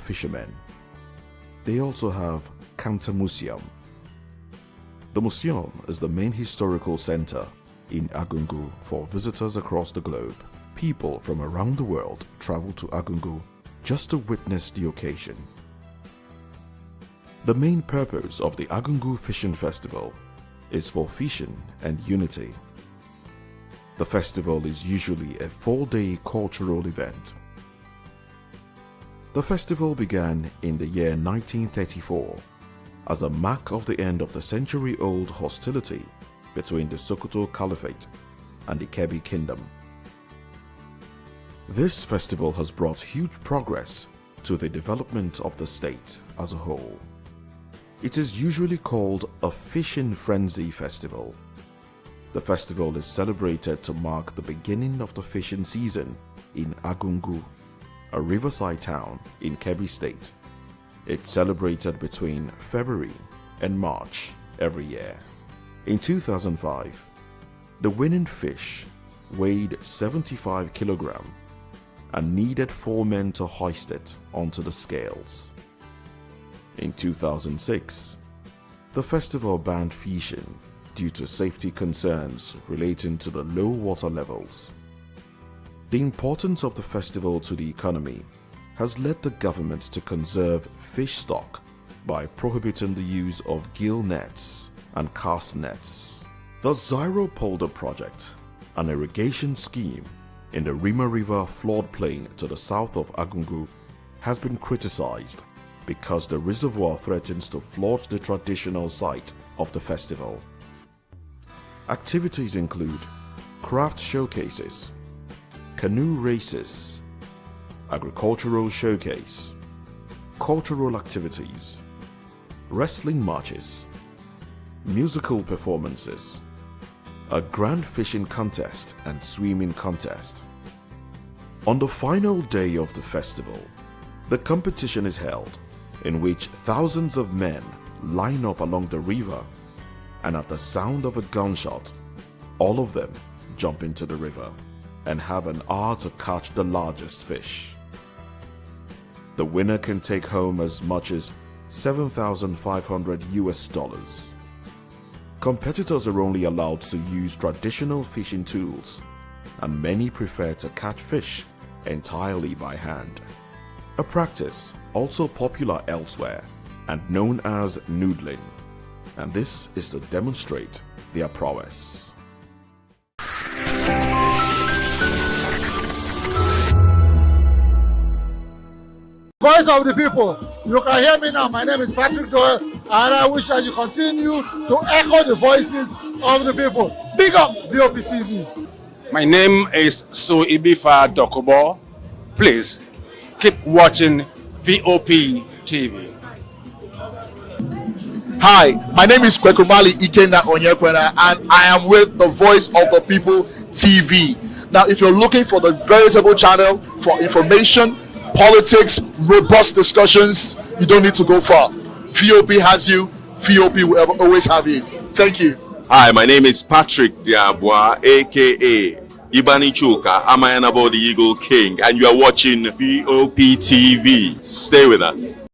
fishermen. They also have Kanta Museum. The museum is the main historical center in Agungu for visitors across the globe. People from around the world travel to Agungu just to witness the occasion. The main purpose of the Agungu Fishing Festival is for fishing and unity. The festival is usually a 4-day cultural event. The festival began in the year 1934 as a mark of the end of the century-old hostility between the Sokoto Caliphate and the Kebbi Kingdom. This festival has brought huge progress to the development of the state as a whole. It is usually called a fishing frenzy festival. The festival is celebrated to mark the beginning of the fishing season in Agungu, a riverside town in Kebbi State. It's celebrated between February and March every year. In 2005, the winning fish weighed 75 kilograms and needed 4 men to hoist it onto the scales. In 2006, the festival banned fishing due to safety concerns relating to the low water levels. The importance of the festival to the economy has led the government to conserve fish stock by prohibiting the use of gill nets and cast nets. The Zairo Polder project, an irrigation scheme in the Rima River floodplain to the south of Agungu, has been criticized because the reservoir threatens to flood the traditional site of the festival. Activities include craft showcases, canoe races, agricultural showcase, cultural activities, wrestling matches, musical performances, a grand fishing contest and swimming contest. On the final day of the festival, the competition is held in which thousands of men line up along the river, and at the sound of a gunshot, all of them jump into the river and have an hour to catch the largest fish. The winner can take home as much as $7,500. Competitors are only allowed to use traditional fishing tools, and many prefer to catch fish entirely by hand. A practice also popular elsewhere and known as noodling, and this is to demonstrate their prowess. Voice of the people, you can hear me now. My name is Patrick Doyle, and I wish that you continue to echo the voices of the people. Big up VOP TV. My name is Ibifa Dokubo. Please keep watching VOP TV. Hi, my name is Kwekumali Ikenda Onyekwena, and I am with the Voice of the People TV. Now, if you're looking for the veritable channel for information, politics, robust discussions, you don't need to go far. VOP has you. VOP will always have you. Thank you. Hi, my name is Patrick Diabwa, aka Ibani Chuka. I'm Ayanabo the Eagle King, and you are watching VOP TV. Stay with us.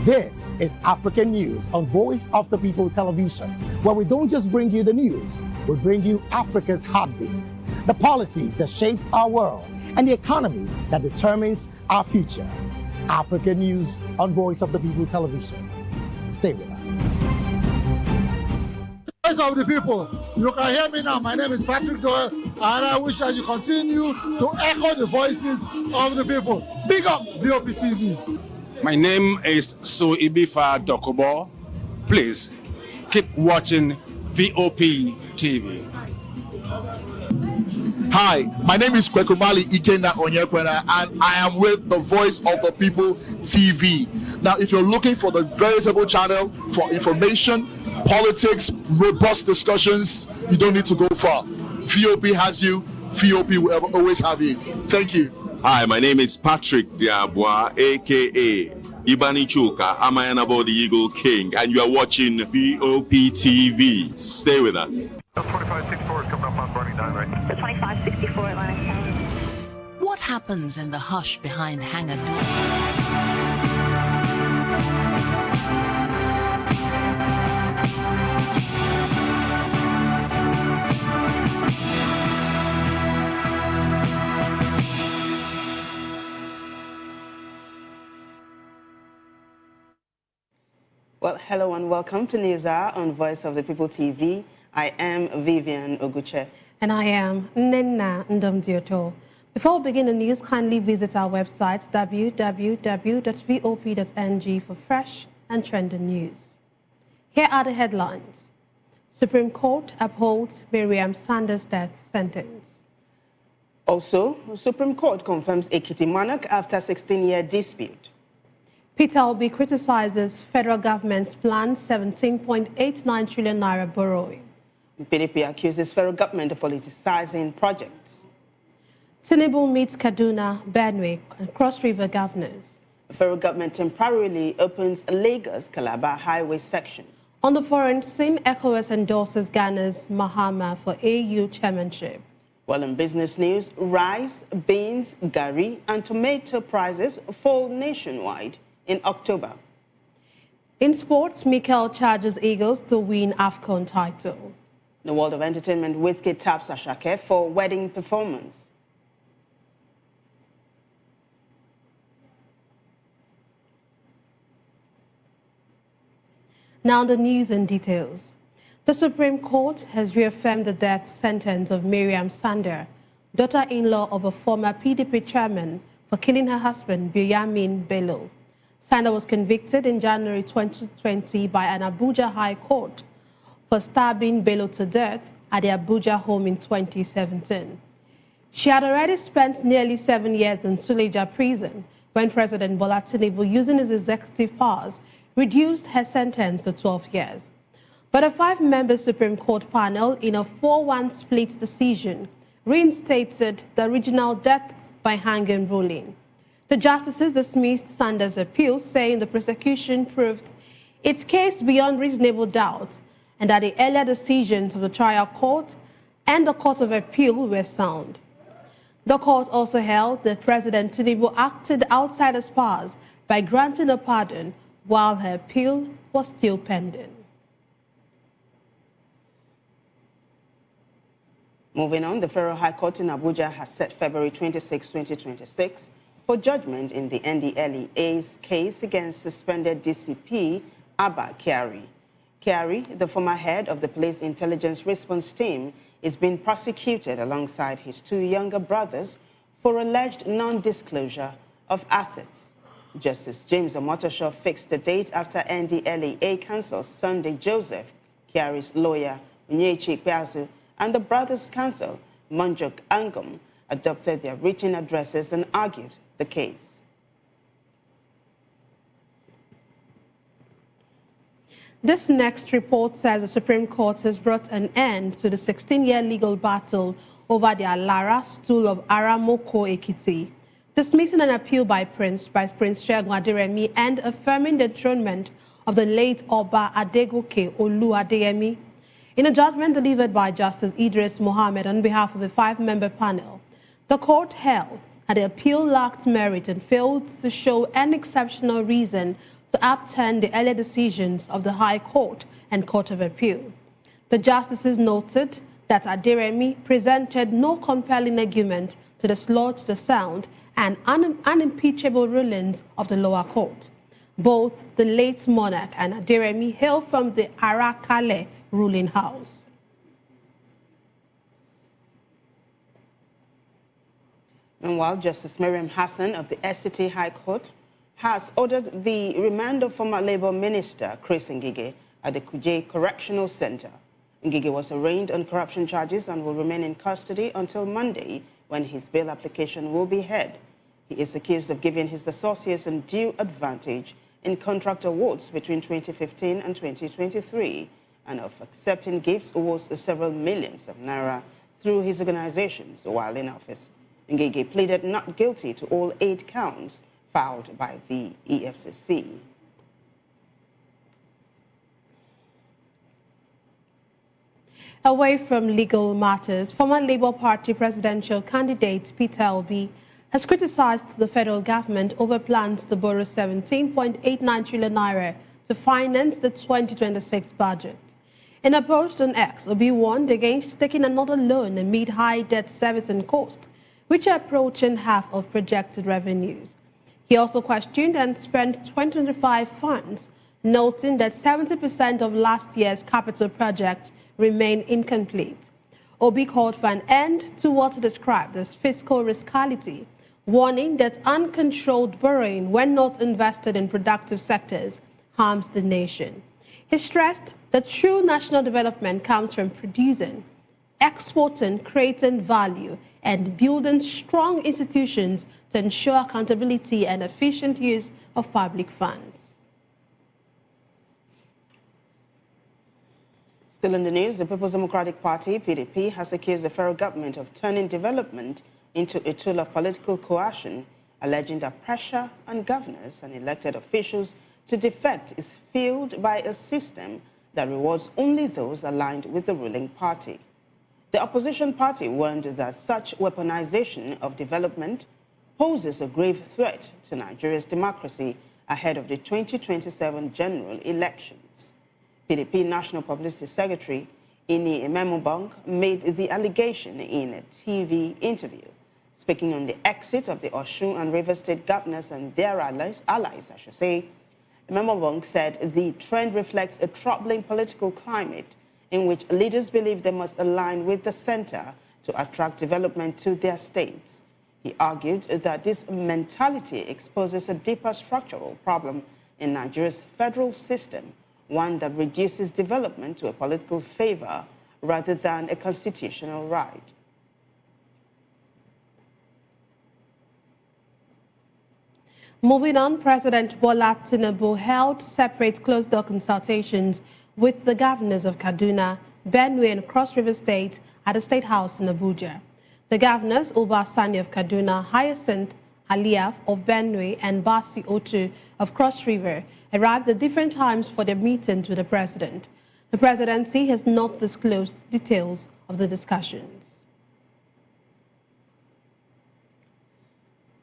This is African News on Voice of the People Television, where we don't just bring you the news, we bring you Africa's heartbeats, the policies that shapes our world, and the economy that determines our future. African News on Voice of the People Television. Stay with us. Voice of the people, you can hear me now. My name is Patrick Doyle, and I wish that you continue to echo the voices of the people. Big up VOP TV. My name is Ibifa Dokubo. Please keep watching VOP TV. Hi, my name is Kwekumali Ikenna Onyekwena, and I am with the Voice of the People TV. Now, if you're looking for the veritable channel for information, politics, robust discussions, you don't need to go far. VOP has you. VOP will always have you. Thank you. Hi, my name is Patrick Diabwa, aka Ibani Chuka, Amayanabo the Eagle King, and you are watching VOP TV. Stay with us. 2564 is coming up on Burning 9 right now. 2564 Atlantic Tower. What happens in the hush behind hangar doors? Well, hello and welcome to News Hour on Voice of the People TV. I am Vivian Oguche. And I am Nena Ndamdioto. Before we begin the news, kindly visit our website www.vop.ng for fresh and trending news. Here are the headlines. Supreme Court upholds Maryam Sanda'S death sentence. Also, Supreme Court confirms Ekiti monarch after 16-year dispute. Peter Obi criticizes federal government's planned 17.89 trillion naira borrowing. PDP accuses federal government of politicizing projects. Tinubu meets Kaduna, Benue, and Cross River governors. The federal government temporarily opens Lagos-Calabar highway section. On the foreign scene, ECOWAS endorses Ghana's Mahama for AU chairmanship. Well, in business news, rice, beans, gari, and tomato prices fall nationwide in October. In sports, Mikel charges Eagles to win AFCON title. In the world of entertainment, Whiskey taps Ashake for wedding performance. Now the news and details. The Supreme Court has reaffirmed the death sentence of Maryam Sanda'S, daughter-in-law of a former PDP chairman, for killing her husband, Biyamin Bello. Sanda'S was convicted in January 2020 by an Abuja High Court for stabbing Bello to death at the Abuja home in 2017. She had already spent nearly 7 years in Suleja prison when President Bola Tinubu, using his executive powers, reduced her sentence to 12 years. But a 5-member Supreme Court panel, in a 4-1 split decision, reinstated the original death by hanging ruling. The justices dismissed Sanda'S' appeal, saying the prosecution proved its case beyond reasonable doubt and that the earlier decisions of the trial court and the Court of Appeal were sound. The court also held that President Tinubu acted outside his powers by granting a pardon while her appeal was still pending. Moving on, the Federal High Court in Abuja has set February 26, 2026 for judgment in the NDLEA's case against suspended DCP Abba Kyari. Kyari, the former head of the Police Intelligence Response Team, is being prosecuted alongside his 2 younger brothers for alleged non-disclosure of assets. Justice James Omotosho fixed the date after NDLEA counsel Sunday Joseph, Kyari's lawyer Onyechi Piazu, and the brothers' counsel Monjok Angom adopted their written addresses and argued the case. This next report says the Supreme Court has brought an end to the 16-year legal battle over the Alara stool of Aramoko Ekiti, dismissing an appeal by Prince Shegun Aderemi and affirming the enthronement of the late Oba Adegoke Olu Adeyemi. In a judgment delivered by Justice Idris Mohammed on behalf of the 5-member panel, the court held that the appeal lacked merit and failed to show an exceptional reason to upturn the earlier decisions of the High Court and Court of Appeal. The justices noted that Aderemi presented no compelling argument to dislodge the sound and unimpeachable rulings of the lower court. Both the late monarch and Aderemi hail from the Arakale ruling house. Meanwhile, Justice Maryam Hassan of the SCT High Court has ordered the remand of former Labour Minister Chris Ngige at the Kuje Correctional Center. Ngige was arraigned on corruption charges and will remain in custody until Monday, when his bail application will be heard. He is accused of giving his associates undue advantage in contract awards between 2015 and 2023, and of accepting gifts worth several millions of naira through his organizations while in office. Ngige pleaded not guilty to all 8 counts filed by the EFCC. Away from legal matters, former Labour Party presidential candidate Peter Obi has criticized the federal government over plans to borrow 17.89 trillion naira to finance the 2026 budget. In a post on X, Obi warned against taking another loan amid high debt servicing costs, which are approaching half of projected revenues. He also questioned and spent 2025 funds, noting that 70% of last year's capital projects remain incomplete. Obi called for an end to what he described as fiscal riskality, warning that uncontrolled borrowing, when not invested in productive sectors, harms the nation. He stressed that true national development comes from producing, exporting, creating value, and building strong institutions to ensure accountability and efficient use of public funds. Still in the news, the People's Democratic Party, PDP, has accused the federal government of turning development into a tool of political coercion, alleging that pressure on governors and elected officials to defect is fueled by a system that rewards only those aligned with the ruling party. The opposition party warned that such weaponization of development poses a grave threat to Nigeria's democracy ahead of the 2027 general elections. PDP National Publicity Secretary Ini Ememobong made the allegation in a TV interview, speaking on the exit of the Osun and Rivers State governors and their allies, Ememobong said the trend reflects a troubling political climate in which leaders believe they must align with the center to attract development to their states. He argued that this mentality exposes a deeper structural problem in Nigeria's federal system, one that reduces development to a political favor rather than a constitutional right. Moving on, President Bola Tinubu held separate closed-door consultations with the governors of Kaduna, Benue, and Cross River State at the State House in Abuja. The governors, Uba Sani of Kaduna, Hyacinth Aliaf of Benue, and Basi Otu of Cross River arrived at different times for their meetings with the president. The presidency has not disclosed details of the discussions.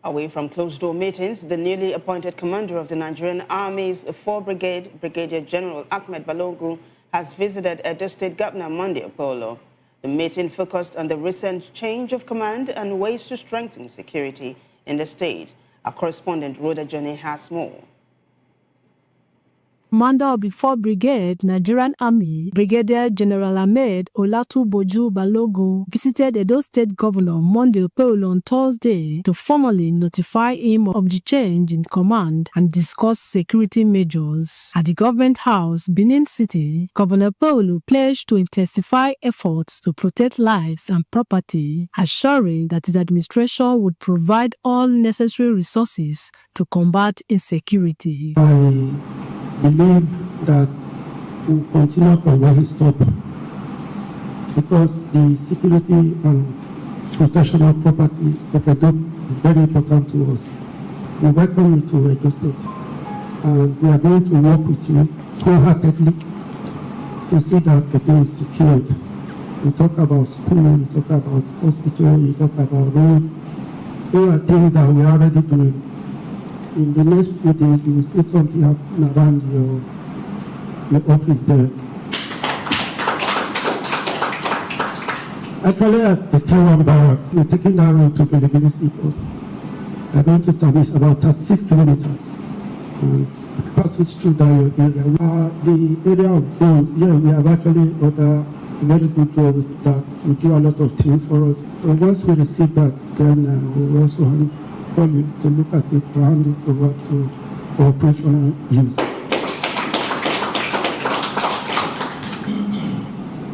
Away from closed-door meetings, the newly appointed commander of the Nigerian Army's 4th Brigade, Brigadier General Ahmed Balogun, has visited Edo State Governor Monday Apollo. The meeting focused on the recent change of command and ways to strengthen security in the state. Our correspondent Rhoda Johnny has more. Commander of the 4th Brigade, Nigerian Army, Brigadier General Ahmed Olatuboju Balogun, visited Edo State Governor Monday Okpolo on Thursday to formally notify him of the change in command and discuss security measures. At the Government House, Benin City, Governor Okpolo pledged to intensify efforts to protect lives and property, assuring that his administration would provide all necessary resources to combat insecurity. I believe that we'll continue from where he stopped, because the security and protection of property of Edo is very important to us. We welcome you to Edo State, and we are going to work with you wholeheartedly to see that Edo is secured. We talk about school, we talk about hospital, we talk about road. There are things that we are already doing. In the next few days, you will see something happening around your office there. Actually, at the Taiwan Barracks, we're taking that road to Belegele Seaport. We're going to Tamis, about 36 kilometers, and pass it through that area. The area of drones, yeah, we have actually got a very good job with that. We do a lot of things for us. So once we receive that, then we will also call you to look at it, to hand it over to operational use.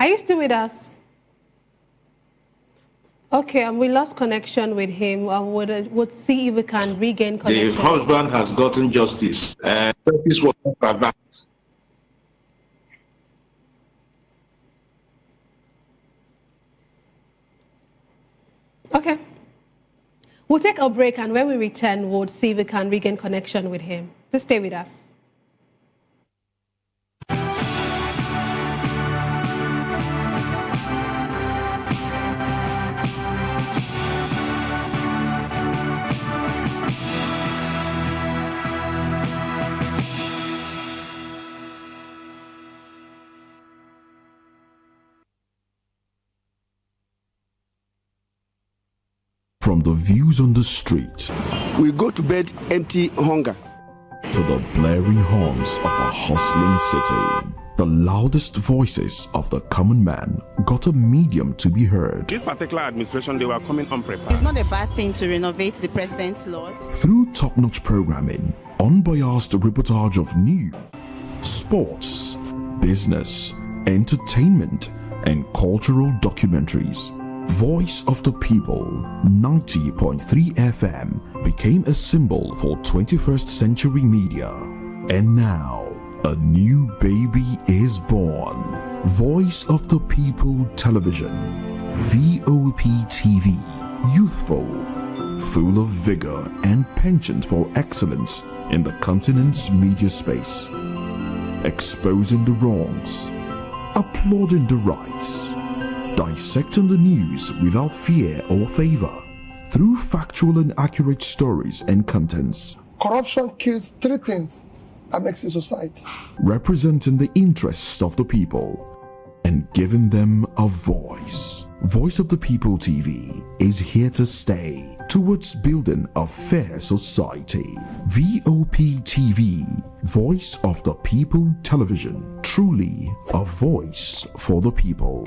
Are you still with us? Okay, we lost connection with him. We'll see if we can regain connection. The husband has gotten justice. Justice was not advanced. Okay. We'll take a break, and when we return, we'll see if we can regain connection with him. Just stay with us. From the views on the street, we go to bed empty hunger, to the blaring horns of a hustling city, the loudest voices of the common man got a medium to be heard. This particular administration, they were coming unprepared. It's not a bad thing to renovate the president's lodge. Through top-notch programming, unbiased reportage of news, sports, business, entertainment, and cultural documentaries, Voice of the People 90.3 FM became a symbol for 21st century media. And now, a new baby is born. Voice of the People Television, VOP TV, youthful, full of vigor and penchant for excellence in the continent's media space, exposing the wrongs, applauding the rights, dissecting the news without fear or favor, through factual and accurate stories and contents. Corruption kills three things that makes a society. Representing the interests of the people and giving them a voice. Voice of the People TV is here to stay towards building a fair society. VOP TV, Voice of the People Television, truly a voice for the people.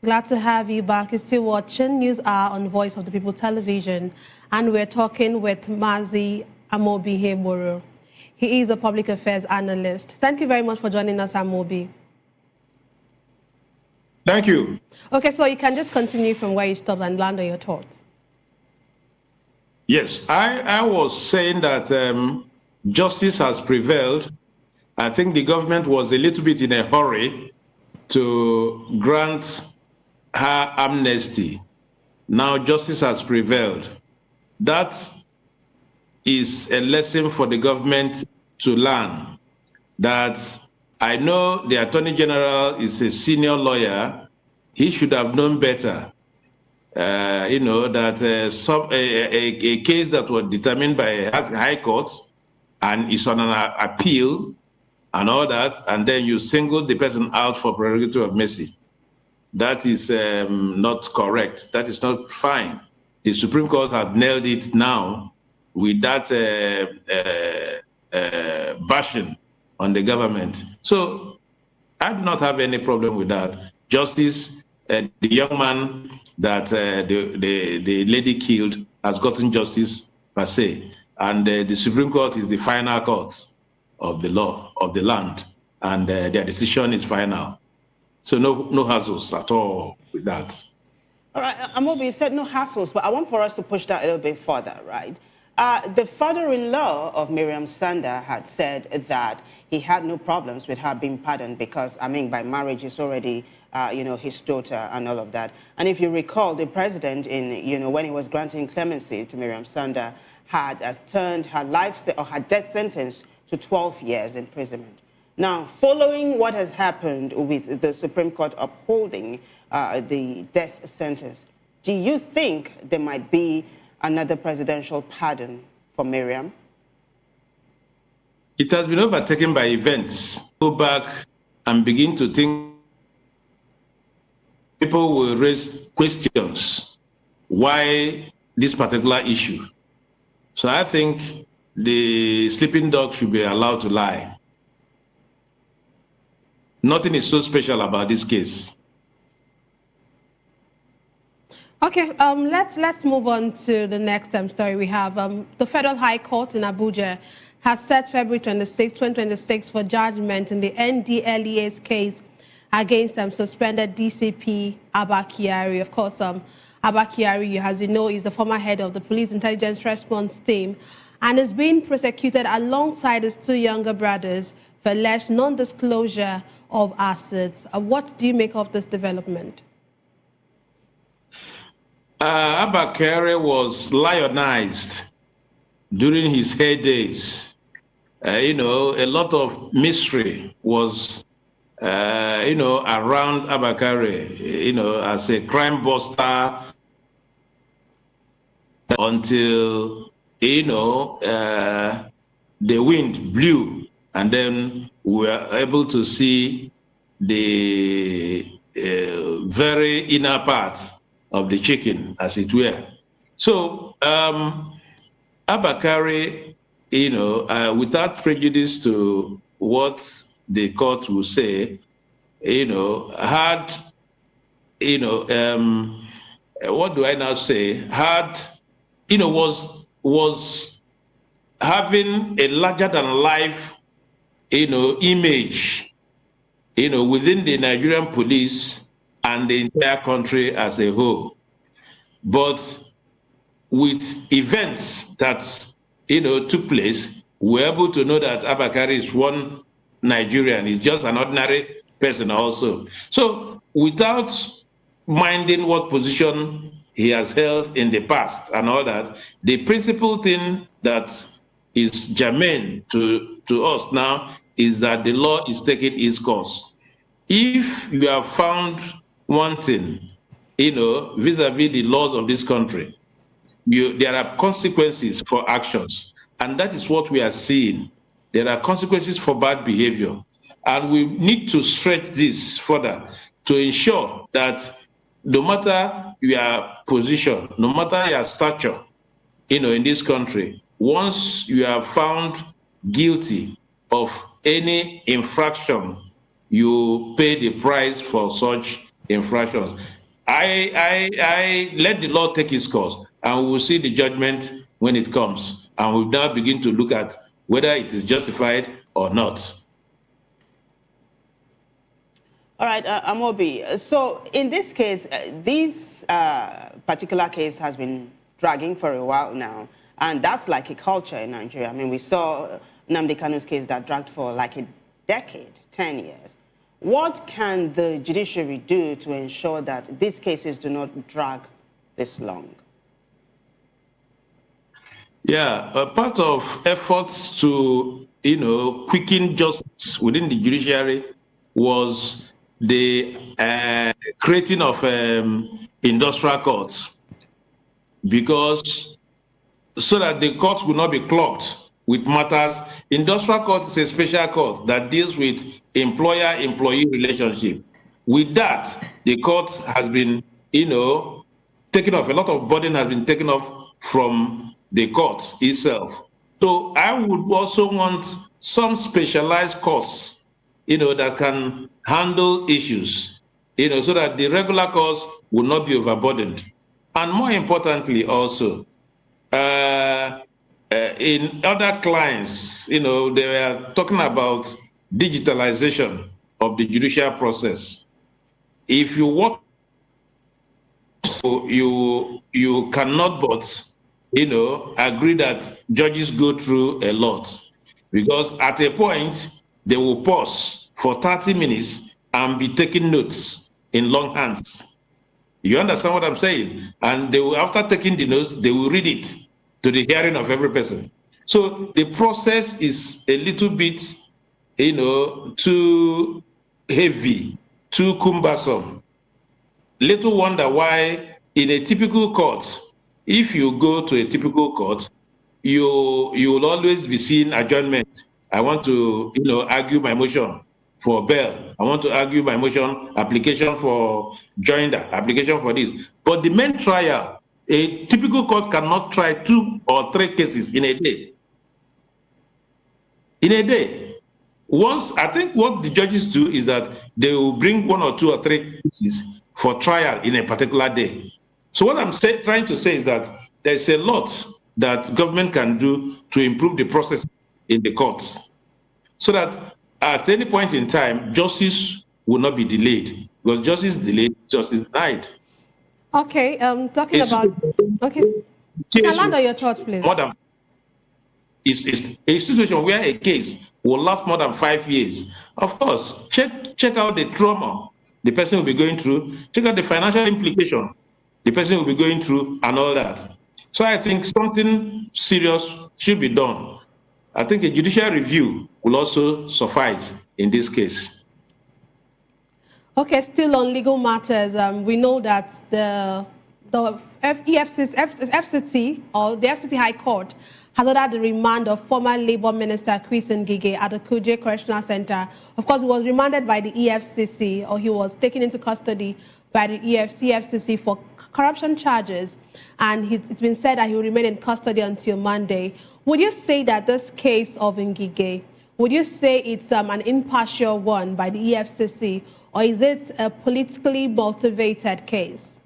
Glad to have you back. You're still watching News Hour on Voice of the People Television, and we're talking with Mazi Amobi Heboro. He is a public affairs analyst. Thank you very much for joining us, Amobi. Thank you. Okay, so you can just continue from where you stopped and land on your thoughts. Yes, I was saying that justice has prevailed. I think the government was a little bit in a hurry to grant her amnesty. Now justice has prevailed. That is a lesson for the government to learn, that I know the Attorney General is a senior lawyer. He should have known better. That a case that was determined by a high court and is on an appeal and all that, and then you single the person out for prerogative of mercy. That is not correct. That is not fine. The Supreme Court has nailed it now with that bashing on the government. So I do not have any problem with that. Justice, the young man that the lady killed has gotten justice per se. And the Supreme Court is the final court of the law, of the land, and their decision is final. So no hassles at all with that. All right, Amobi, you said no hassles, but I want for us to push that a little bit further, right? The father-in-law of Maryam Sanda'S had said that he had no problems with her being pardoned because, by marriage, it's already, his daughter and all of that. And if you recall, the president, when he was granting clemency to Maryam Sanda'S, had turned her her death sentence to 12 years imprisonment. Now, following what has happened with the Supreme Court upholding the death sentence, do you think there might be another presidential pardon for Maryam? It has been overtaken by events. Go back and begin to think. People will raise questions. Why this particular issue? So I think the sleeping dog should be allowed to lie. Nothing is so special about this case. Okay, let's move on to the next story we have. The Federal High Court in Abuja has set February 26, 2026 for judgment in the NDLEA's case against suspended DCP Abba Kyari. Of course, Abba Kyari, as you know, is the former head of the Police Intelligence Response Team and is being prosecuted alongside his two younger brothers for alleged non-disclosure of assets. What do you make of this development? Abba Kyari was lionized during his heydays. A lot of mystery was, around Abba Kyari, as a crime buster until, the wind blew and then we were able to see the very inner parts of the chicken, as it were. So, Abba Kyari, without prejudice to what the court will say, had, what do I now say? Had, was having a larger than life, image, within the Nigerian police and the entire country as a whole. But with events that, took place, we're able to know that Abba Kyari is one Nigerian. He's just an ordinary person also. So without minding what position he has held in the past and all that, the principal thing that is germane to us now is that the law is taking its course. If you are found wanting, vis-a-vis the laws of this country, there are consequences for actions. And that is what we are seeing. There are consequences for bad behavior. And we need to stretch this further to ensure that no matter your position, no matter your stature, in this country, once you are found guilty of any infraction, you pay the price for such infractions. I let the law take its course, and we will see the judgment when it comes. And we'll now begin to look at whether it is justified or not. All right, Amobi. So in this case, this particular case has been dragging for a while now, and that's like a culture in Nigeria. I mean, we saw Nnamdi Kanu's case that dragged for like a decade, 10 years. What can the judiciary do to ensure that these cases do not drag this long? Yeah, part of efforts to, quicken justice within the judiciary was the creating of industrial courts, because so that the courts will not be clogged with matters. Industrial court is a special court that deals with employer-employee relationship. With that, the court has been, taken off. A lot of burden has been taken off from the court itself. So I would also want some specialized courts, that can handle issues, so that the regular courts will not be overburdened. And more importantly also, in other clients, they were talking about digitalization of the judicial process. If you work, you cannot but, agree that judges go through a lot, because at a point they will pause for 30 minutes and be taking notes in longhand. You understand what I'm saying? And they will, after taking the notes, they will read it to the hearing of every person. So the process is a little bit, too heavy, too cumbersome. Little wonder why in a typical court, if you go to a typical court, you will always be seeing adjournment. I want to, argue my motion for bail. I want to argue my motion, application for joinder, application for this. But the main trial A typical court cannot try 2 or 3 cases in a day. In a day. Once, I think what the judges do is that they will bring 1 or 2 or 3 cases for trial in a particular day. So what I'm trying to say is that there's a lot that government can do to improve the process in the courts, so that at any point in time, justice will not be delayed. Because justice delayed, justice denied. Okay, talking about... Okay. Can land on your thoughts, please? More than, it's a situation where a case will last more than 5 years. Of course, check out the trauma the person will be going through, check out the financial implication the person will be going through, and all that. So I think something serious should be done. I think a judicial review will also suffice in this case. Okay, still on legal matters, we know that the FCT, or the FCT High Court, has ordered the remand of former Labour Minister Chris Ngige at the Kuje Correctional Center. Of course, he was remanded by the EFCC, or he was taken into custody by the EFCC for corruption charges, and it's been said that he will remain in custody until Monday. Would you say that this case of Ngige, would you say it's an impartial one by the EFCC, or is it a politically motivated case?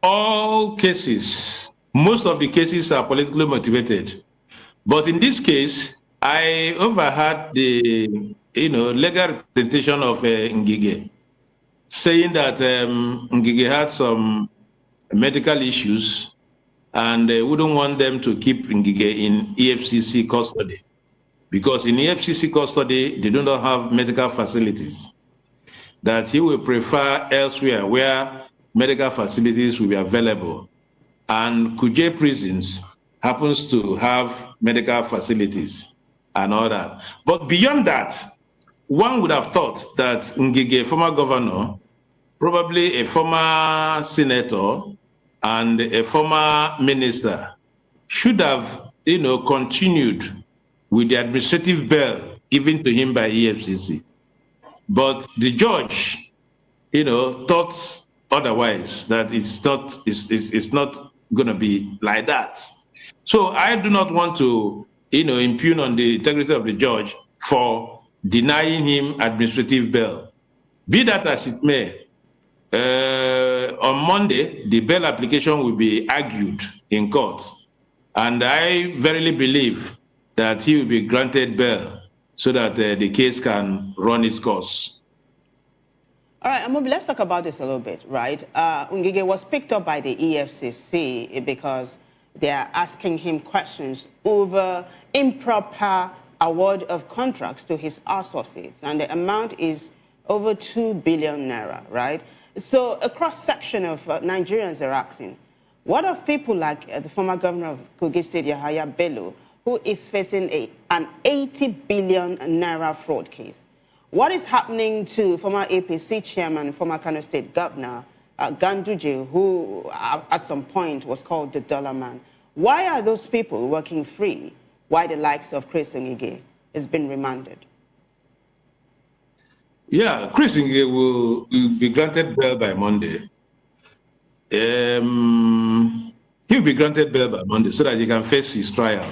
All cases, most of the cases are politically motivated. But in this case, I overheard the legal representation of Ngige saying that Ngige had some medical issues and they wouldn't want them to keep Ngige in EFCC custody, because in EFCC custody, they do not have medical facilities, that he will prefer elsewhere where medical facilities will be available. And Kuje prisons happens to have medical facilities and all that. But beyond that, one would have thought that Ngige, former governor, probably a former senator, and a former minister, should have, continued with the administrative bail given to him by EFCC. But the judge, thought otherwise, that it's not going to be like that. So I do not want to, impugn on the integrity of the judge for denying him administrative bail. Be that as it may, on Monday, the bail application will be argued in court. And I verily believe that he will be granted bail so that the case can run its course. All right, Amobi, let's talk about this a little bit, right? Ngige was picked up by the EFCC because they are asking him questions over improper award of contracts to his associates, and the amount is over 2 billion naira, right? So a cross-section of Nigerians are asking, what of people like the former governor of Kogi State, Yahaya Bello, who is facing an 80 billion naira fraud case? What is happening to former APC chairman, former Kano State governor, Ganduje, who at some point was called the Dollar Man? Why are those people working free? Why the likes of Chris Ngige has been remanded? Yeah, Chris Ngige will be granted bail by Monday. He will be granted bail by Monday so that he can face his trial.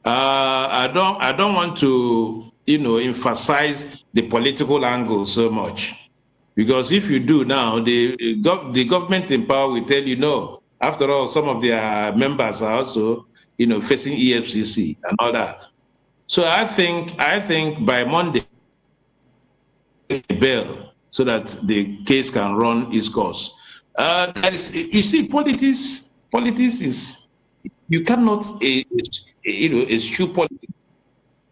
I don't want to, emphasize the political angle so much, because if you do now, the government in power will tell you no. After all, some of their members are also, facing EFCC and all that. So I think by Monday, bail so that the case can run its course. You see, politics is, you cannot eschew politics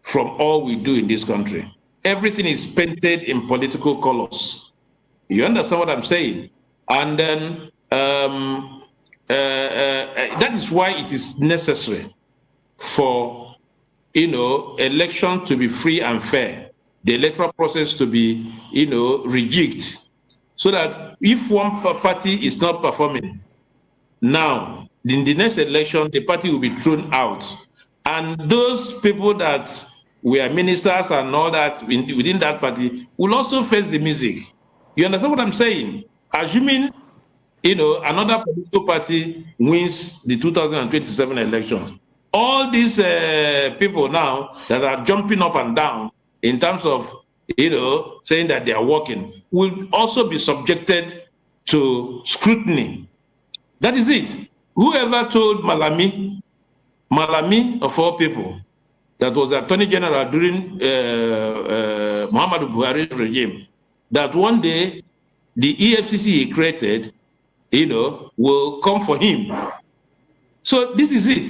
from all we do in this country. Everything is painted in political colors. You understand what I'm saying? And then that is why it is necessary for election to be free and fair, the electoral process to be rejigged, so that if one party is not performing now, in the next election the party will be thrown out, and those people that were ministers and all that within that party will also face the music. You understand what I'm saying? Assuming, another political party wins the 2027 elections, all these people now that are jumping up and down in terms of, saying that they are working, will also be subjected to scrutiny. That is it. Whoever told Malami of all people, that was Attorney General during Muhammadu Buhari's regime, that one day the EFCC he created, will come for him. So this is it.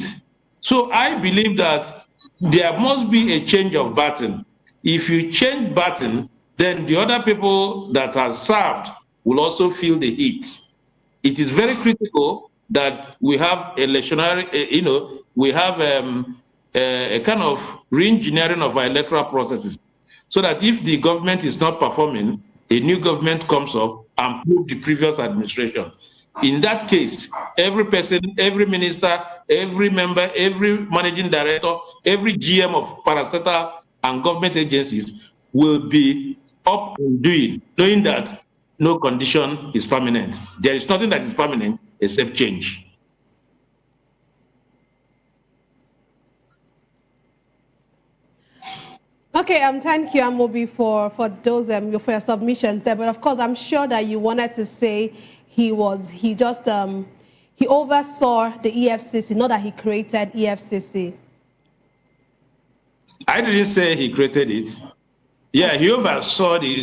So I believe that there must be a change of baton. If you change baton, then the other people that are served will also feel the heat. It is very critical that we have electionary, we have a kind of re-engineering of our electoral processes, so that if the government is not performing, a new government comes up and proves the previous administration. In that case, every person, every minister, every member, every managing director, every GM of parastatal and government agencies will be up and doing, knowing that no condition is permanent. There is nothing that is permanent except change. Okay, thank you, Amobi, for those for your submissions there. But of course, I'm sure that you wanted to say he oversaw the EFCC, not that he created EFCC. I didn't say he created it. Yeah, he oversaw the,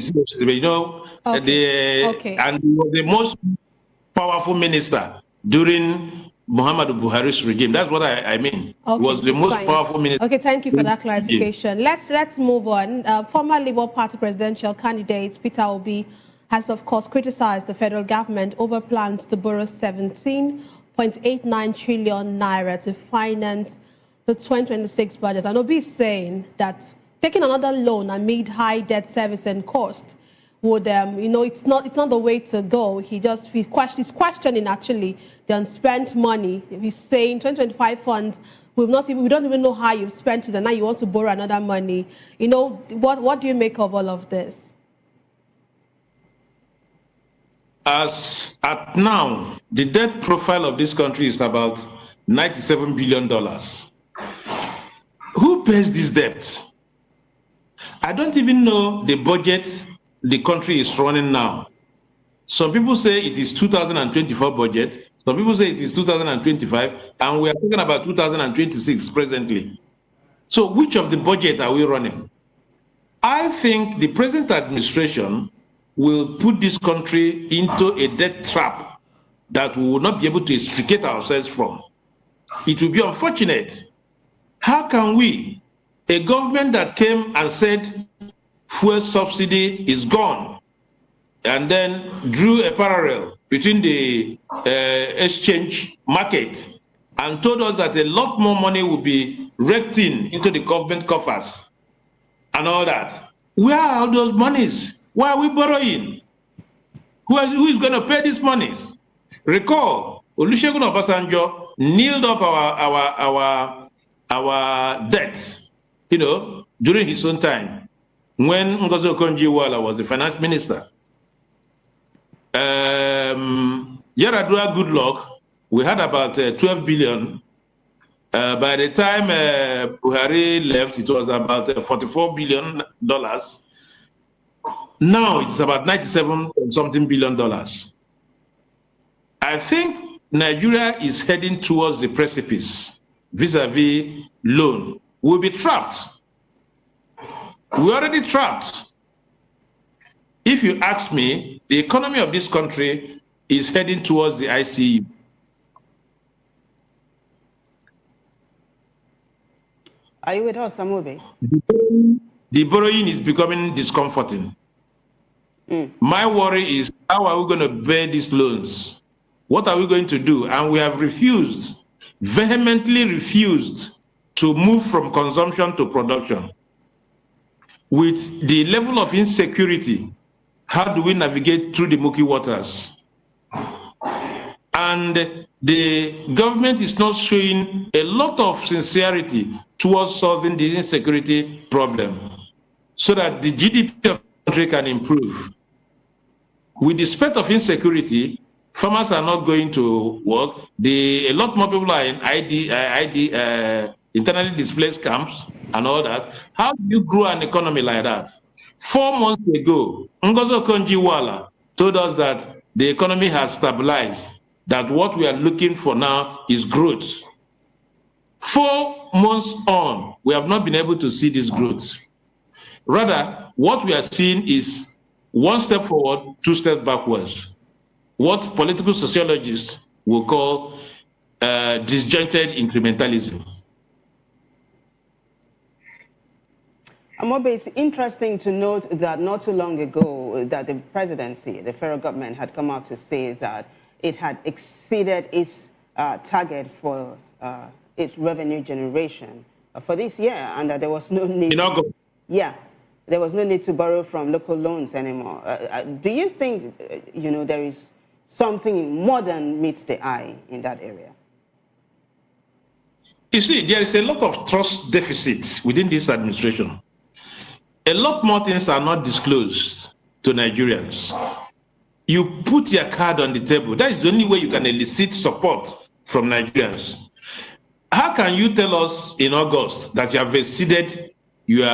and he was the most powerful minister during Muhammadu Buhari's regime. That's what I mean. Okay, he was the most powerful minister. Okay, thank you for that clarification. Let's move on. Former Labour Party presidential candidate Peter Obi has, of course, criticized the federal government over plans to borrow 17.89 trillion naira to finance the 2026 budget. And Obi is saying that taking another loan amid high debt service and cost would, it's not the way to go. He's questioning actually the unspent money. He's saying 2025 funds, we don't even know how you've spent it, and now you want to borrow another money. What do you make of all of this? As at now, the debt profile of this country is about $97 billion. Who pays this debt? I don't even know the budget the country is running now. Some people say it is 2024 budget. Some people say it is 2025, and we are talking about 2026 presently. So which of the budget are we running? I think the present administration will put this country into a debt trap that we will not be able to extricate ourselves from. It will be unfortunate. How can we, a government that came and said fuel subsidy is gone, and then drew a parallel between the exchange market and told us that a lot more money will be raked into the government coffers and all that. Where are all those monies? Why are we borrowing? Who is going to pay these monies? Recall, Olusegun Obasanjo nilled up our debts, during his own time, when Ngozi Okonjo-Iweala was the finance minister. Yaradua Goodluck, we had about 12 billion. By the time Buhari left, it was about $44 billion. Now it's about 97 something billion dollars. I think Nigeria is heading towards the precipice vis-a-vis loan. We'll be trapped. We're already trapped. If you ask me, the economy of this country is heading towards the ICU. Are you with us, Amobi? The borrowing is becoming discomforting. My worry is, how are we going to bear these loans? What are we going to do? And we have refused, vehemently refused, to move from consumption to production. With the level of insecurity, how do we navigate through the murky waters? And the government is not showing a lot of sincerity towards solving the insecurity problem so that the GDP of the country can improve. with the spread of insecurity, farmers are not going to work. A lot more people are in internally displaced camps and all that. How do you grow an economy like that? 4 months ago, Ngozi Okonjo-Iweala told us that the economy has stabilized, that what we are looking for now is growth. 4 months on, we have not been able to see this growth. Rather, what we are seeing is 1 step forward, 2 steps backwards. What political sociologists will call disjointed incrementalism. Amobe, it's interesting to note that not too long ago that the presidency, the federal government, had come out to say that it had exceeded its target for its revenue generation for this year, and that there was no need. Yeah, there was no need to borrow from local loans anymore. Do you think, there is something more than meets the eye in that area? You see, there is a lot of trust deficits within this administration. A lot more things are not disclosed to Nigerians. You put your card on the table. That is the only way you can elicit support from Nigerians. How can you tell us in August that you have exceeded your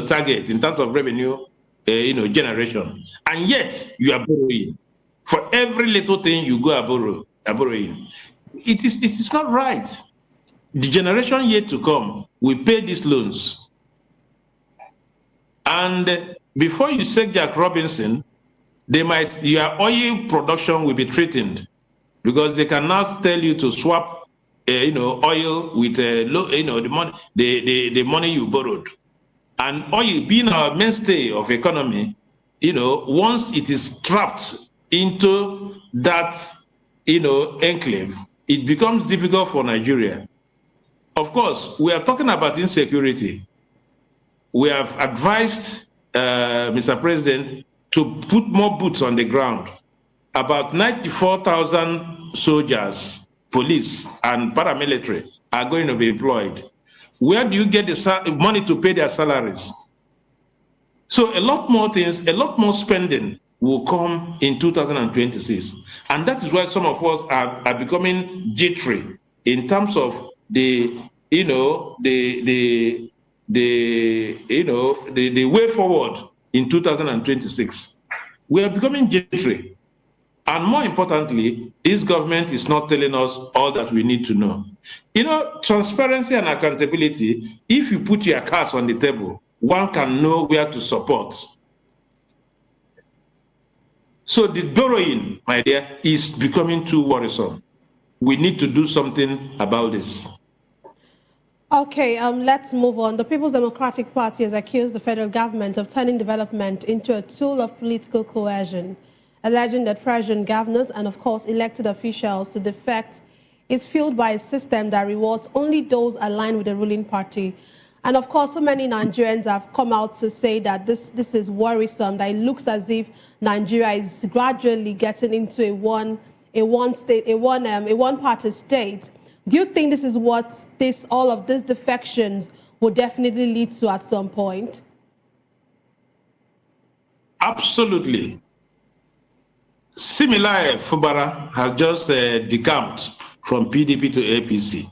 target in terms of revenue generation, and yet you are borrowing? For every little thing you go borrowing. It is not right. The generation yet to come will pay these loans. And before you say Jack Robinson, your oil production will be threatened, because they can now tell you to swap, oil with the money you borrowed. And oil being our mainstay of economy, once it is trapped into that, enclave, it becomes difficult for Nigeria. Of course, we are talking about insecurity. We have advised Mr. President to put more boots on the ground. About 94,000 soldiers, police, and paramilitary are going to be employed. Where do you get the money to pay their salaries? So a lot more things, a lot more spending will come in 2026. And that is why some of us are becoming jittery in terms of the way forward in 2026. We are becoming jittery. And more importantly, this government is not telling us all that we need to know. Transparency and accountability, if you put your cards on the table, one can know where to support. So the borrowing, my dear, is becoming too worrisome. We need to do something about this. Okay, let's move on. The People's Democratic Party has accused the federal government of turning development into a tool of political coercion, alleging that pressuring governors and, of course, elected officials to defect is fueled by a system that rewards only those aligned with the ruling party. And, of course, so many Nigerians have come out to say that this is worrisome, that it looks as if Nigeria is gradually getting into a one-party state. Do you think this is what all of these defections will definitely lead to at some point? Absolutely. Similar, Fubara has just decamped from PDP to APC.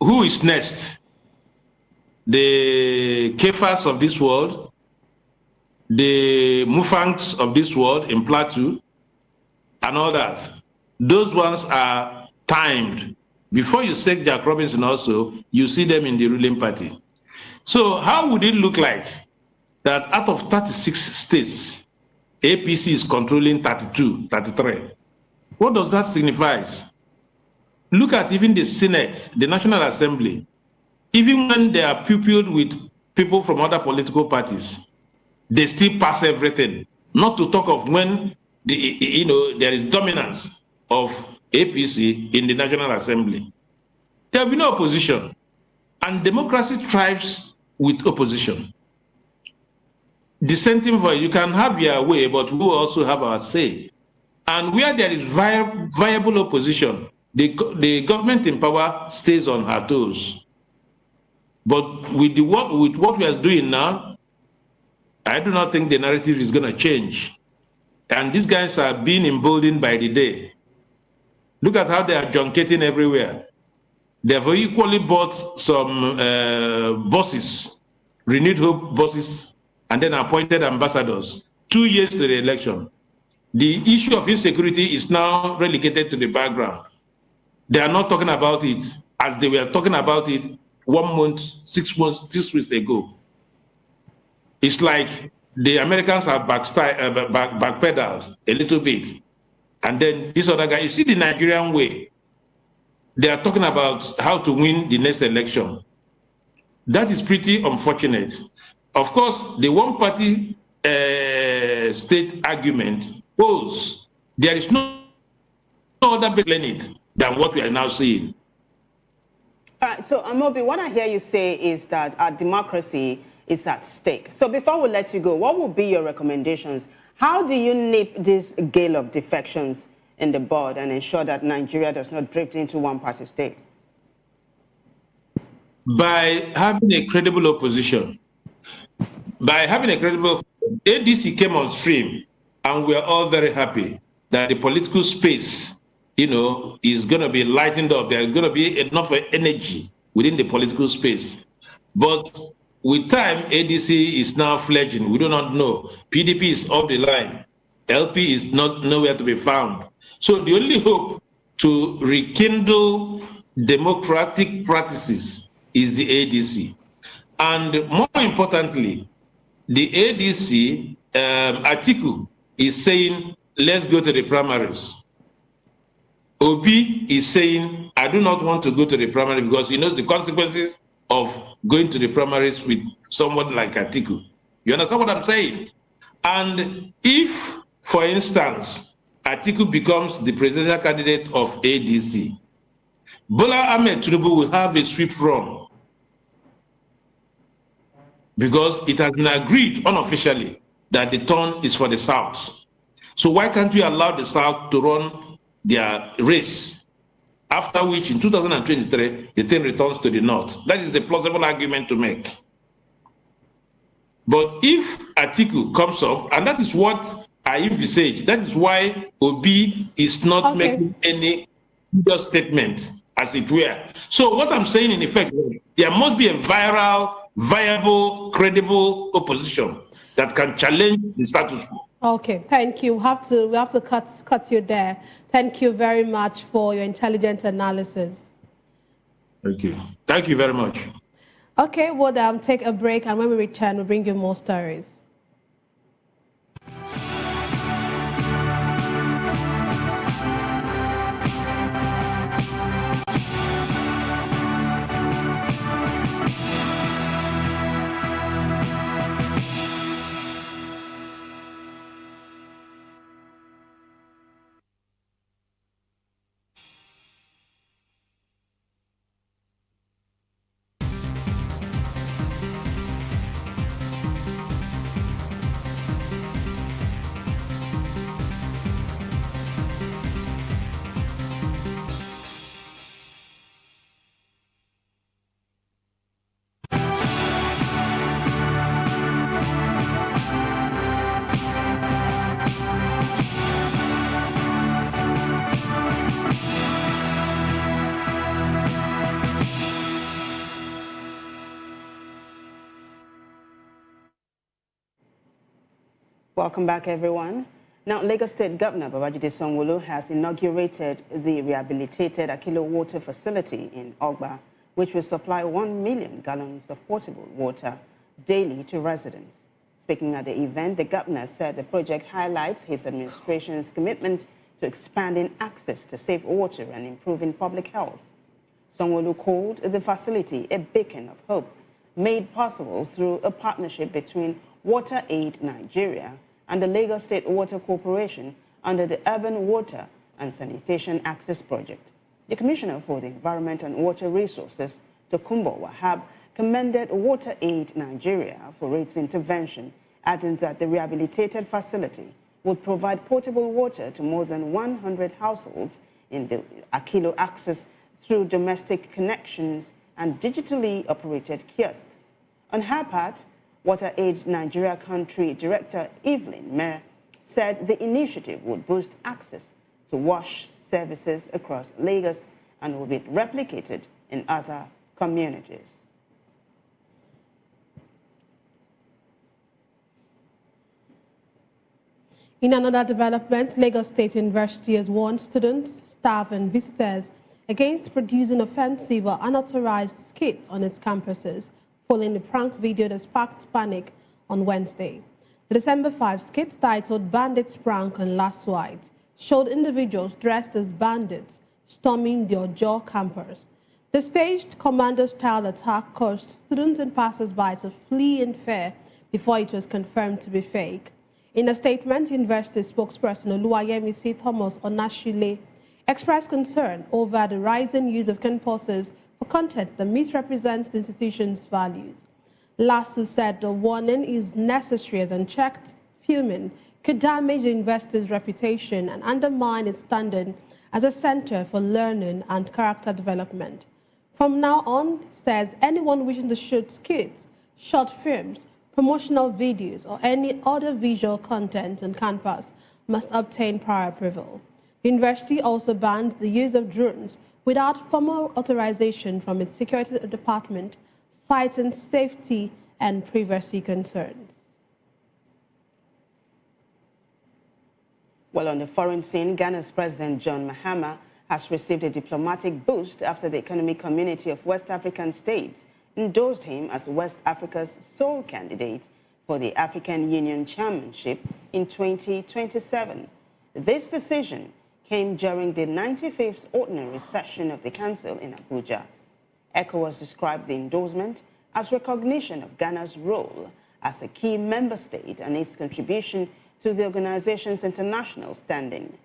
Who is next? The Kefas of this world, the Mufangs of this world in Plateau, and all that. Those ones are timed. Before you say Jack Robinson also, you see them in the ruling party. So how would it look like that out of 36 states, APC is controlling 32, 33? What does that signify? Look at even the Senate, the National Assembly. Even when they are pupilled with people from other political parties, they still pass everything. Not to talk of when there is dominance of APC in the National Assembly. There will be no opposition. And democracy thrives with opposition. Dissenting voice, you can have your way, but we will also have our say. And where there is viable opposition, the government in power stays on her toes. But with what we are doing now, I do not think the narrative is going to change. And these guys are being emboldened by the day. Look at how they are junketing everywhere. They have equally bought some buses, renewed hope buses, and then appointed ambassadors 2 years to the election. The issue of insecurity is now relegated to the background. They are not talking about it as they were talking about it 1 month, 6 months, 6 weeks ago. It's like the Americans have backpedaled a little bit. And then this other guy, you see the Nigerian way, they are talking about how to win the next election. That is pretty unfortunate. Of course, the one-party state argument holds. There is no other planet than what we are now seeing. All right, so Amobi, what I hear you say is that our democracy is at stake. So before we let you go, what will be your recommendations? How do you nip this gale of defections in the board and ensure that Nigeria does not drift into one-party state? By having a credible opposition. By having a credible ADC came on stream, and we are all very happy that the political space, is going to be lightened up. There's going to be enough energy within the political space. But with time, ADC is now fledgling. We do not know. PDP is off the line. LP is nowhere to be found. So the only hope to rekindle democratic practices is the ADC. And more importantly, the ADC, Atiku, is saying, let's go to the primaries. Obi is saying, I do not want to go to the primary because he knows the consequences of going to the primaries with someone like Atiku. You understand what I'm saying? And if, for instance, Atiku becomes the presidential candidate of ADC, Bola Ahmed Tinubu will have a sweep run because it has been agreed unofficially that the turn is for the South. So why can't we allow the South to run their race, after which in 2023, the thing returns to the North? That is the plausible argument to make. But if Atiku comes up, and that is what I envisage, that is why Obi is not making any just statement, as it were. So what I'm saying in effect, there must be a viable, credible opposition that can challenge the status quo. Okay, thank you. We have to cut you there. Thank you very much for your intelligent analysis. Thank you. Thank you very much. Okay, we'll take a break, and when we return, we'll bring you more stories. Welcome back, everyone. Now, Lagos State Governor Babajide Sanwo-Olu has inaugurated the rehabilitated Akilo Water Facility in Ogba, which will supply 1 million gallons of potable water daily to residents. Speaking at the event, the governor said the project highlights his administration's commitment to expanding access to safe water and improving public health. Sanwo-Olu called the facility a beacon of hope, made possible through a partnership between Water Aid Nigeria and the Lagos State Water Corporation under the Urban Water and Sanitation Access Project. The Commissioner for the Environment and Water Resources, Tokunbo Wahab, commended Water Aid Nigeria for its intervention, adding that the rehabilitated facility would provide potable water to more than 100 households in the Akilo access through domestic connections and digitally operated kiosks. On her part, Water Aid Nigeria Country Director Evelyn Mayer said the initiative would boost access to wash services across Lagos and will be replicated in other communities. In another development, Lagos State University has warned students, staff and visitors against producing offensive or unauthorized skits on its campuses following the prank video that sparked panic on Wednesday. The December 5 skit, titled Bandits Prank on Last White, showed individuals dressed as bandits storming the Ojo campus. The staged commando-style attack caused students and passers-by to flee in fear before it was confirmed to be fake. In a statement, University spokesperson Oluwayemisi Thomas Onashile expressed concern over the rising use of campuses for content that misrepresents the institution's values. LASU said the warning is necessary as unchecked filming could damage the university's reputation and undermine its standing as a center for learning and character development. From now on, says anyone wishing to shoot skits, short films, promotional videos, or any other visual content on campus must obtain prior approval. The university also banned the use of drones without formal authorization from its security department, citing safety and privacy concerns. Well, on the foreign scene, Ghana's President John Mahama has received a diplomatic boost after the Economic Community of West African States endorsed him as West Africa's sole candidate for the African Union Chairmanship in 2027. This decision came during the 95th Ordinary Session of the Council in Abuja. ECOWAS described the endorsement as recognition of Ghana's role as a key member state and its contribution to the organization's international standing.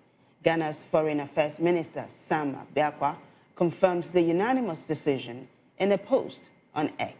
Ghana's Foreign Affairs Minister Sam Abiakwa confirms the unanimous decision in a post on X.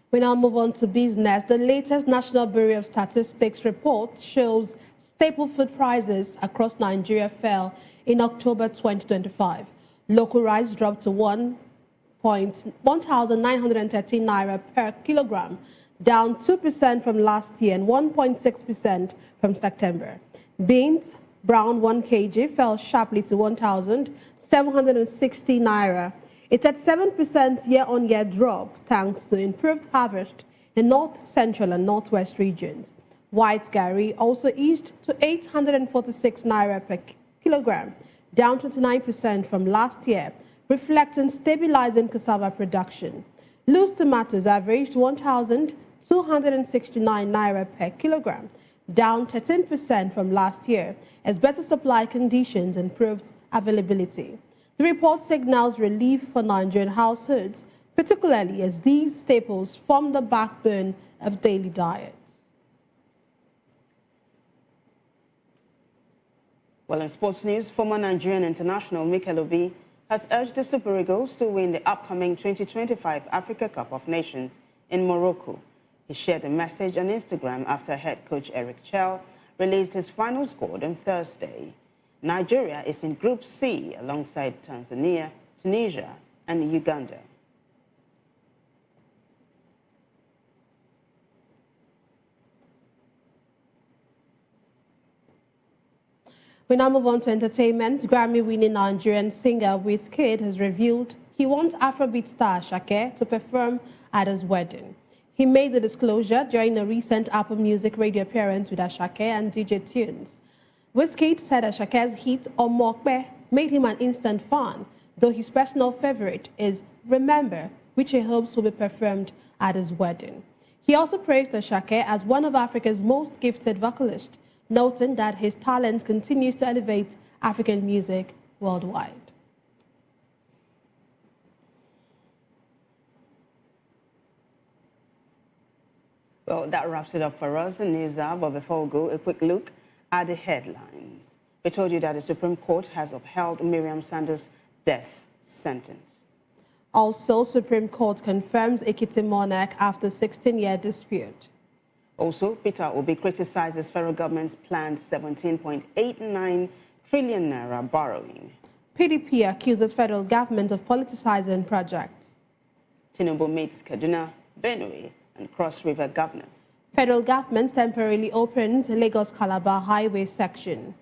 We now move on to business. The latest National Bureau of Statistics report shows staple food prices across Nigeria fell in October 2025. Local rice dropped to 1,913 naira per kilogram, down 2% from last year and 1.6% from September. Beans, brown 1 kg, fell sharply to 1,760 naira. It's at 7% year-on-year drop thanks to improved harvest in North Central and Northwest regions. White Gary also eased to 846 naira per kilogram, down 29% from last year, reflecting stabilizing cassava production. Loose tomatoes averaged 1,269 naira per kilogram, down 13% from last year, as better supply conditions improved availability. The report signals relief for Nigerian households, particularly as these staples form the backbone of daily diets. Well, in sports news, former Nigerian international Mikel Obi has urged the Super Eagles to win the upcoming 2025 Africa Cup of Nations in Morocco. He shared the message on Instagram after head coach Eric Chell released his final squad on Thursday. Nigeria is in Group C alongside Tanzania, Tunisia, and Uganda. We now move on to entertainment. Grammy-winning Nigerian singer Wizkid has revealed he wants Afrobeat star Asake to perform at his wedding. He made the disclosure during a recent Apple Music radio appearance with Asake and DJ Tunes. Wizkid said Ashake's hit Omokbe made him an instant fan, though his personal favorite is Remember, which he hopes will be performed at his wedding. He also praised Asake as one of Africa's most gifted vocalists, noting that his talent continues to elevate African music worldwide. Well, that wraps it up for us in News Hour, but before we go, a quick look at the headlines. We told you that the Supreme Court has upheld Maryam Sanda'S' death sentence. Also, Supreme Court confirms Ekiti monarch after 16-year dispute. Also, Peter Obi criticizes federal government's planned 17.89 trillion naira borrowing. PDP accuses federal government of politicizing projects. Tinubu meets Kaduna, Benue, and Cross River governors. Federal government temporarily opens Lagos-Calabar highway section.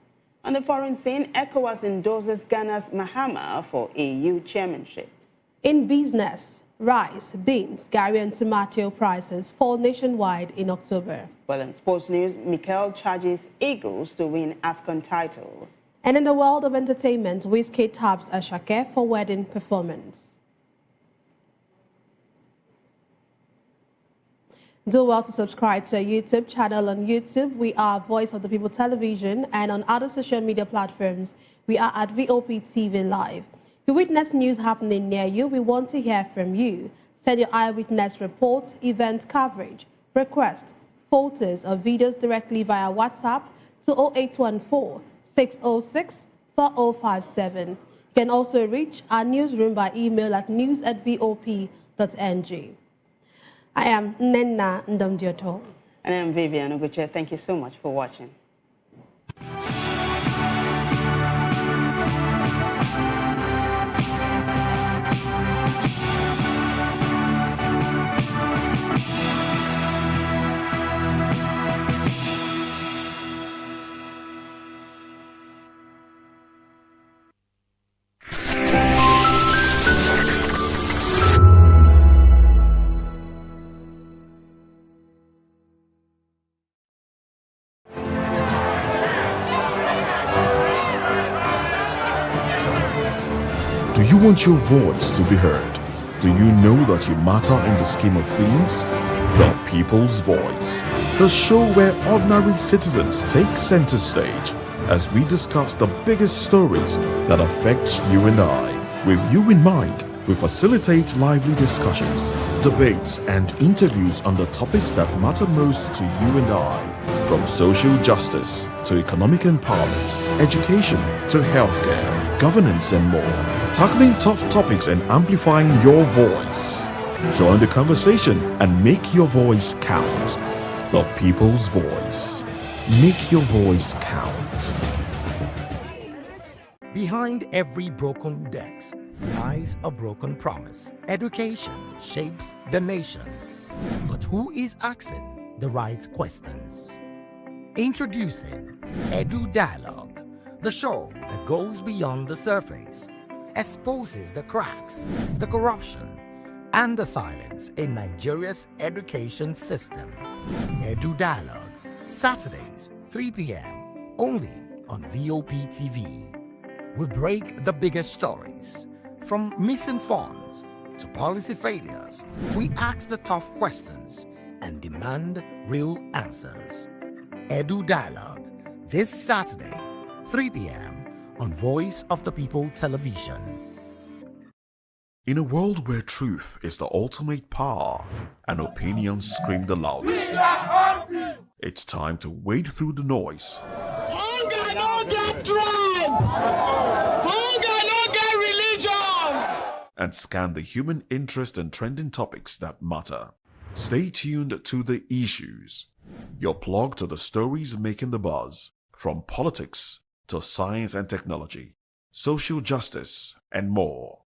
On the foreign scene, ECOWAS endorses Ghana's Mahama for EU chairmanship. In business, rice, beans, Gary and tomato prices fall nationwide in October. Well, in sports news, Mikel charges Eagles to win AFCON title. And in the world of entertainment, Wizkid taps Ashake for wedding performance. Do well to subscribe to our YouTube channel. On YouTube, we are Voice of the People Television, and on other social media platforms, we are at VOP TV Live. If you witness news happening near you, we want to hear from you. Send your eyewitness reports, event coverage, requests, photos, or videos directly via WhatsApp to 0814-606-4057. You can also reach our newsroom by email at news@vop.ng. I am Nenna Ndamdioto. And I am Vivian Oguche. Thank you so much for watching. Do you want your voice to be heard? Do you know that you matter in the scheme of things? The People's Voice, the show where ordinary citizens take center stage as we discuss the biggest stories that affect you and I. With you in mind, we facilitate lively discussions, debates, and interviews on the topics that matter most to you and I. From social justice to economic empowerment, education to healthcare, governance, and more. Tackling tough topics and amplifying your voice. Join the conversation and make your voice count. The People's Voice. Make your voice count. Behind every broken desk lies a broken promise. Education shapes the nations. But who is asking the right questions? Introducing Edu Dialogue, the show that goes beyond the surface, exposes the cracks, the corruption, and the silence in Nigeria's education system. Edu Dialogue, Saturdays, 3 p.m., only on VOP TV. We break the biggest stories, from missing funds to policy failures. We ask the tough questions and demand real answers. Edu Dialogue, this Saturday, 3 p.m. on Voice of the People Television. In a world where truth is the ultimate power and opinions scream the loudest, it's time to wade through the noise. Hunger no get tribe! Hunger no get religion! And scan the human interest and trending topics that matter. Stay tuned to The Issues, your plug to the stories making the buzz, from politics to science and technology, social justice, and more.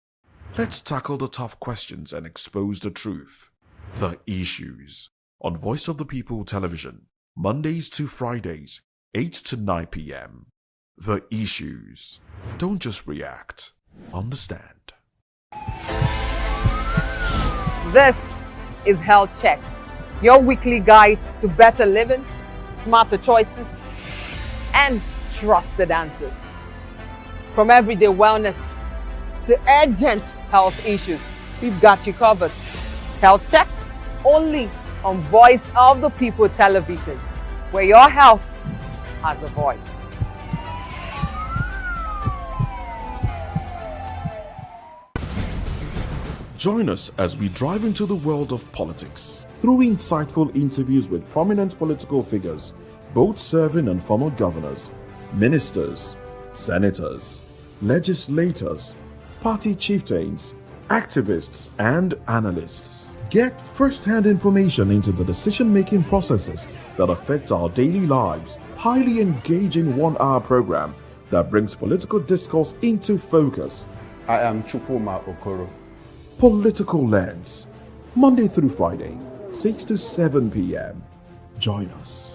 Let's tackle the tough questions and expose the truth. The Issues, on Voice of the People Television, Mondays to Fridays, 8 to 9 p.m. The Issues. Don't just react, understand. This is Health Check, your weekly guide to better living, smarter choices, and trusted answers. From everyday wellness to urgent health issues, we've got you covered. Health Check, only on Voice of the People Television, where your health has a voice. Join us as we drive into the world of politics through insightful interviews with prominent political figures, both serving and former governors, ministers, senators, legislators, party chieftains, activists, and analysts. Get first-hand information into the decision-making processes that affect our daily lives. Highly engaging one-hour program that brings political discourse into focus. I am Chukwuma Okoro. Political Lens, Monday through Friday, 6 to 7 p.m. Join us.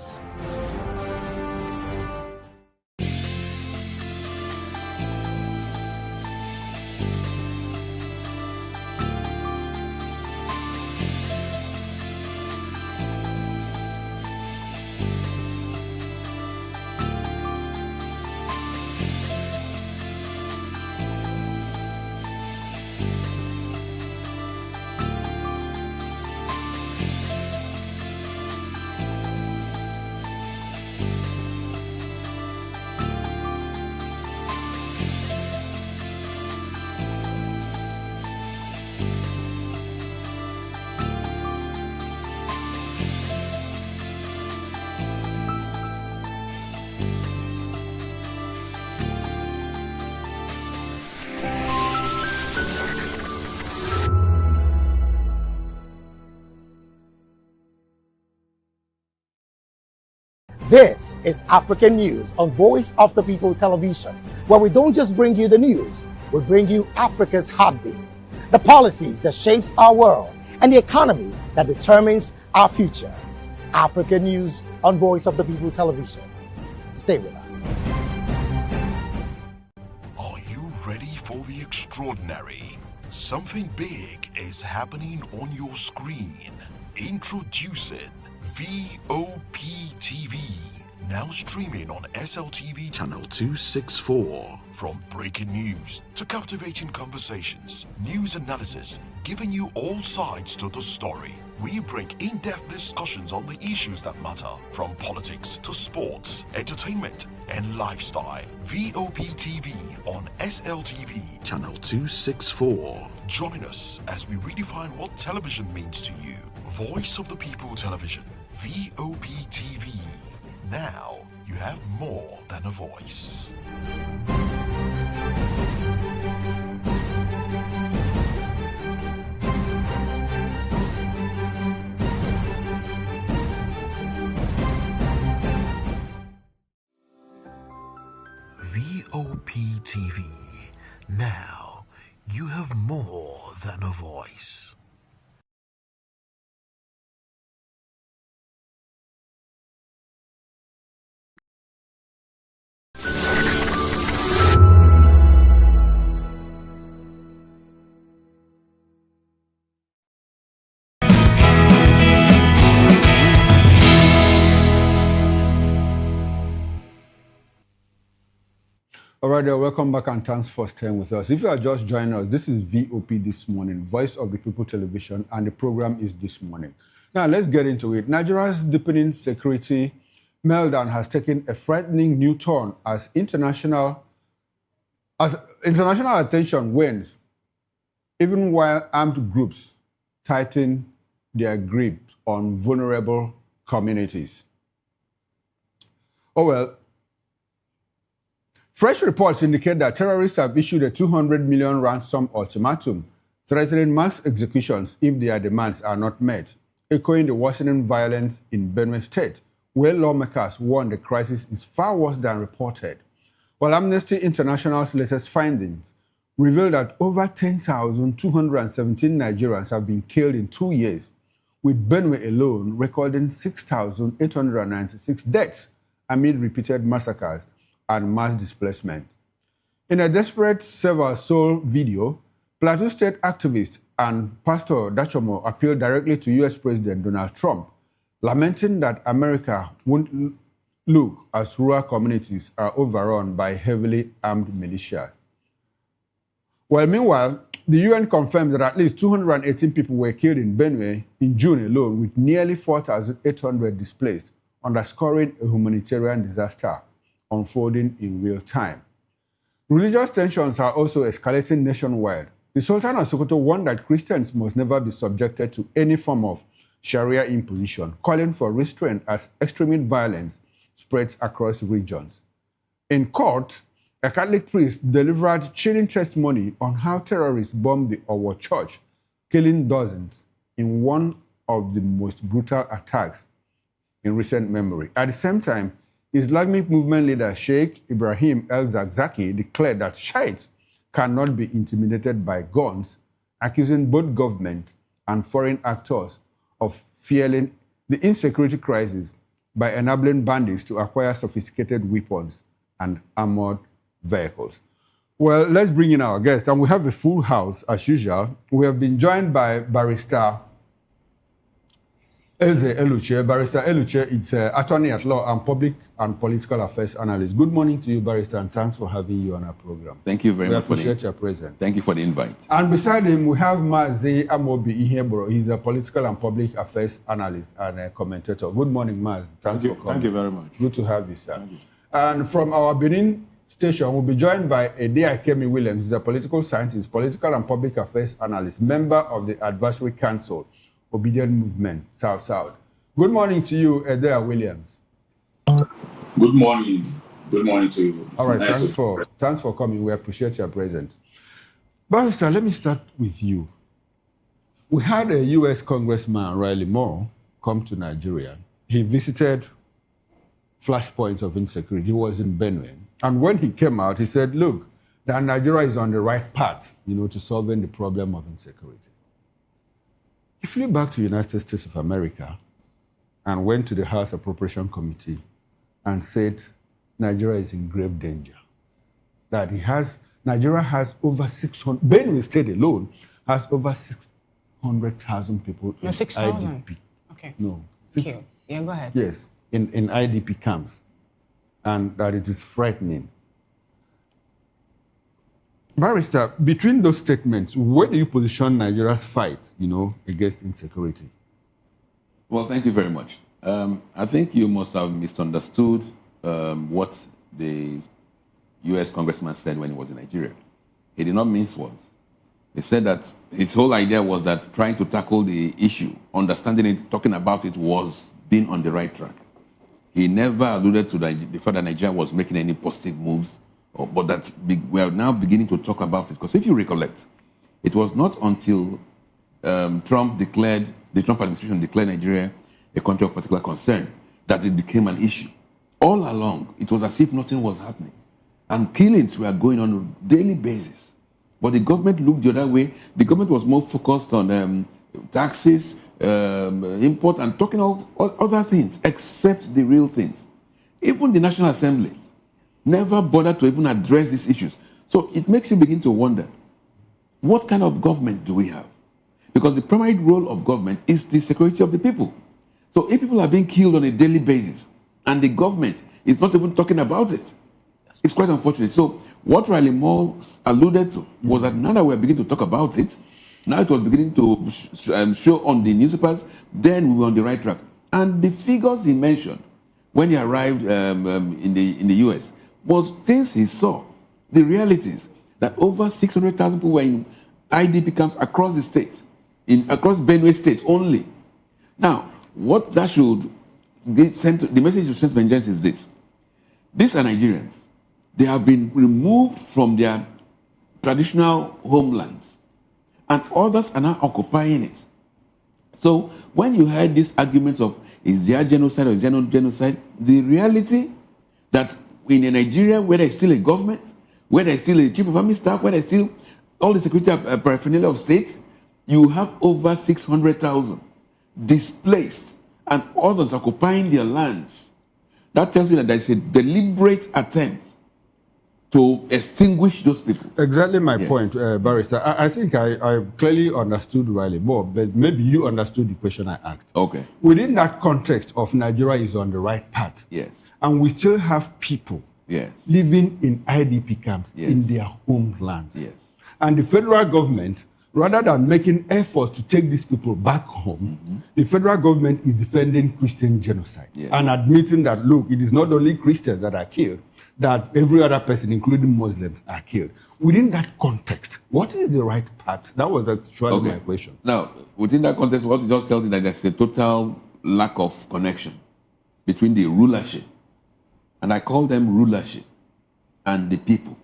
This is African News on Voice of the People Television, where we don't just bring you the news, we bring you Africa's heartbeats, the policies that shapes our world, and the economy that determines our future. African News on Voice of the People Television. Stay with us. Are you ready for the extraordinary? Something big is happening on your screen. Introducing VOP TV, now streaming on SLTV channel 264. From breaking news to captivating conversations, news analysis, giving you all sides to the story. We bring in-depth discussions on the issues that matter, from politics to sports, entertainment, and lifestyle. VOP TV on SLTV channel 264. Join us as we redefine what television means to you. Voice of the People Television, VOP TV. Now you have more than a voice. VOP TV. Now you have more than a voice. All right, welcome back and thanks for staying with us. If you are just joining us, this is VOP This Morning, Voice of the People Television, and the program is This Morning. Now, let's get into it. Nigeria's deepening security meltdown has taken a frightening new turn as international attention wanes, even while armed groups tighten their grip on vulnerable communities. Oh well. Fresh reports indicate that terrorists have issued a 200 million ransom ultimatum, threatening mass executions if their demands are not met, echoing the worsening violence in Benue State, where lawmakers warn the crisis is far worse than reported. While Amnesty International's latest findings reveal that over 10,217 Nigerians have been killed in 2 years, with Benue alone recording 6,896 deaths amid repeated massacres and mass displacement. In a desperate Save Our Soul video, Plateau State activist and Pastor Dachomo appealed directly to U.S. President Donald Trump, lamenting that America won't look as rural communities are overrun by heavily armed militia. Well, meanwhile, the UN confirmed that at least 218 people were killed in Benue in June alone, with nearly 4,800 displaced, underscoring a humanitarian disaster unfolding in real time. Religious tensions are also escalating nationwide. The Sultan of Sokoto warned that Christians must never be subjected to any form of Sharia imposition, calling for restraint as extremist violence spreads across regions. In court, a Catholic priest delivered chilling testimony on how terrorists bombed the Owo church, killing dozens, in one of the most brutal attacks in recent memory. At the same time, Islamic movement leader Sheikh Ibrahim el-Zakzaki declared that Shiites cannot be intimidated by guns, accusing both government and foreign actors of fueling the insecurity crisis by enabling bandits to acquire sophisticated weapons and armored vehicles. Well, let's bring in our guests, and we have a full house as usual. We have been joined by Barrister Eze Eluche. Barrister Eluche is attorney at law and public and political affairs analyst. Good morning to you, Barrister, and thanks for having you on our program. Thank you very much. We appreciate your presence. Thank you for the invite. And beside him, we have Mazi Amobi Ihebro. He's a political and public affairs analyst and a commentator. Good morning, Maz. Thanks for coming. Thank you very much. Good to have you, sir. And from our Benin station, we'll be joined by Ede Kemi Williams. He's a political scientist, political and public affairs analyst, member of the Advisory Council, Obedient Movement, South. Good morning to you, Ede Williams. Good morning. Good morning to you. All right, thanks for coming. We appreciate your presence. Barrister, let me start with you. We had a U.S. Congressman, Riley Moore, come to Nigeria. He visited flashpoints of insecurity. He was in Benue. And when he came out, he said, look, that Nigeria is on the right path, to solving the problem of insecurity. He flew back to the United States of America and went to the House Appropriation Committee and said Nigeria is in grave danger. That Nigeria has over 600, Benue State alone has over 600,000 people in 6,000. IDP. Okay. No. Yeah, go ahead. Yes, in IDP camps, and that it is frightening. Barrister, between those statements, where do you position Nigeria's fight, against insecurity? Well, thank you very much. I think you must have misunderstood what the U.S. Congressman said when he was in Nigeria. He did not mince words. He said that his whole idea was that trying to tackle the issue, understanding it, talking about it, was being on the right track. He never alluded to the fact that Nigeria was making any positive moves, but that we are now beginning to talk about it. Because if you recollect, it was not until the Trump administration declared Nigeria a country of particular concern that it became an issue. All along, it was as if nothing was happening. And killings were going on a daily basis. But the government looked the other way. The government was more focused on taxes, import, and talking all other things, except the real things. Even the National Assembly never bothered to even address these issues. So it makes you begin to wonder, what kind of government do we have? Because the primary role of government is the security of the people. So if people are being killed on a daily basis, and the government is not even talking about it, it's quite unfortunate. So what Riley Moore alluded to was that now that we're beginning to talk about it, now it was beginning to show on the newspapers, then we were on the right track. And the figures he mentioned when he arrived in the US was things he saw, the realities, that over 600,000 people were in IDP camps across the state, across Benue State only. Now, what that should the message you send to Nigerians is this. These are Nigerians. They have been removed from their traditional homelands, and others are now occupying it. So when you heard these arguments of is there genocide or is there not genocide, the reality that in Nigeria, where there is still a government, where there is still a chief of army staff, where there is still all the security paraphernalia of states, you have over 600,000 displaced and others occupying their lands. That tells you that there is a deliberate attempt to extinguish those people. Exactly my point, Barrister. I think I clearly understood Riley Moore, but maybe you understood the question I asked. Okay. Within that context of Nigeria is on the right path, yes, and we still have people living in IDP camps in their homelands. Yes. And the federal government, rather than making efforts to take these people back home, the federal government is defending Christian genocide and admitting that, look, it is not only Christians that are killed, that every other person, including Muslims, are killed. Within that context, what is the right path? That was actually my question. Now, within that context, what it just tells you that there's a total lack of connection between the rulership, and I call them rulership, and the people.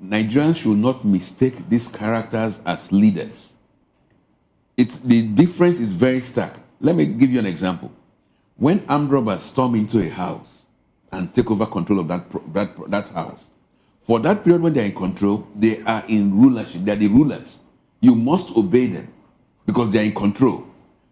Nigerians should not mistake these characters as leaders. the difference is very stark. Let me give you an example. When armed robbers storm into a house and take over control of that house, for that period when they're in control, they are in rulership. They're the rulers. You must obey them because they're in control.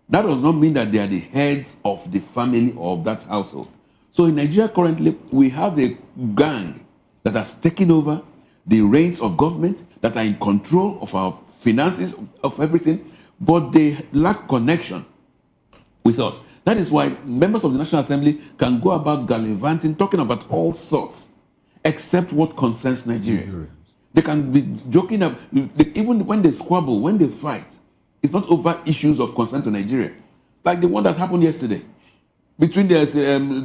That does not mean that they are the heads of the family or of that household. So in Nigeria currently, we have a gang that has taken over the reins of government, that are in control of our finances, of everything, but they lack connection with us. That is why members of the National Assembly can go about gallivanting, talking about all sorts, except what concerns Nigeria. They can be joking, even when they squabble, when they fight, it's not over issues of concern to Nigeria. Like the one that happened yesterday between the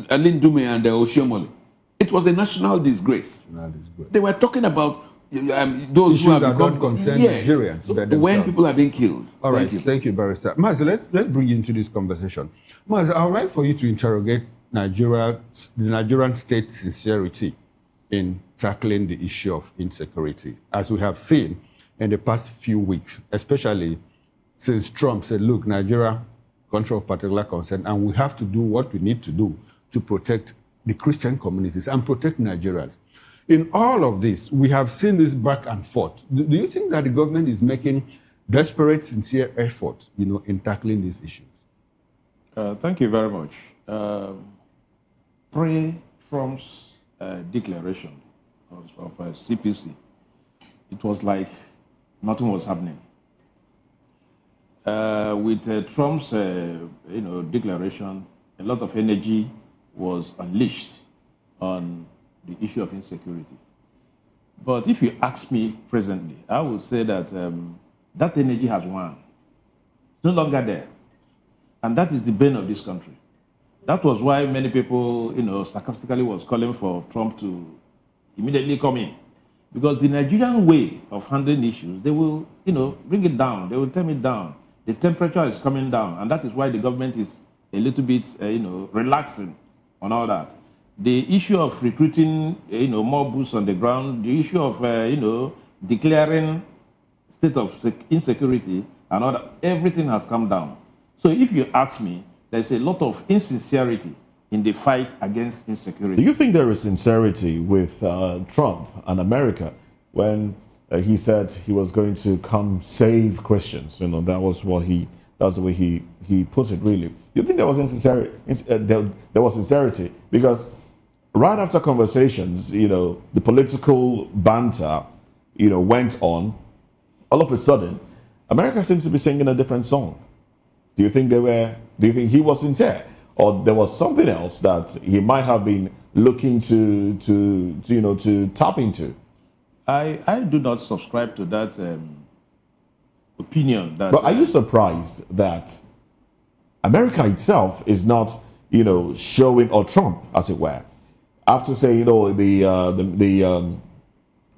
Alin Dume and the Oshiomole. It was a national disgrace. They were talking about those issues who have that become, don't concern yes, Nigerians. when people are being killed. All right, thank you, Barrister. Mazi, let's bring you into this conversation. Mazi, I would like for you to interrogate the Nigerian state's sincerity in tackling the issue of insecurity, as we have seen in the past few weeks, especially since Trump said, look, Nigeria, country of particular concern, and we have to do what we need to do to protect the Christian communities and protect Nigerians. In all of this, we have seen this back and forth. Do you think that the government is making desperate, sincere efforts, in tackling these issues? Thank you very much. Pre-Trump's declaration of CPC, it was like nothing was happening. With Trump's, declaration, a lot of energy was unleashed on the issue of insecurity. But if you ask me presently, I would say that that energy has won. It's no longer there. And that is the bane of this country. That was why many people, sarcastically was calling for Trump to immediately come in. Because the Nigerian way of handling issues, they will, bring it down. They will tame it down. The temperature is coming down. And that is why the government is a little bit, relaxing on all that. The issue of recruiting, more boots on the ground, the issue of, declaring state of insecurity and all that, everything has come down. So if you ask me, there's a lot of insincerity in the fight against insecurity. Do you think there is sincerity with Trump and America when he said he was going to come save Christians? That was the way he put it. Really, do you think there was insincerity? There was sincerity because right after conversations, the political banter, went on. All of a sudden, America seems to be singing a different song. Do you think he was sincere, or there was something else that he might have been looking to tap into? I do not subscribe to that opinion. But are you surprised that America itself is not, showing, or Trump, as it were, after saying, the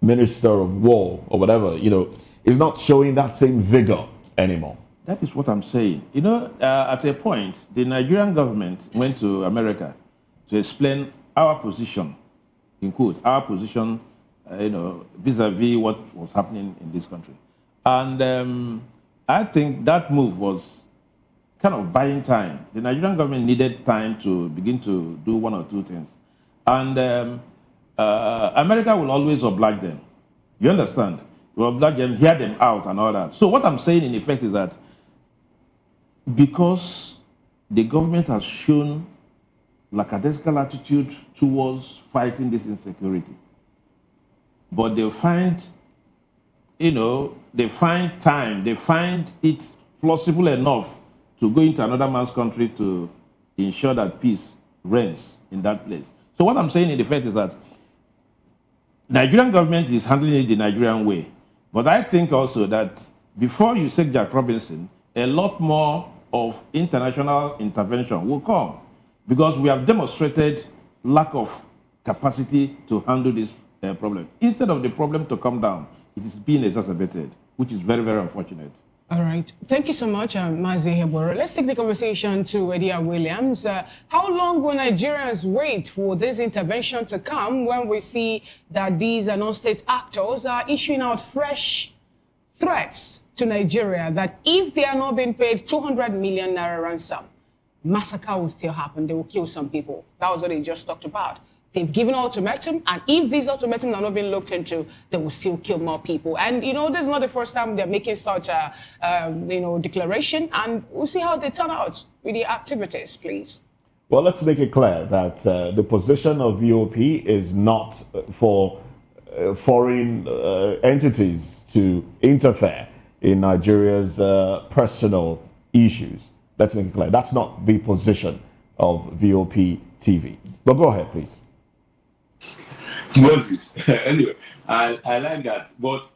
Minister of War or whatever, is not showing that same vigor anymore? That is what I'm saying. At a point, the Nigerian government went to America to explain our position, in quote, our position, vis-a-vis what was happening in this country. And I think that move was kind of buying time. The Nigerian government needed time to begin to do one or two things. And America will always oblige them. You understand? Will oblige them, hear them out and all that. So what I'm saying in effect is that because the government has shown lackadaisical attitude towards fighting this insecurity, but they find, they find time, they find it plausible enough to go into another man's country to ensure that peace reigns in that place. So what I'm saying in effect is that Nigerian government is handling it the Nigerian way. But I think also that before you say Jack Robinson, a lot more of international intervention will come because we have demonstrated lack of capacity to handle this problem. Instead of the problem to come down, it is being exacerbated, which is very, very unfortunate. All right. Thank you so much, Mazi Heboro. Let's take the conversation to Edia Williams. How long will Nigerians wait for this intervention to come when we see that these non-state actors are issuing out fresh threats to Nigeria that if they are not being paid 200 million naira ransom, massacre will still happen. They will kill some people. That was what they just talked about. They've given ultimatum, and if these ultimatums are not being looked into, they will still kill more people. And, this is not the first time they're making such a, declaration, and we'll see how they turn out with the activities, please. Well, let's make it clear that the position of VOP is not for foreign entities to interfere in Nigeria's personal issues. Let's make it clear. That's not the position of VOP TV. But go ahead, please. Moses. Anyway, I like that. But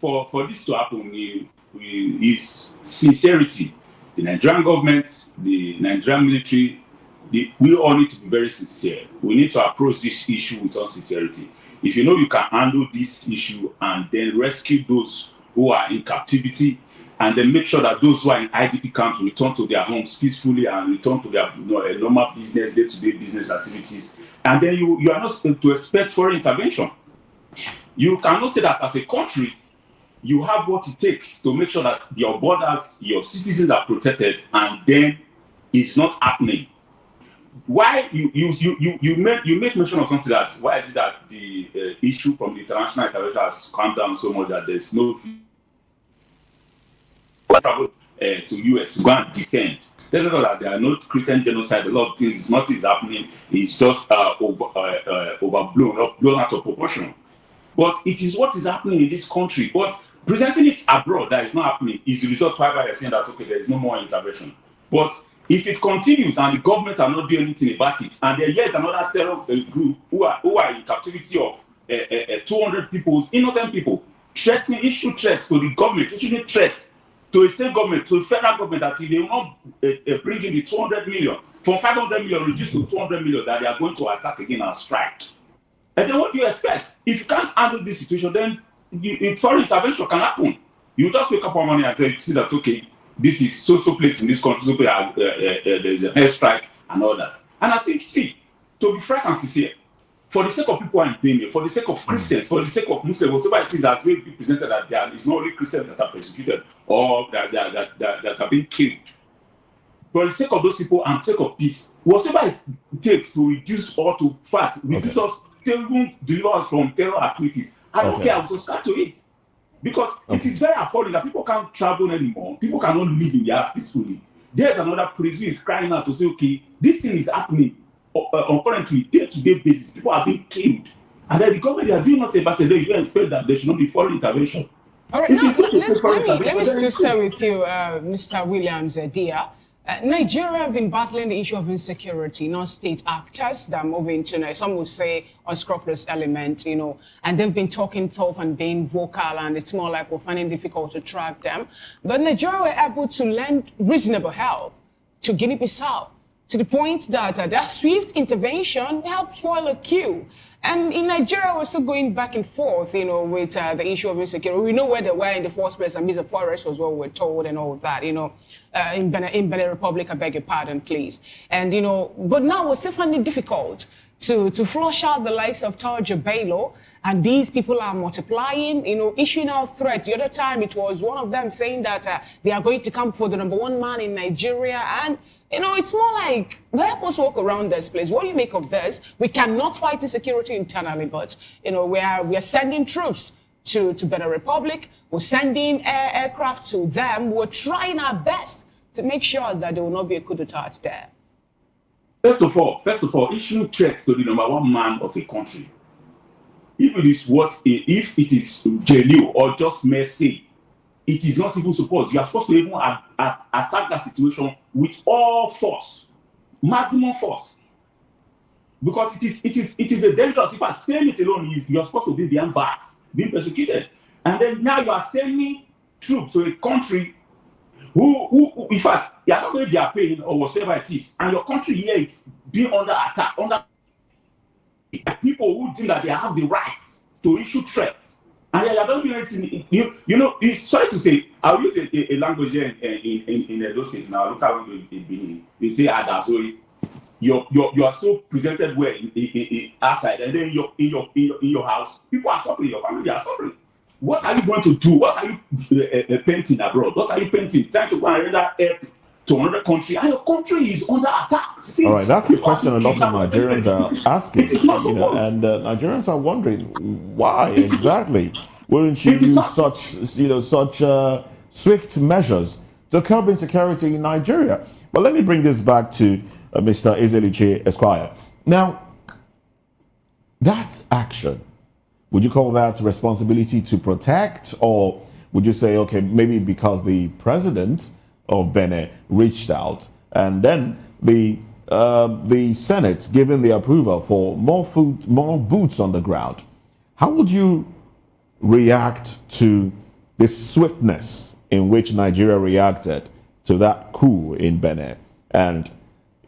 for this to happen, is sincerity. The Nigerian government, the Nigerian military, we all need to be very sincere. We need to approach this issue with all sincerity. If you know you can handle this issue and then rescue those who are in captivity, and then make sure that those who are in IDP camps return to their homes peacefully and return to their normal business, day-to-day business activities. And then you are not to expect foreign intervention. You cannot say that as a country, you have what it takes to make sure that your borders, your citizens are protected, and then it's not happening. Why you make mention of something that, why is it that the issue from the international intervention has come down so much that there's no travel to US to go and defend? They don't know that there are no Christian genocide. A lot of things, nothing is happening. It's just overblown, blown out of proportion. But it is what is happening in this country. But presenting it abroad that is not happening is the result why you're saying that, okay, there is no more intervention. But if it continues and the government are not doing anything about it, and there is another terror group who are in captivity of 200 people, innocent people, issue threats to the government, issuing threats to a state government, to a federal government, that if they will not bring in the 200 million, from 500 million reduced to 200 million, that they are going to attack again and strike. And then what do you expect? If you can't handle this situation, then foreign intervention can happen. You just wake up one morning and see that, okay, this is so place in this country, there's an airstrike and all that. And I think, to be frank and sincere, for the sake of people who are in danger, for the sake of Christians, for the sake of Muslims, whatever it is that's going to be presented that there is not only Christians that are persecuted or that are being killed. For the sake of those people and sake of peace, whatever it takes to reduce or to reduce us, even deliver us from terror activities, I don't care, I will subscribe to it. Because it is very appalling that people can't travel anymore, people cannot live in their house peacefully. There's another prison is crying out to say, okay, this thing is happening. Currently, day-to-day basis, people are being killed. And then the government, they are doing nothing about it. They even expect that there should not be foreign intervention. All right, now, let me still stay with you, Mr. Williams, dear. Nigeria have been battling the issue of insecurity, non-state actors that are moving to, some would say, unscrupulous element, and they've been talking tough and being vocal, and it's more like we're finding it difficult to track them. But Nigeria were able to lend reasonable help to Guinea-Bissau, to the point that their swift intervention helped foil a coup. And in Nigeria, we're still going back and forth, with the issue of insecurity. We know where they were in the first place, and the forest was what we were told and all of that, in Benin Republic, I beg your pardon, please. And, but now we're still finding it difficult to flush out the likes of Tarja Bello, and these people are multiplying, issuing out threat. The other time, it was one of them saying that they are going to come for the #1 man in Nigeria, and it's more like, help us walk around this place. What do you make of this? We cannot fight insecurity internally, but we are sending troops to Benin Republic. We're sending aircraft to them. We're trying our best to make sure that there will not be a coup d'etat there. First of all, issuing threats to the #1 man of a country, if it is genuine or just mercy, it is not even supposed. You are supposed to even attack that situation with all force, maximum force, because it is a dangerous. In fact, saying it alone is you are supposed to be behind bars, being persecuted, and then now you are sending troops to a country who in fact, you are not going to be paying or whatever it is, and your country here is being under attack, under people who think that they have the right to issue threats. And I don't do anything. It's sorry to say, I'll use a language here in those states now. Look how in Benin. They say, Adazoi, you are so presented well in outside, and then in your house, people are suffering, your family are suffering. what are you going to do? What are you painting abroad? What are you painting? Trying to go and render help to another country, and your country is under attack. See, all right, that's the question a lot of Nigerians are asking. It is not You know, and Nigerians are wondering why exactly wouldn't you use such, you know, such swift measures to curb insecurity in Nigeria? But let me bring this back to Mr. Ezeliche Esquire. Now, that action, would you call that responsibility to protect, or would you say, okay, maybe because the president of Benin reached out, and then the Senate given the approval for more boots on the ground? How would you react to the swiftness in which Nigeria reacted to that coup in Benin? And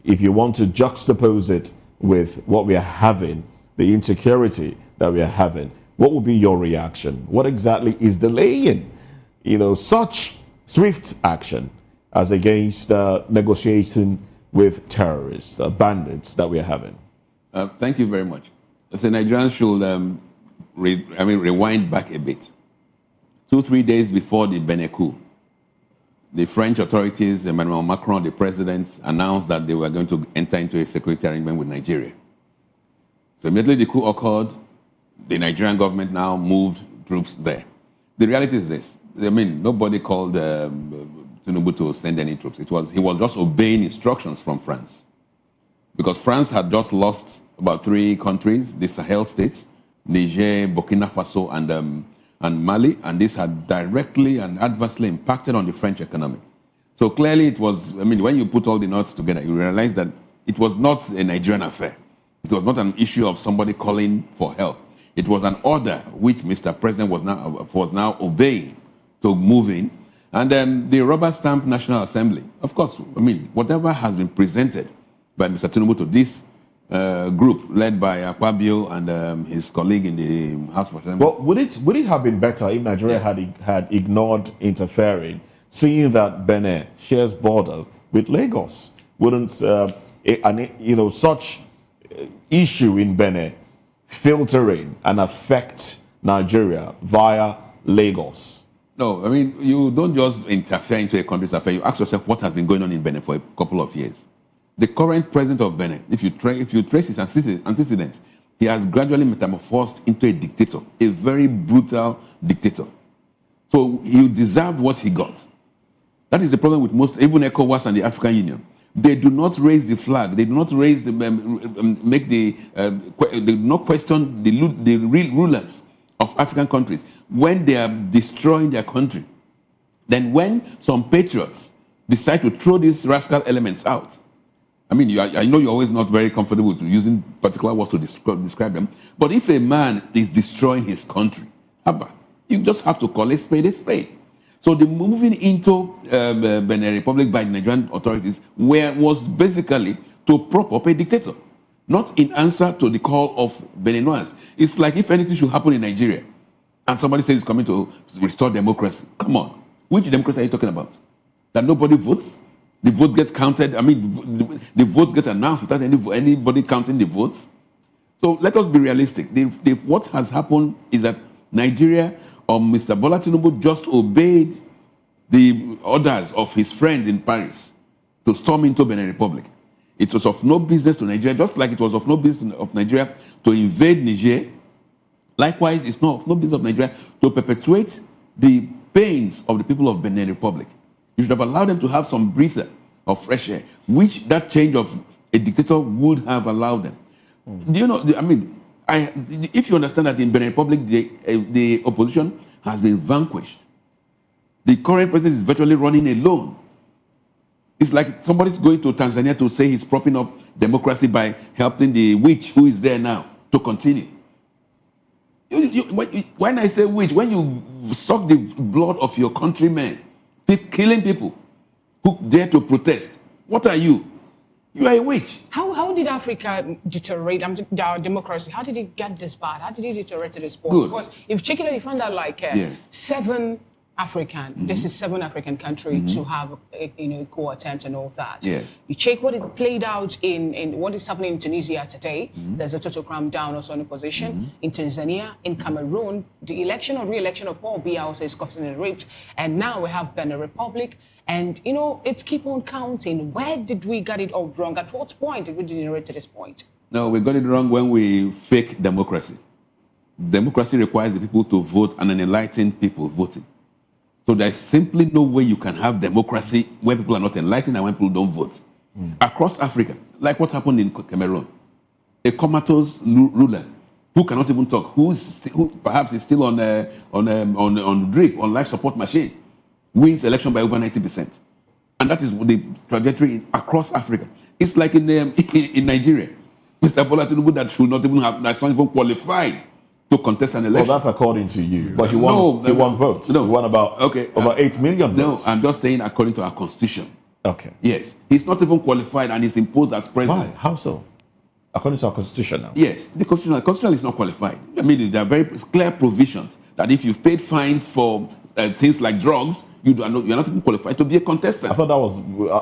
if you want to juxtapose it with what we are having, the insecurity that we are having, what would be your reaction? What exactly is delaying, you know, such swift action as against negotiating with terrorists, bandits that we are having? Thank you very much. So Nigerians should rewind back a bit. 2-3 days before the Benin coup, the French authorities, Emmanuel Macron, the president, announced that they were going to enter into a security arrangement with Nigeria. So immediately the coup occurred, the Nigerian government now moved troops there. The reality is this. I mean, nobody called Tinubu to send any troops. He was just obeying instructions from France. Because France had just lost about 3 countries, the Sahel states, Niger, Burkina Faso, and Mali, and this had directly and adversely impacted on the French economy. So clearly it was, I mean, when you put all the knots together, you realize that it was not a Nigerian affair. It was not an issue of somebody calling for help. It was an order which Mr. President was now obeying to move in. And then the rubber stamp National Assembly, of course, I mean, whatever has been presented by Mr. Tinubu to this group led by Akpabio and his colleague in the House of Assembly. Well, would it have been better if Nigeria had ignored interfering, seeing that Benin shares border with Lagos? Wouldn't such issue in Benin filtering and affect Nigeria via Lagos? No, I mean, you don't just interfere into a country's affair. You ask yourself what has been going on in Benin for a couple of years. The current president of Benin, if you trace his antecedents, he has gradually metamorphosed into a dictator, a very brutal dictator. So he deserved what he got. That is the problem with most, even ECOWAS and the African Union. They do not raise the flag. They do not raise the, they do not question the real rulers of African countries when they are destroying their country. Then when some patriots decide to throw these rascal elements out, I mean, I know you're always not very comfortable with using particular words to describe them, but if a man is destroying his country, you just have to call a spade a spade. So the moving into Benin Republic by the Nigerian authorities was basically to prop up a dictator, not in answer to the call of Beninois. It's like if anything should happen in Nigeria and somebody says it's coming to restore democracy. Come on. Which democracy are you talking about? That nobody votes? The votes get counted. I mean, the votes get announced without anybody counting the votes. So let us be realistic. What has happened is that Nigeria or Mr. Bola Tinubu just obeyed the orders of his friend in Paris to storm into Benin Republic. It was of no business to Nigeria, just like it was of no business of Nigeria to invade Niger. Likewise, it's not of no business of Nigeria to perpetuate the pains of the people of Benin Republic. You should have allowed them to have some breather of fresh air, which that change of a dictator would have allowed them. Do you know, I mean, if you understand that in Benin Republic, the opposition has been vanquished. The current president is virtually running alone. It's like somebody's going to Tanzania to say he's propping up democracy by helping the witch who is there now to continue. When I say witch, when you suck the blood of your countrymen, killing people who dare to protest, what are you? You are a witch. How did Africa deteriorate our democracy? How did it get this bad? How did it deteriorate to this point? Good. Because if check it out, you found out like 7 African. This is 7 African countries to have a co-attempt and all that. Yeah. You check what it played out in what is happening in Tunisia today. There's a total crackdown also on opposition. In Tanzania, in Cameroon, the election or re-election of Paul Biya also is causing a rate. And now we have Benin Republic. And, it's keep on counting. Where did we get it all wrong? At what point did we degenerate to this point? No, we got it wrong when we fake democracy. Democracy requires the people to vote and an enlightened people voting. So there's simply no way you can have democracy where people are not enlightened and when people don't vote. Across Africa, like what happened in Cameroon, a comatose ruler who cannot even talk, who perhaps is still on drip, on life support machine, wins election by over 90%. And that is the trajectory across Africa. It's like in Nigeria, Mr. Bola Tinubu that should not even have, that's not even qualified to contest an election. Well, that's according to you. But he won votes. No. He won about over 8 million votes. No, I'm just saying according to our constitution. Okay. Yes. He's not even qualified and he's imposed as president. Why? How so? According to our constitution now. Yes. The constitution is not qualified. I mean, there are very clear provisions that if you've paid fines for things like drugs, you're not even qualified to be a contestant. I thought that was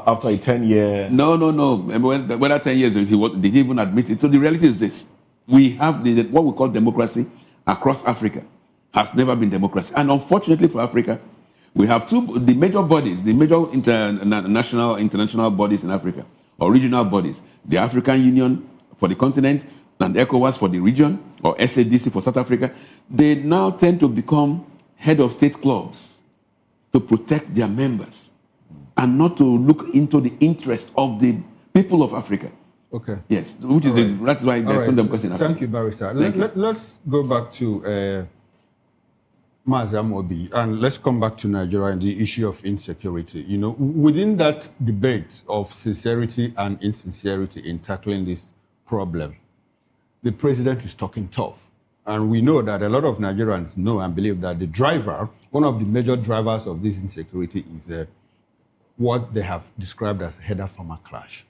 after a 10-year... No. Whether 10 years, they didn't even admit it. So the reality is this. We have what we call democracy across Africa has never been democracy. And unfortunately for Africa, we have the major bodies, the major international bodies in Africa, or regional bodies, the African Union for the continent and ECOWAS for the region, or SADC for South Africa. They now tend to become head of state clubs to protect their members and not to look into the interest of the people of Africa. Okay. Yes, which is that's why there's some democracy in Africa. Thank you, Barrister. Let's go back to Maryam Obi, and let's come back to Nigeria and the issue of insecurity. Within that debate of sincerity and insincerity in tackling this problem, the president is talking tough. And we know that a lot of Nigerians know and believe that one of the major drivers of this insecurity is what they have described as header-farmer clash.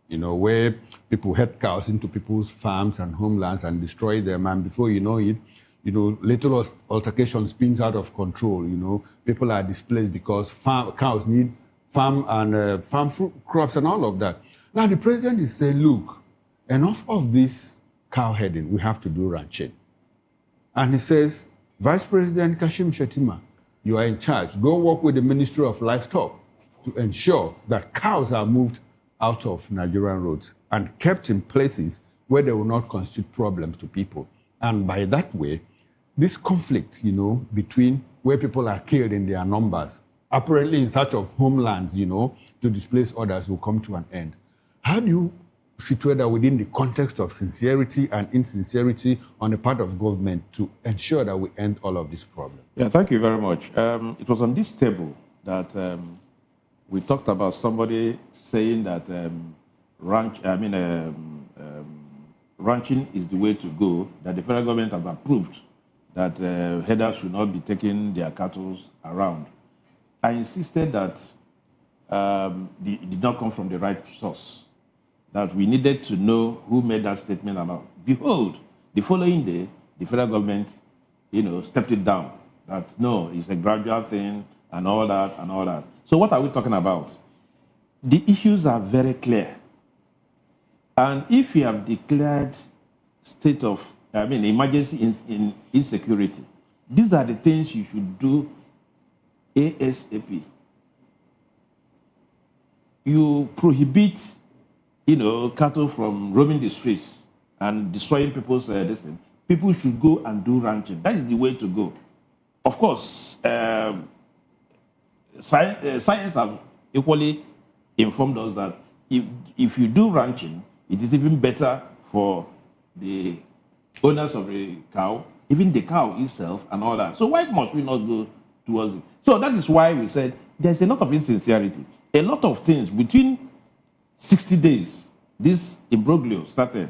Where people head cows into people's farms and homelands and destroy them, and before you know it, little altercation spins out of control. People are displaced because cows need farm fruit crops and all of that. Now the president is saying, look, enough of this cow herding, we have to do ranching. And he says, Vice President Kashim Shettima, you are in charge. Go work with the Ministry of Livestock to ensure that cows are moved out of Nigerian roads and kept in places where they will not constitute problems to people. And by that way, this conflict, between where people are killed in their numbers, apparently in search of homelands, to displace others, will come to an end. How do you situate that within the context of sincerity and insincerity on the part of government to ensure that we end all of this problem? Yeah, thank you very much. It was on this table that we talked about somebody saying that ranching is the way to go, that the federal government has approved that herders should not be taking their cattle around. I insisted that it did not come from the right source, that we needed to know who made that statement or not. Behold, the following day, the federal government, stepped it down, that no, it's a gradual thing and all that. So what are we talking about? The issues are very clear. And if you have declared state of, emergency in insecurity, these are the things you should do ASAP. You prohibit, cattle from roaming the streets and destroying people's destiny. People should go and do ranching. That is the way to go. Of course, science have equally informed us that if you do ranching, it is even better for the owners of the cow, even the cow itself and all that. So why must we not go towards it? So that is why we said there's a lot of insincerity. A lot of things within 60 days, this imbroglio started.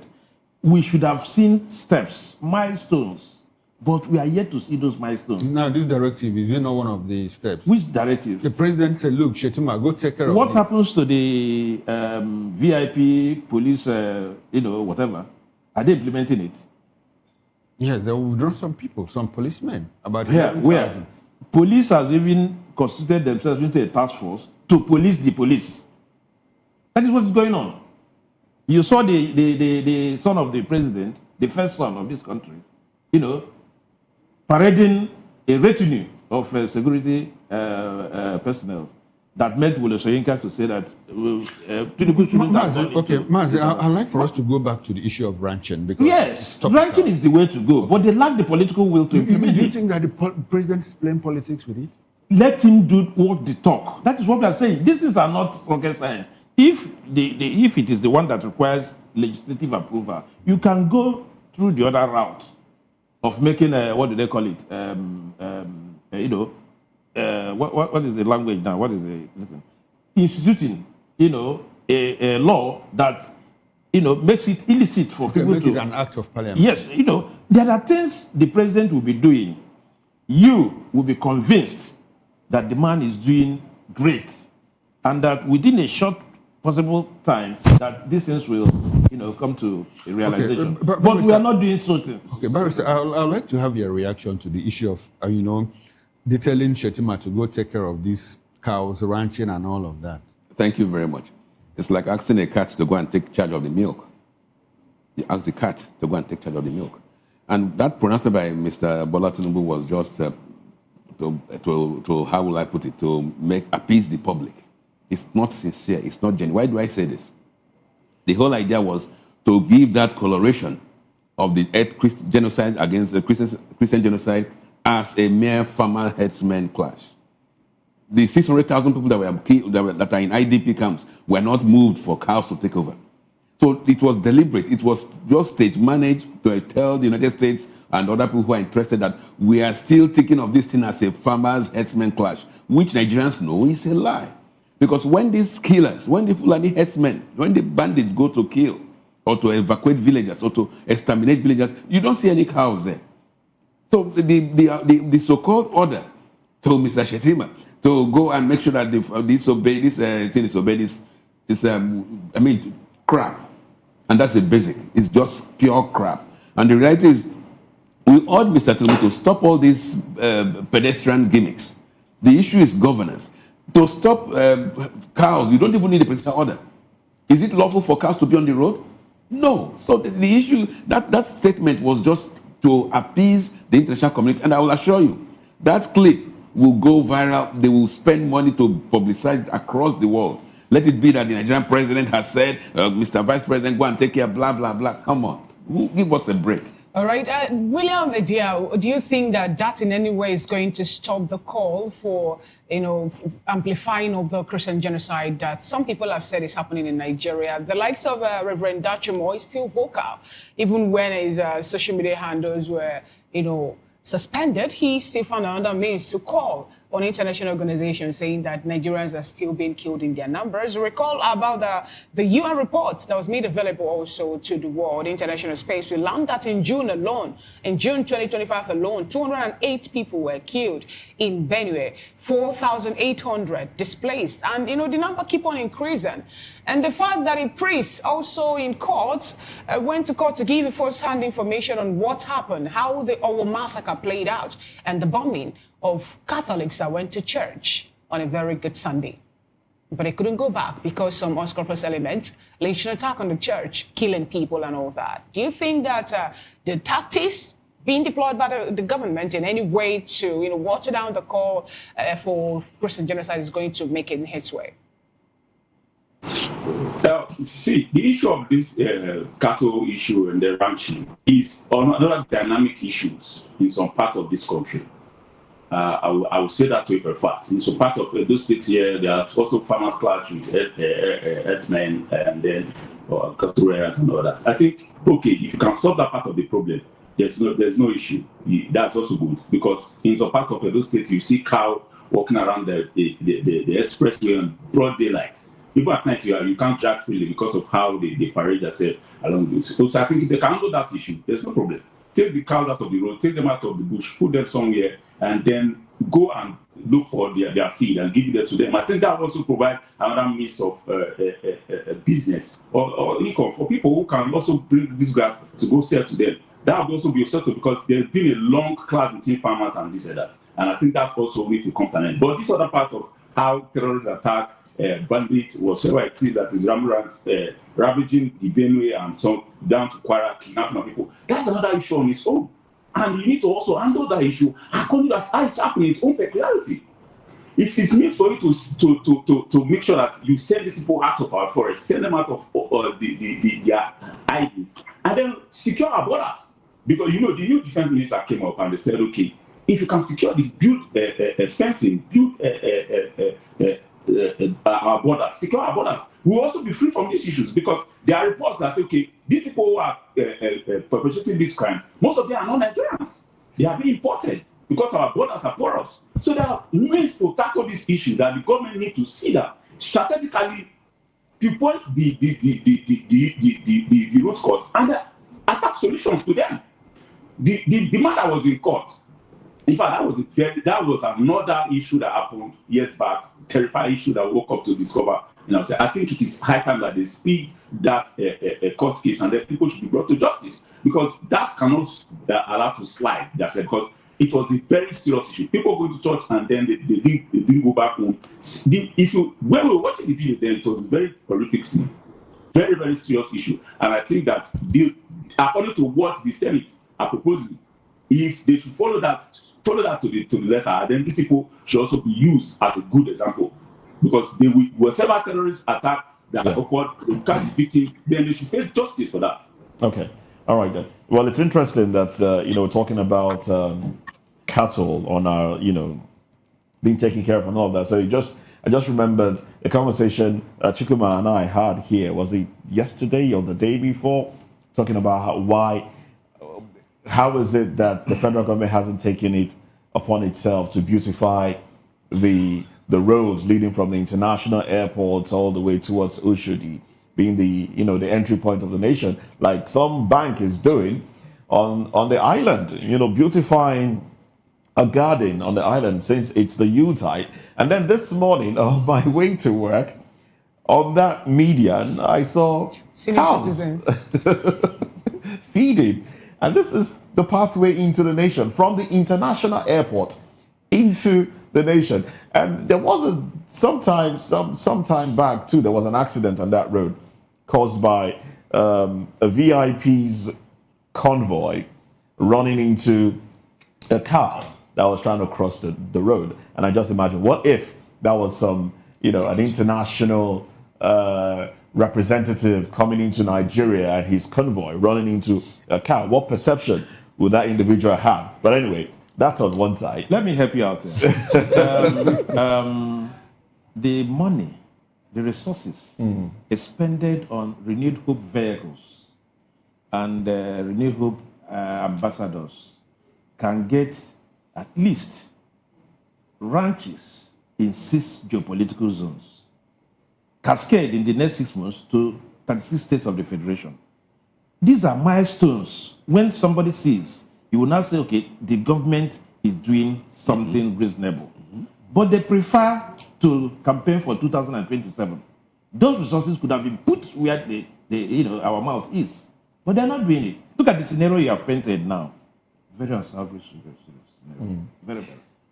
We should have seen steps, milestones, but we are yet to see those milestones. Now, this directive, is it not one of the steps? Which directive? The president said, look, Shettima, go take care of what this. happens to the VIP, police, whatever? Are they implementing it? Yes, they will withdraw some people, some policemen. About where? Police has even constituted themselves into a task force to police the police. That is what is going on. You saw the son of the president, the first son of this country, parading a retinue of security personnel that met Wole Soyinka to say that Tinubu shouldn't have gone into- Okay, Mazi, I'd like for us to go back to the issue of ranching because Yes, ranking is the way to go, but they lack the political will to implement Do you it. think that the president is playing politics with it? Let him do what they talk. That is what we are saying. These things are not rocket science. If it is the one that requires legislative approval, you can go through the other route of making what do they call it? What is the language now? What is the instituting? A law that makes it illicit for people make to it an act of parliament. Yes, there are things the president will be doing. You will be convinced that the man is doing great, and that within a short possible time that these things will, come to a realization. Okay, but we are not doing certain. Okay, Barrister, I'd like to have your reaction to the issue of, detailing Shetima to go take care of these cows, ranching, and all of that. Thank you very much. It's like asking a cat to go and take charge of the milk. You ask the cat to go and take charge of the milk. And that pronouncement by Mr. Bola Tinubu was just to how will I put it, to appease the public. It's not sincere, it's not genuine. Why do I say this? The whole idea was to give that coloration of the genocide against the Christian genocide as a mere farmer herdsman clash. The 600,000 people that were killed, that are in IDP camps, were not moved for cows to take over. So it was deliberate. It was just state managed to tell the United States and other people who are interested that we are still thinking of this thing as a farmers herdsman clash, which Nigerians know is a lie. Because when these killers, when the Fulani herdsmen, when the bandits go to kill or to evacuate villagers or to exterminate villagers, you don't see any cows there. So the so-called order to Mr. Shetima to go and make sure that this thing is obeyed is crap. And that's the basic. It's just pure crap. And the reality is, we urge Mr. Tinubu to stop all these pedestrian gimmicks. The issue is governance. To stop cows, you don't even need a presidential order. Is it lawful for cows to be on the road? No. So the issue, that statement was just to appease the international community. And I will assure you, that clip will go viral. They will spend money to publicize it across the world. Let it be that the Nigerian president has said, Mr. Vice President, go and take care, blah, blah, blah. Come on. Give us a break. All right. William Edia, do you think that in any way is going to stop the call for, amplifying of the Christian genocide that some people have said is happening in Nigeria? The likes of Reverend Dachumo is still vocal. Even when his social media handles were, suspended, he still found another means to call on international organizations saying that Nigerians are still being killed in their numbers. Recall about the UN report that was made available also to the world, international space. We learned that in June 2025 alone, 208 people were killed in Benue, 4,800 displaced. And, the number keep on increasing. And the fact that a priest also in court went to court to give first-hand information on what happened, how the Owo massacre played out, and the bombing of Catholics that went to church on a very good Sunday. But they couldn't go back because some unscrupulous elements launched an attack on the church, killing people and all that. Do you think that the tactics being deployed by the government in any way to water down the call for Christian genocide is going to make it in its way? Now, see, the issue of this cattle issue and the ranching is another dynamic issues in some part of this country. I will say that way for a fact. In some part of those states here, there are also farmers clash with herdsmen and then cattle rearers and all that. I think, okay, if you can solve that part of the problem, there's no issue. That's also good, because in some part of those states, you see cow walking around the expressway in broad daylight. Even at night, you can't drive freely because of how they parade themselves along the road. So I think if they can handle that issue, there's no problem. Take the cows out of the road, take them out of the bush, put them somewhere, and then go and look for their feed and give it to them. I think that also provides another means of business or income for people who can also bring this grass to go sell to them. That would also be settled because there's been a long clash between farmers and these others. And I think that also needs to come to an end. But this other part of how terrorists attack bandits, whatever it is that is ravaging the Benue and so down to Kwara, kidnapping of people, that's another issue on its own. And you need to also handle that issue according to how it's happening, its own peculiarity. If it's meant for you to make sure that you send these people out of our forest, send them out of their islands, and then secure our borders. Because the new defense minister came up and they said, okay, if you can secure build fencing, build our borders, secure our borders, we'll also be free from these issues. Because there are reports that say, okay, these people who are perpetrating this crime, most of them are not Nigerians. They are being imported because our borders are porous. So there are ways to tackle this issue that the government need to see that strategically pinpoint the root cause and attack solutions to them. The matter was in court. In fact, that was another issue that happened years back, terrifying issue that we woke up to discover. I think it is high time that they speed that court case and that people should be brought to justice, because that cannot allow to slide. Just because it was a very serious issue. People go to church and then they didn't go back home. When we were watching the video, then it was a very horrific scene, very, very serious issue. And I think that according to what the Senate are proposing, if they should follow that to the letter, then these people should also be used as a good example, because they were several terrorist attacks that occurred, they catch the victims, then they should face justice for that. Okay. All right then. Well, it's interesting that talking about cattle on our being taken care of and all of that. So I just remembered a conversation Chukuma and I had here. Was it yesterday or the day before? Talking about how is it that the federal government hasn't taken it upon itself to beautify the roads leading from the international airports all the way towards Oshodi, being the entry point of the nation, like some bank is doing on the island, beautifying a garden on the island since it's the Yuletide. And then this morning on my way to work, on that median, I saw senior cows citizens feeding. And this is the pathway into the nation, from the international airport into the nation. And there was some time back too, there was an accident on that road caused by a VIP's convoy running into a car that was trying to cross the road. And I just imagine, what if that was an international representative coming into Nigeria and his convoy running into a car? What perception would that individual have? But anyway, that's on one side. Let me help you out there. The money, the resources expended on Renewed Hope vehicles and Renewed Hope ambassadors can get at least ranches in 6 geopolitical zones, cascade in the next 6 months to 36 states of the Federation. These are milestones. When somebody sees, you will not say, okay, the government is doing something reasonable. But they prefer to campaign for 2027. Those resources could have been put where our mouth is. But they're not doing it. Look at the scenario you have painted now. Very unselfish. Very, very.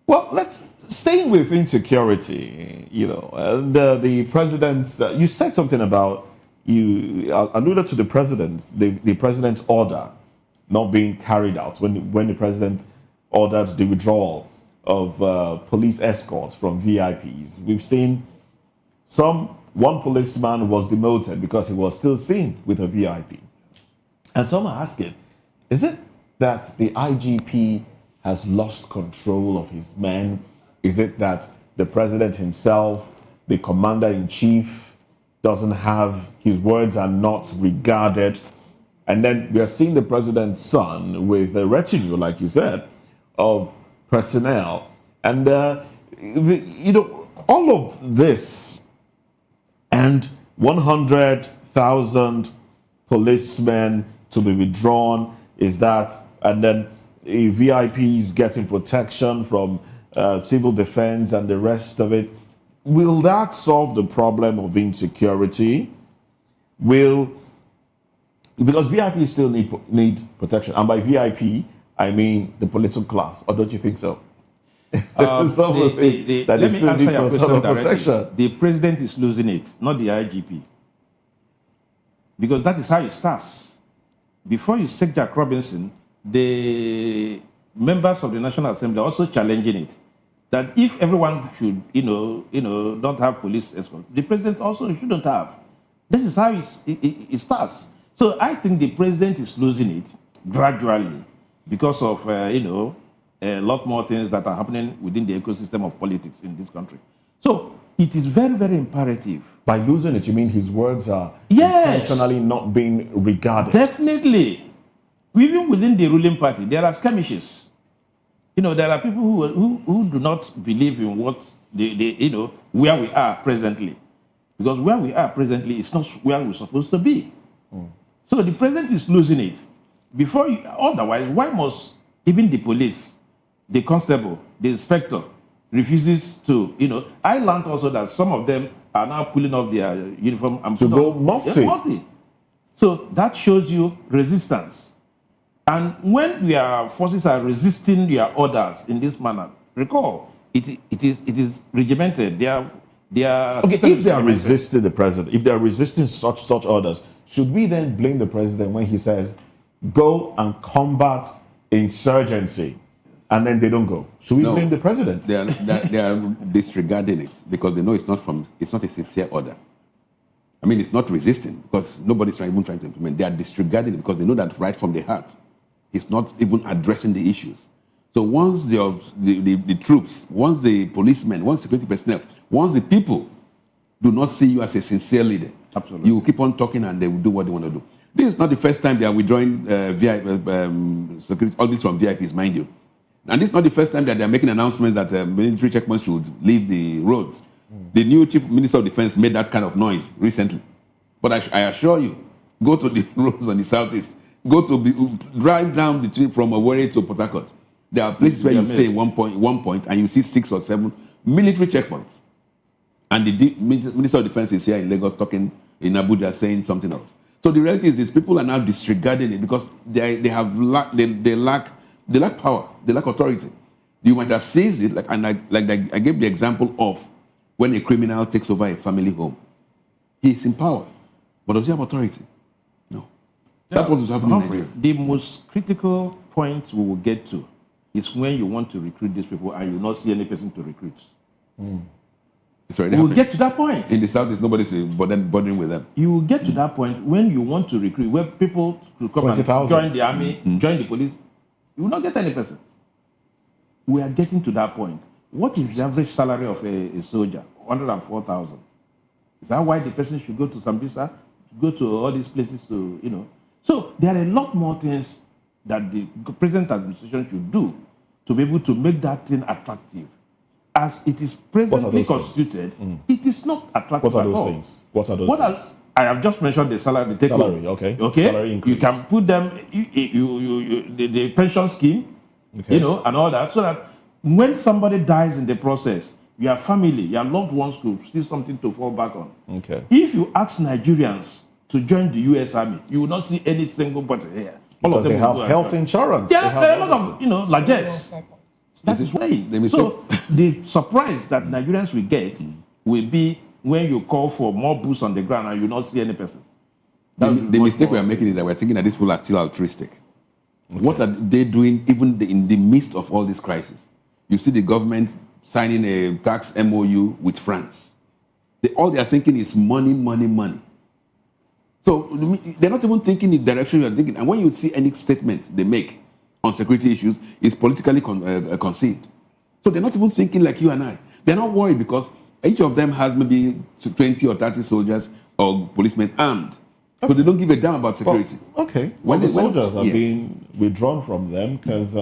Well, let's stay with insecurity, and the president's, you said something about, you alluded to the president's order not being carried out when the president ordered the withdrawal of police escorts from VIPs. We've seen one policeman was demoted because he was still seen with a VIP. And some are asking, is it that the IGP has lost control of his men? Is it that the president himself, the commander-in-chief, doesn't have, his words are not regarded? And then we are seeing the president's son with a retinue, like you said, of personnel. And, all of this and 100,000 policemen to be withdrawn, is that, and then VIPs getting protection from civil defense and the rest of it. Will that solve the problem of insecurity? Will Because VIPs still need protection, and by VIP I mean the political class. Or don't you think so? Let me answer your question directly. Protection. The president is losing it, not the IGP. Because that is how it starts. Before you sack Jack Robinson, the members of the National Assembly are also challenging it. That if everyone should, not have police escort, the president also shouldn't have. This is how it starts. So I think the president is losing it gradually because of, a lot more things that are happening within the ecosystem of politics in this country. So it is very, very imperative. By losing it, you mean his words are intentionally not being regarded? Definitely. Even within the ruling party, there are skirmishes. There are people who do not believe in what where we are presently. Because where we are presently is not where we're supposed to be. So the president is losing it. Otherwise, why must even the police, the constable, the inspector refuses to, I learned also that some of them are now pulling off their uniform and to go mufti. So that shows you resistance. And when your forces are resisting your orders in this manner, recall, it is regimented. If they are resisting the president, if they are resisting such orders, should we then blame the president when he says, go and combat insurgency, and then they don't go? Should we blame the president? They are disregarding it because they know it's not a sincere order. I mean, it's not resisting because nobody's even trying to implement. They are disregarding it because they know that right from the heart, it's not even addressing the issues. So once the troops, once the policemen, once security personnel, once the people do not see you as a sincere leader, absolutely, you will keep on talking and they will do what they want to do. This is not the first time they are withdrawing security, all this from VIPs, mind you. And this is not the first time that they are making announcements that military checkpoints should leave the roads. The new Chief Minister of Defense made that kind of noise recently. But I assure you, go to the roads on the southeast, drive down the tree from Owerri to Port Harcourt. There are places where you stay in one point and you see 6 or 7 military checkpoints. And the Minister of Defense is here in Lagos talking in Abuja saying something else. So the reality is these people are now disregarding it because they lack power, they lack authority. You might have seized it, I gave the example of when a criminal takes over a family home. He is in power, but does he have authority? No. That's what is happening in Nigeria. The most critical point we will get to is when you want to recruit these people and you not see any person to recruit. We'll get to that point. In the southeast, nobody's bothering with them. You will get to that point when you want to recruit, where people to come and join the army, join the police. You will not get any person. We are getting to that point. What is the average salary of a soldier? 104,000. Is that why the person should go to Sambisa, go to all these places to, So there are a lot more things that the present administration should do to be able to make that thing attractive. As it is presently constituted, it is not attractive at all. What are those things? I have just mentioned the salary. Salary, okay. Salary increase. You can put them, the pension scheme, and all that, so that when somebody dies in the process, your family, your loved ones could see something to fall back on. Okay. If you ask Nigerians to join the U.S. Army, you will not see any single person here. All of them they have health insurance. Yeah, there are a lot of, largesse. That is why. So the surprise that Nigerians will get will be when you call for more boots on the ground and you not see any person. The mistake we are making is that we're thinking that these people are still altruistic. Okay. What are they doing even in the midst of all this crisis? You see the government signing a tax MOU with France. All they are thinking is money, money, money. So they're not even thinking the direction you are thinking. And when you see any statement they make on security issues, it's politically conceived. So they're not even thinking like you and I. They're not worried because each of them has maybe 20 or 30 soldiers or policemen armed. Okay. So they don't give a damn about security. Well, okay. When the soldiers are being withdrawn from them because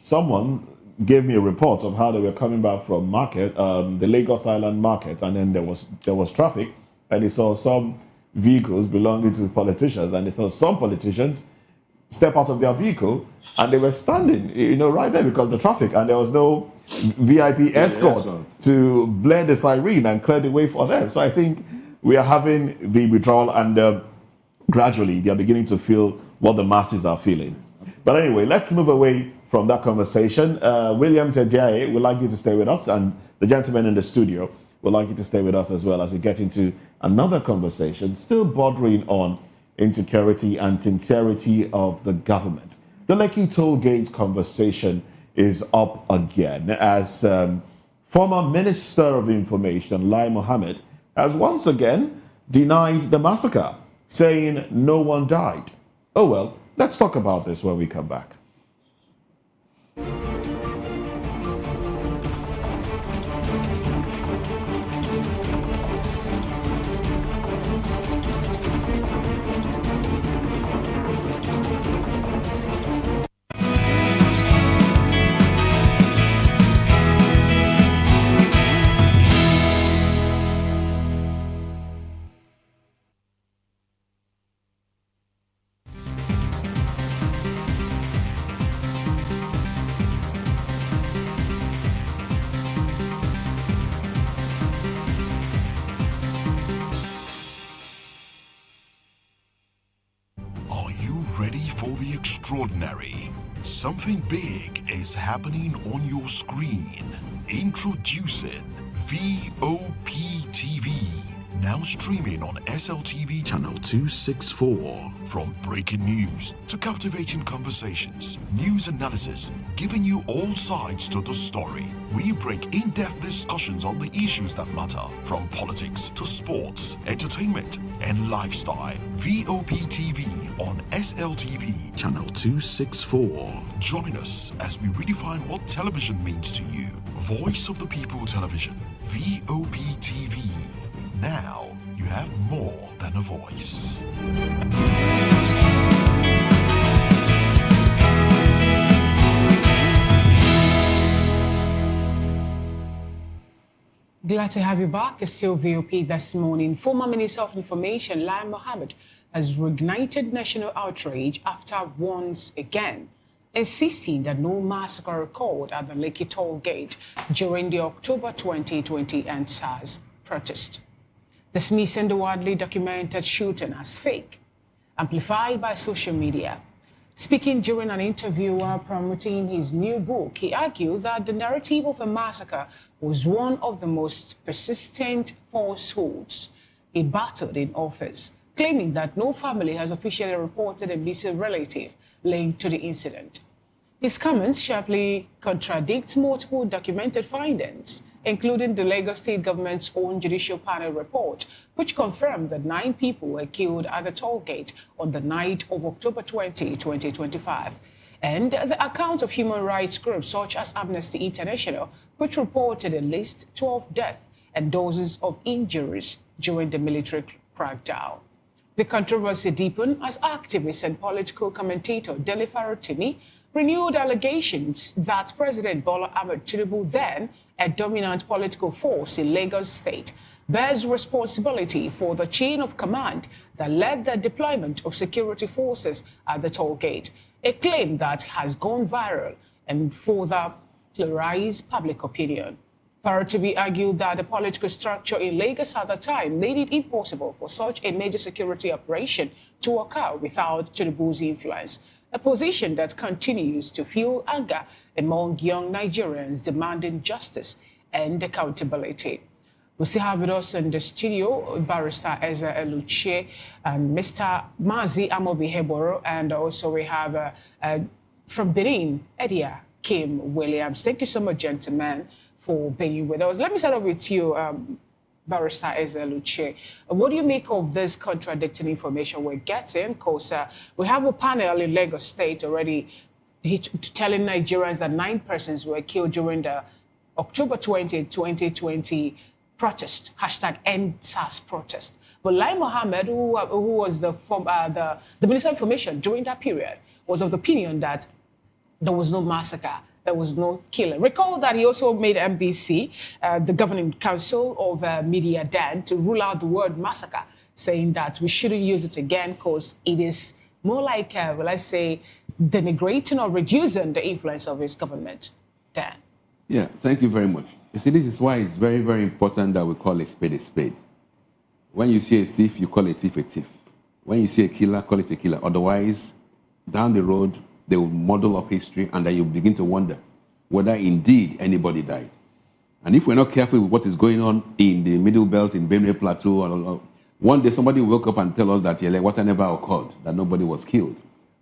someone gave me a report of how they were coming back from market, the Lagos Island market, and then there was traffic, and they saw some vehicles belonging to politicians, and they saw some politicians step out of their vehicle, and they were standing, right there because of the traffic, and there was no VIP escort to blare the siren and clear the way for them. So I think we are having the withdrawal, and gradually they are beginning to feel what the masses are feeling. But anyway, let's move away from that conversation. William Sanda'S, we'd like you to stay with us, and the gentleman in the studio would like you to stay with us as well as we get into another conversation, still bordering on insecurity and sincerity of the government. The Lekki toll gate conversation is up again as former Minister of Information, Lai Mohammed, has once again denied the massacre, saying no one died. Oh well, let's talk about this when we come back. Ready for the extraordinary? Something big is happening on your screen. Introducing VOP TV. Now streaming on SLTV channel 264. From breaking news to captivating conversations, news analysis, giving you all sides to the story. We break in-depth discussions on the issues that matter, from politics to sports, entertainment, and lifestyle. VOP TV on SLTV channel 264. Join us as we redefine what television means to you. Voice of the People Television. VOP TV. Now you have more than a voice. Glad to have you back. It's still VOP this morning. Former Minister of Information, Lai Mohammed, has reignited national outrage after once again insisting that no massacre occurred at the Lekki toll gate during the October 2020 Sanda'S protest, dismissing the widely documented shooting as fake, amplified by social media. Speaking during an interview while promoting his new book, he argued that the narrative of a massacre was one of the most persistent falsehoods he battled in office, claiming that no family has officially reported a missing relative linked to the incident. His comments sharply contradict multiple documented findings, including the Lagos State government's own judicial panel report, which confirmed that 9 people were killed at the toll gate on the night of October 20, 2025, and the accounts of human rights groups such as Amnesty International, which reported at least 12 deaths and dozens of injuries during the military crackdown. The controversy deepened as activist and political commentator Dele Farotimi renewed allegations that President Bola Ahmed Tinubu, then a dominant political force in Lagos State, bears responsibility for the chain of command that led the deployment of security forces at the toll gate, a claim that has gone viral and further polarized public opinion. Farotimi argued that the political structure in Lagos at the time made it impossible for such a major security operation to occur without Tinubu's influence, a position that continues to fuel anger among young Nigerians demanding justice and accountability. We still have with us in the studio Barrister Eze Eluche and Mr. Mazi Amobi Heboro, and also we have from Benin, Edia Kim Williams. Thank you so much, gentlemen, for being with us. Let me start off with you, Barrister Eze Eluche. What do you make of this contradicting information we're getting? Because we have a panel in Lagos State already telling Nigerians that 9 persons were killed during the October 20, 2020 protest, #EndSARS protest. But Lai Mohammed, who was the Minister of Information during that period, was of the opinion that there was no massacre, there was no killing. Recall that he also made MDC, the governing council of media then, to rule out the word massacre, saying that we shouldn't use it again because it is more like, well, I say, denigrating or reducing the influence of his government then. Yeah, thank you very much. You see, this is why it's very, very important that we call a spade a spade. When you see a thief, you call a thief a thief. When you see a killer, call it a killer. Otherwise, down the road, they will model up history, and then you begin to wonder whether indeed anybody died. And if we're not careful with what is going on in the Middle Belt, in Benue Plateau, one day somebody will wake up and tell us that water never occurred, that nobody was killed.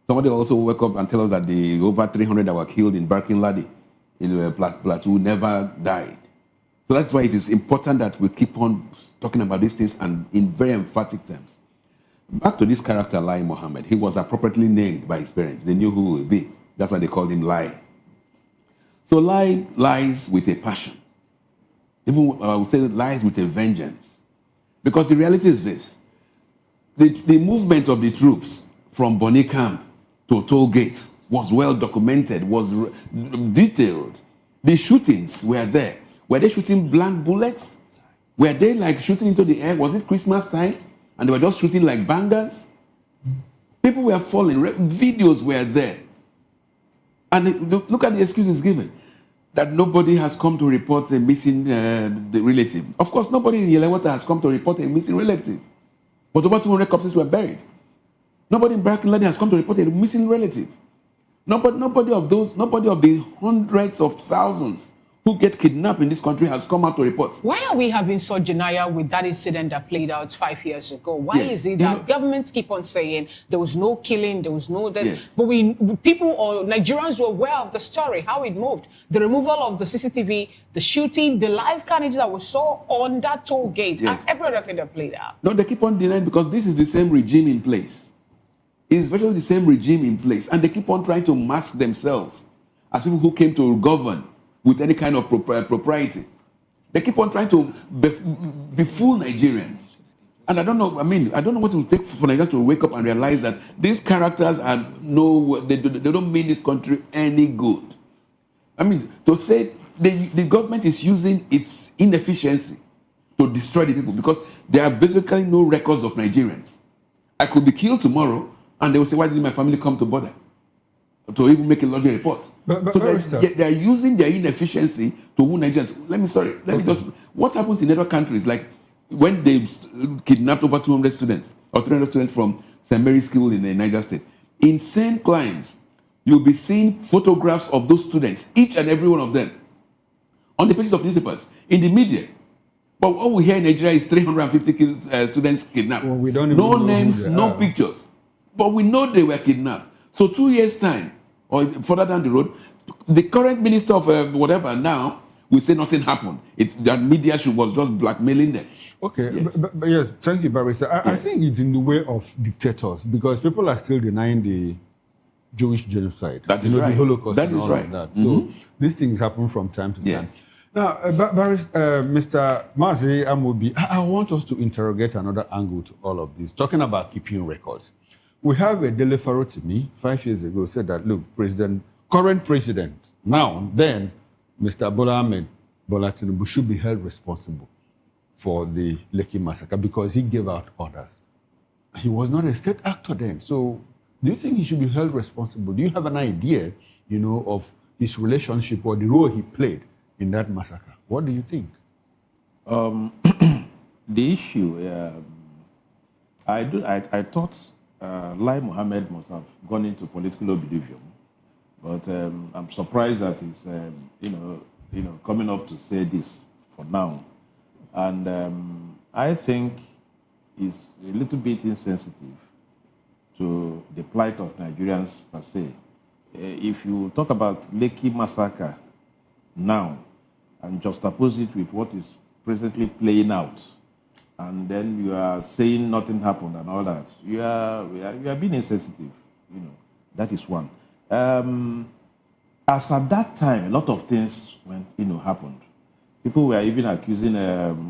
Somebody will also wake up and tell us that the over 300 that were killed in Barking Ladi, in the Plateau, never died. So that's why it is important that we keep on talking about these things and in very emphatic terms. Back to this character, Lai Mohammed. He was appropriately named by his parents. They knew who he would be. That's why they called him Lai. So Lai lies with a passion. Even I would say lies with a vengeance. Because the reality is this. The movement of the troops from Bonny Camp to Toll Gate was well documented, was detailed. The shootings were there. Were they shooting blank bullets? Were they like shooting into the air? Was it Christmas time? And they were just shooting like bangers? People were falling. Videos were there. And look at the excuses given. That nobody has come to report a missing the relative. Of course, nobody in Yelewata has come to report a missing relative. But over 200 corpses were buried. Nobody in Barking Ladi has come to report a missing relative. Nobody of the hundreds of thousands who get kidnapped in this country has come out to report. Why are we having such denial with that incident that played out 5 years ago? Why is it that governments keep on saying there was no killing, there was no this, but people or Nigerians were aware of the story, how it moved, the removal of the CCTV, the shooting, the live carnage that we saw on that toll gate, and every other thing that played out. No, they keep on denying because this is the same regime in place. It's virtually the same regime in place, and they keep on trying to mask themselves as people who came to govern with any kind of propriety. They keep on trying to befool Nigerians. And I don't know what it will take for Nigerians to wake up and realize that these characters they don't mean this country any good. I mean, to say the government is using its inefficiency to destroy the people because there are basically no records of Nigerians. I could be killed tomorrow and they will say, why didn't my family come to border? To even make a lodging report. So they are using their inefficiency to woo Nigerians. What happens in other countries, like when they kidnapped over 200 students or 300 students from St. Mary's School in the Niger State, insane crimes, you'll be seeing photographs of those students, each and every one of them, on the pages of newspapers, in the media. But what we hear in Nigeria is 350 students kidnapped. Well, we don't even no know names, no pictures. But we know they were kidnapped. So 2 years' time, or further down the road, the current minister of whatever now will say nothing happened. That media was just blackmailing them. Okay, yes, but yes, thank you, Barrister. I think it's in the way of dictators because people are still denying the Jewish genocide. That is right. The Holocaust That and is all right. of that. So these things happen from time to time. Now, Mr. Mazi Amobi, I want us to interrogate another angle to all of this, talking about keeping records. We have a Dele Farotimi 5 years ago said that, look, current president, now, then, Mr. Bola Ahmed Bola Tinubu should be held responsible for the Lekki massacre because he gave out orders. He was not a state actor then. So do you think he should be held responsible? Do you have an idea, of his relationship or the role he played in that massacre? What do you think? The issue, I thought Lai Mohammed must have gone into political oblivion, but I'm surprised that he's, coming up to say this for now, and I think he's a little bit insensitive to the plight of Nigerians per se. If you talk about Lekki massacre now and juxtapose it with what is presently playing out, and then you are saying nothing happened and all that, you are being insensitive. That is one. As at that time, a lot of things happened. People were even accusing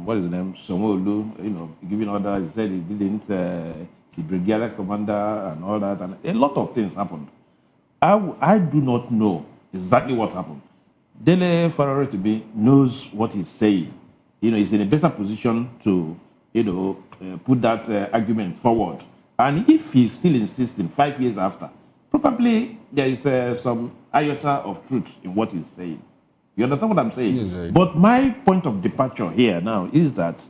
what is the name, Sanwo-Olu, giving orders. He said he didn't the brigadier commander and all that, and a lot of things happened. I do not know exactly what happened. Dele Farotimi knows what he's saying. He's in a better position to put that argument forward. And if he's still insisting 5 years after, probably there is some iota of truth in what he's saying. You understand what I'm saying? Yes, but my point of departure here now is that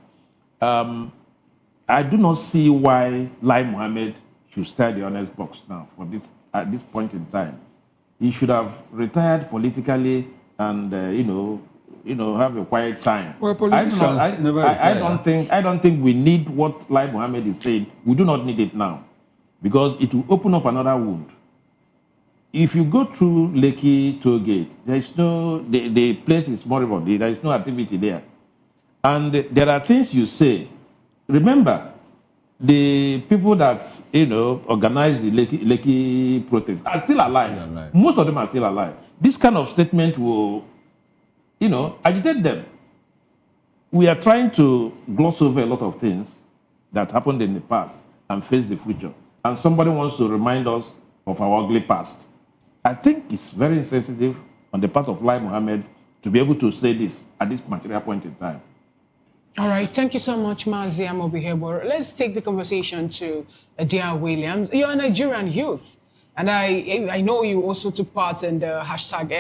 I do not see why Lai Mohammed should stir the honest box now for this at this point in time. He should have retired politically and have a quiet time. Well, politicians never retire. I don't think we need what Lai Mohammed is saying. We do not need it now, because it will open up another wound. If you go through Lekki toll gate, there is the place is moribund. There is no activity there, and there are things you say. Remember, the people that organize the Lekki protest are still alive. Most of them are still alive. This kind of statement will, agitate them. We are trying to gloss over a lot of things that happened in the past and face the future. And somebody wants to remind us of our ugly past. I think it's very insensitive on the part of Lai Mohammed to be able to say this at this material point in time. All right, thank you so much, Mazi Amobihebo. Let's take the conversation to Adia Williams. You're a Nigerian youth, and I know you also took part in the hashtag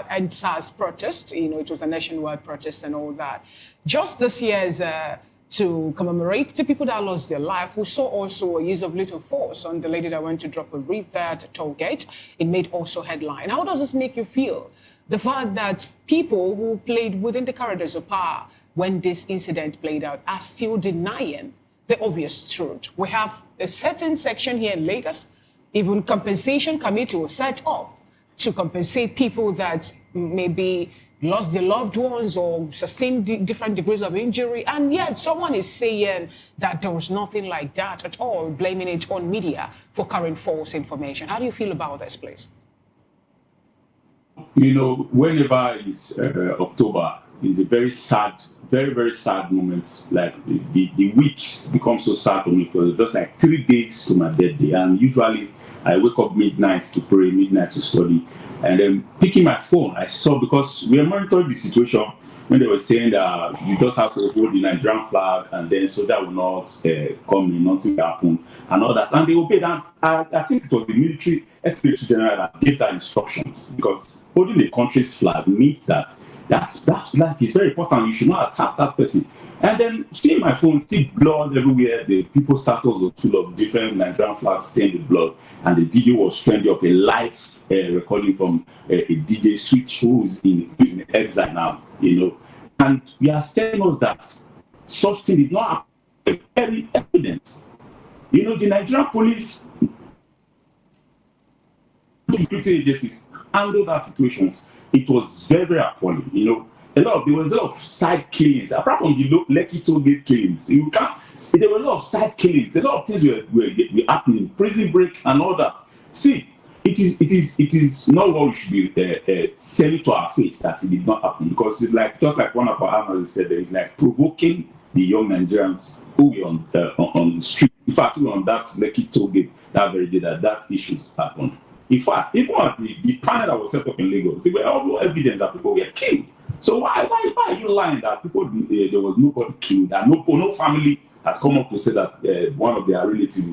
#EndSARS protest. It was a nationwide protest and all that. Just this year, to commemorate the people that lost their life, we saw also a use of lethal force on the lady that went to drop a wreath at a toll gate. It made also headline. How does this make you feel? The fact that people who played within the corridors of power when this incident played out are still denying the obvious truth. We have a certain section here in Lagos, even compensation committee was set up to compensate people that maybe lost their loved ones or sustained different degrees of injury, and yet someone is saying that there was nothing like that at all, blaming it on media for carrying false information. How do you feel about this, please? Whenever it's October, it's a very sad, very, very sad moment. Like the weeks become so sad for me because it's just like 3 days to my birthday, and usually I wake up midnight to pray, midnight to study. And then picking my phone, I saw, because we are monitoring the situation when they were saying that you just have to hold the Nigerian flag and then so that will not come in, nothing will happen and all that. And they obeyed. And I think it was the military ex-military general that gave that instructions, because holding the country's flag means that life is very important. You should not attack that person. And then seeing my phone, see blood everywhere. The people's status was full of different Nigerian flags stained with blood. And the video was trending of a live recording from a DJ Switch who is in exile now, And we are telling us that such thing did not happen. Very evidence. The Nigerian police, the security agencies handled that situations. It was very, very appalling, there was a lot of side killings apart from the Lekki toll gate killings. There were a lot of side killings. A lot of things were happening, prison break and all that. See, it is not what we should be selling to our face that it did not happen, because it's like, just like one of our analysts said, it's like provoking the young Nigerians who were on the street. In fact, we were on that Lekki toll gate that very day that issues happened. In fact, even at the panel that was set up in Lagos, there were all evidence that people were killed. So why are you lying that people there was nobody killed, and no family has come up to say that one of their relatives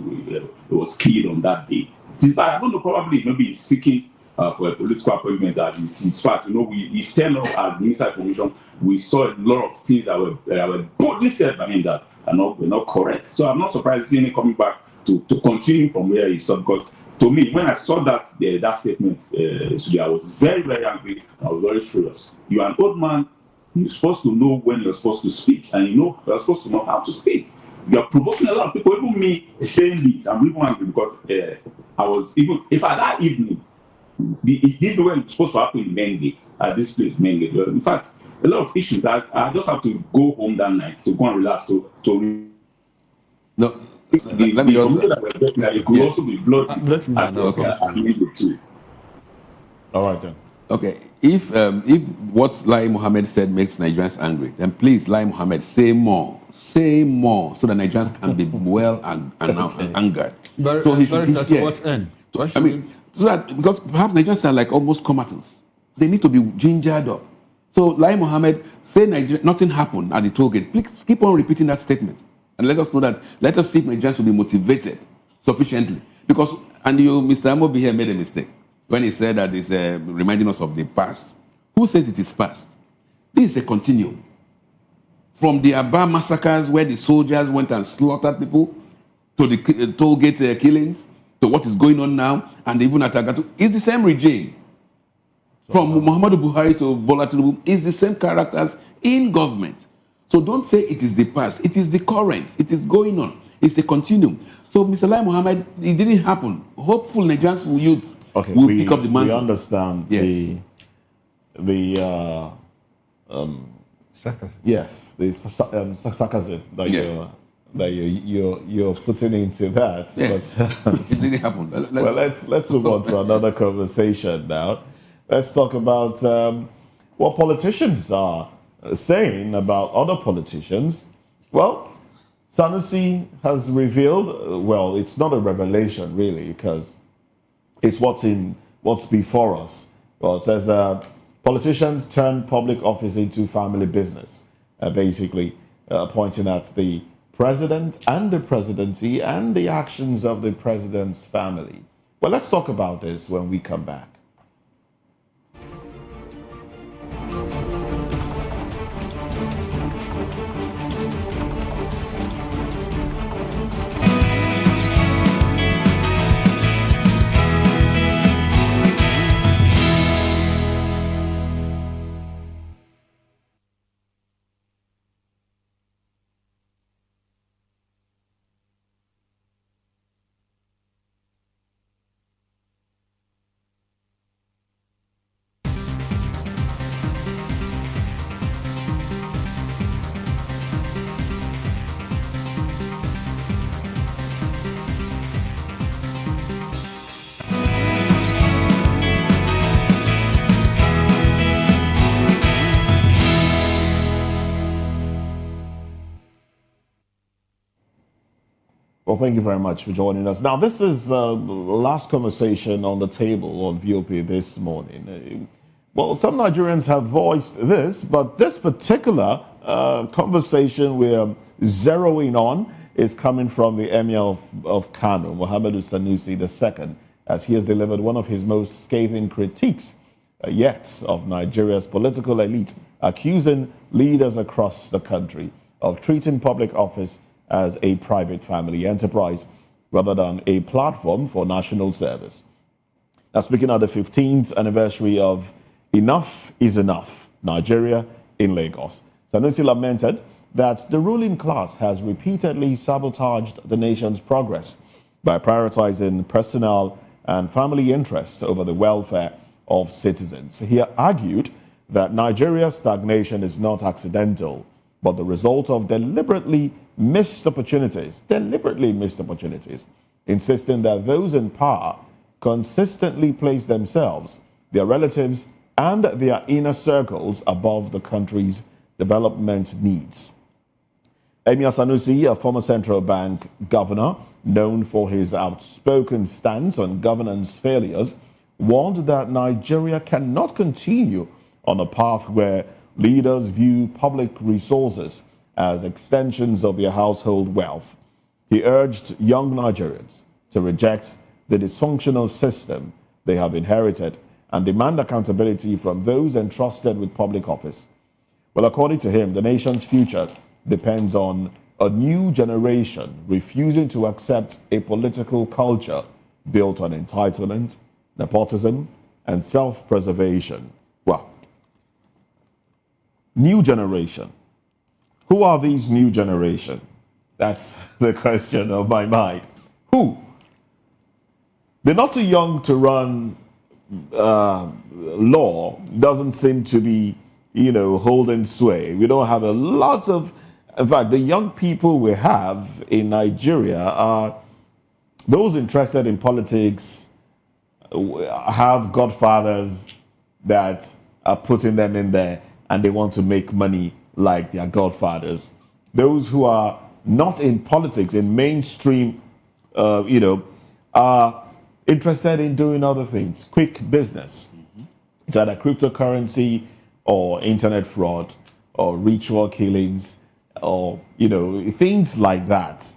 was killed on that day? It's like, I don't know, probably maybe he's seeking for a political appointment at his fact. He's telling us as Minister of Information, we saw a lot of things that were boldly said by him that were not correct. So I'm not surprised seeing him coming back to continue from where he stopped, because to me, when I saw that statement, I was very, very angry. I was very furious. You're an old man. You're supposed to know when you're supposed to speak, and you're supposed to know how to speak. You're provoking a lot of people. Even me saying this, I'm even angry because I was even. If at that evening, the event was supposed to happen in Main Gate, at this place, Main Gate. In fact, a lot of issues that I just have to go home that night to go and relax No. Let me it could also be blood. All right then. Okay. If what Lai Mohammed said makes Nigerians angry, then please, Lai Mohammed, say more, so that Nigerians can be well and angered. So he should to what end? So that, because perhaps Nigerians are like almost combatants. They need to be gingered up. So Lai Mohammed, say nothing happened at the toll gate. Please keep on repeating that statement. And let us know that, let us see if Nigerians will be motivated sufficiently. Because, Mr. Amobi here made a mistake when he said that it's reminding us of the past. Who says it is past? This is a continuum. from the Aba massacres where the soldiers went and slaughtered people, to the toll gate killings, to what is going on now, and even at Agatu, it's the same regime. From Muhammadu Buhari to Bola Tinubu, it's the same characters in government. So don't say it is the past. It is the current. It is going on. It's a continuum. So, Mr. Lai Mohammed, it didn't happen. Hopeful Nigerians youths will pick up the mantle. We understand the sarcasm that you're putting into that. Yes. But, it didn't happen. Let's move on to another conversation now. Let's talk about what politicians are saying about other politicians. Well, Sanda'S has revealed, well, it's not a revelation really, because it's what's before us. Well, it says politicians turn public office into family business, basically pointing at the president and the presidency and the actions of the president's family. Well, let's talk about this when we come back. Well, thank you very much for joining us. Now, this is the last conversation on the table on VOP this morning. Well, some Nigerians have voiced this, but this particular conversation we're zeroing on is coming from the Emir of Kano, Muhammadu Sanusi II, as he has delivered one of his most scathing critiques yet of Nigeria's political elite, accusing leaders across the country of treating public office as a private family enterprise rather than a platform for national service. Now, speaking of the 15th anniversary of Enough is Enough, Nigeria in Lagos, Sanusi lamented that the ruling class has repeatedly sabotaged the nation's progress by prioritizing personal and family interests over the welfare of citizens. He argued that Nigeria's stagnation is not accidental, but the result of deliberately missed opportunities, insisting that those in power consistently place themselves, their relatives, and their inner circles above the country's development needs. Emir Sanusi, a former central bank governor known for his outspoken stance on governance failures, warned that Nigeria cannot continue on a path where leaders view public resources as extensions of their household wealth. He urged young Nigerians to reject the dysfunctional system they have inherited and demand accountability from those entrusted with public office. Well, according to him, the nation's future depends on a new generation refusing to accept a political culture built on entitlement, nepotism, and self-preservation. Well, new generation. Who are these new generation? That's the question of my mind. Who? They're not too young to run law. Doesn't seem to be, holding sway. We don't have a lot of, in fact, the young people we have in Nigeria are those interested in politics, have godfathers that are putting them in there and they want to make money like their godfathers. Those who are not in politics, in mainstream, are interested in doing other things, quick business. It's either cryptocurrency or internet fraud or ritual killings or, things like that.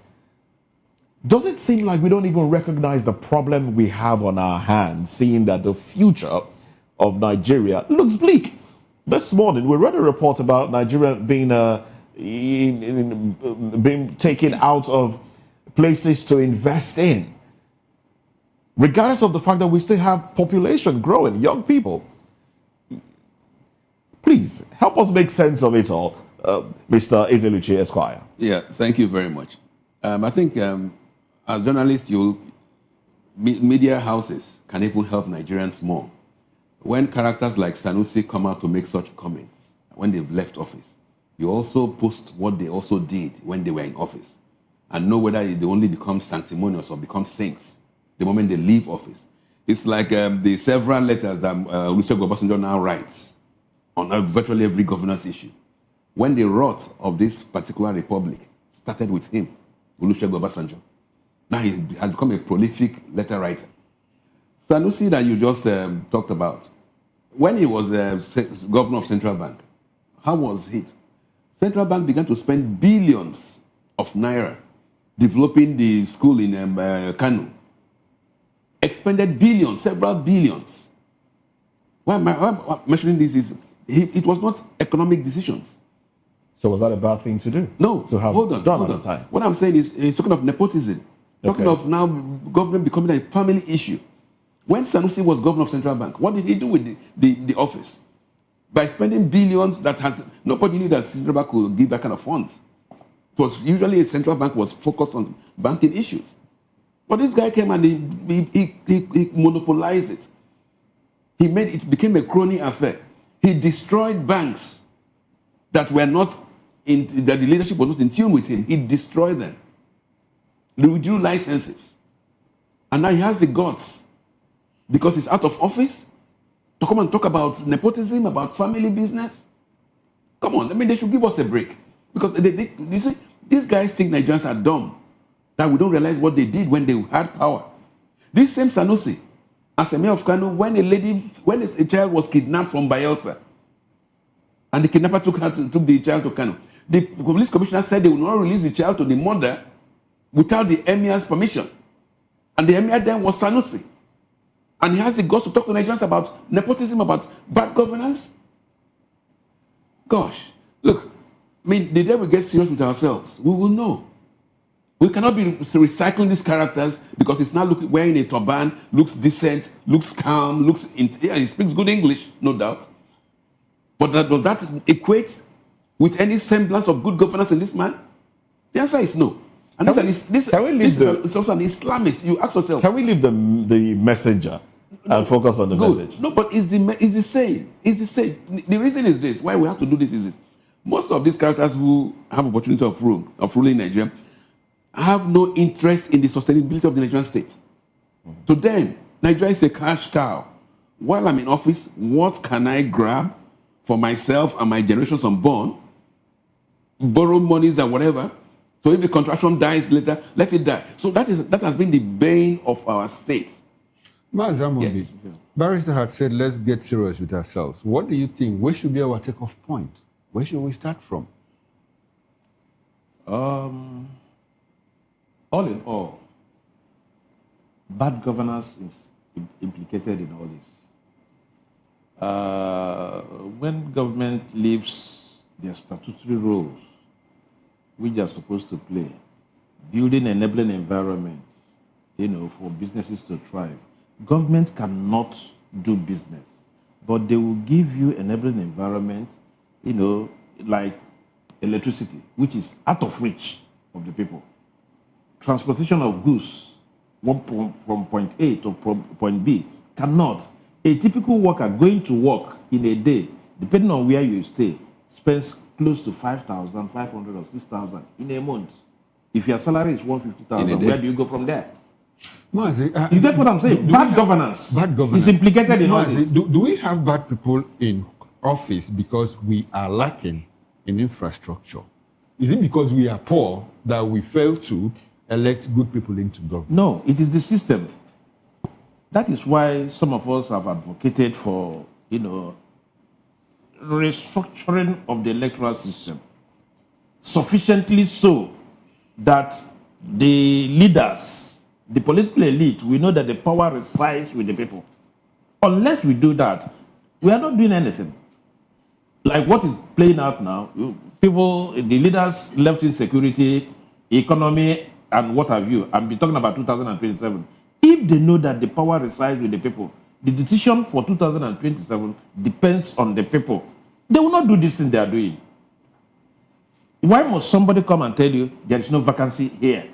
Does it seem like we don't even recognize the problem we have on our hands, seeing that the future of Nigeria looks bleak? This morning, we read a report about Nigeria being a being taken out of places to invest in. Regardless of the fact that we still have population growing, young people. Please, help us make sense of it all, Mr. Ezeluchi Esquire. Yeah, thank you very much. I think as journalists, media houses can even help Nigerians more. When characters like Sanusi come out to make such comments, when they've left office, you also post what they also did when they were in office and know whether they only become sanctimonious or become saints the moment they leave office. It's like the several letters that Olusegun Obasanjo now writes on virtually every governance issue. When the rot of this particular republic started with him, Olusegun Obasanjo, now he has become a prolific letter writer. Sanusi that you just talked about, when he was governor of Central Bank, how was it? Central Bank began to spend billions of naira developing the school in Kano. Expended billions, several billions. Why am I mentioning this? It was not economic decisions. So was that a bad thing to do? No. To have hold on. done at the time. What I'm saying is, he's talking of nepotism. Talking of now government becoming a family issue. When Sanusi was governor of Central Bank, what did he do with the office? By spending billions nobody knew that Central Bank could give that kind of funds. It was usually a central bank was focused on banking issues. But this guy came and he monopolized it. It became a crony affair. He destroyed banks that were not that the leadership was not in tune with him. He destroyed them. He withdrew licenses. And now he has the guts, because he's out of office, to come and talk about nepotism, about family business. Come on, they should give us a break. Because you see, these guys think Nigerians are dumb, that we don't realize what they did when they had power. This same Sanusi, as a mayor of Kano, when a child was kidnapped from Bayelsa, and the kidnapper took the child to Kano, the police commissioner said they would not release the child to the mother without the emir's permission. And the emir then was Sanusi. And he has the guts to talk to Nigerians about nepotism, about bad governance. Gosh, look, the day we get serious with ourselves, we will know. We cannot be recycling these characters because he's now wearing a turban, looks decent, looks calm, he speaks good English, no doubt. But does that equate with any semblance of good governance in this man? The answer is no. And this is also an Islamist. You ask yourself. Can we leave the messenger and focus on the message? No, but it's the same. It's the same. The reason is this. Why we have to do this is this. Most of these characters who have opportunity of ruling Nigeria have no interest in the sustainability of the Nigerian state. To them, Nigeria is a cash cow. While I'm in office, what can I grab for myself and my generations unborn? Borrow monies and whatever. So if the contraction dies later, let it die. So that has been the bane of our state. Mazamundi, yes. Barrister had said, let's get serious with ourselves. What do you think? Where should be our takeoff point? Where should we start from? All in all, bad governance is implicated in all this. When government leaves their statutory roles, which they are supposed to play, building enabling environment, for businesses to thrive. Government cannot do business, but they will give you enabling environment, like electricity, which is out of reach of the people. Transportation of goods from point A to point B cannot. A typical worker going to work in a day, depending on where you stay, spends close to 5,500 or 6,000 in a month. If your salary is 150,000, where do you go from there? Mazi, you get what I'm saying? Bad governance is implicated in all this. Do we have bad people in office because we are lacking in infrastructure? Is it because we are poor that we fail to elect good people into government? No, it is the system. That is why some of us have advocated for, restructuring of the electoral system, sufficiently so that the leaders, the political elite, we know that the power resides with the people. Unless we do that, we are not doing anything. like what is playing out now, people, the leaders left insecurity, economy, and what have you. I'm talking about 2027. If they know that the power resides with the people, the decision for 2027 depends on the people. They will not do these things they are doing. Why must somebody come and tell you there is no vacancy here?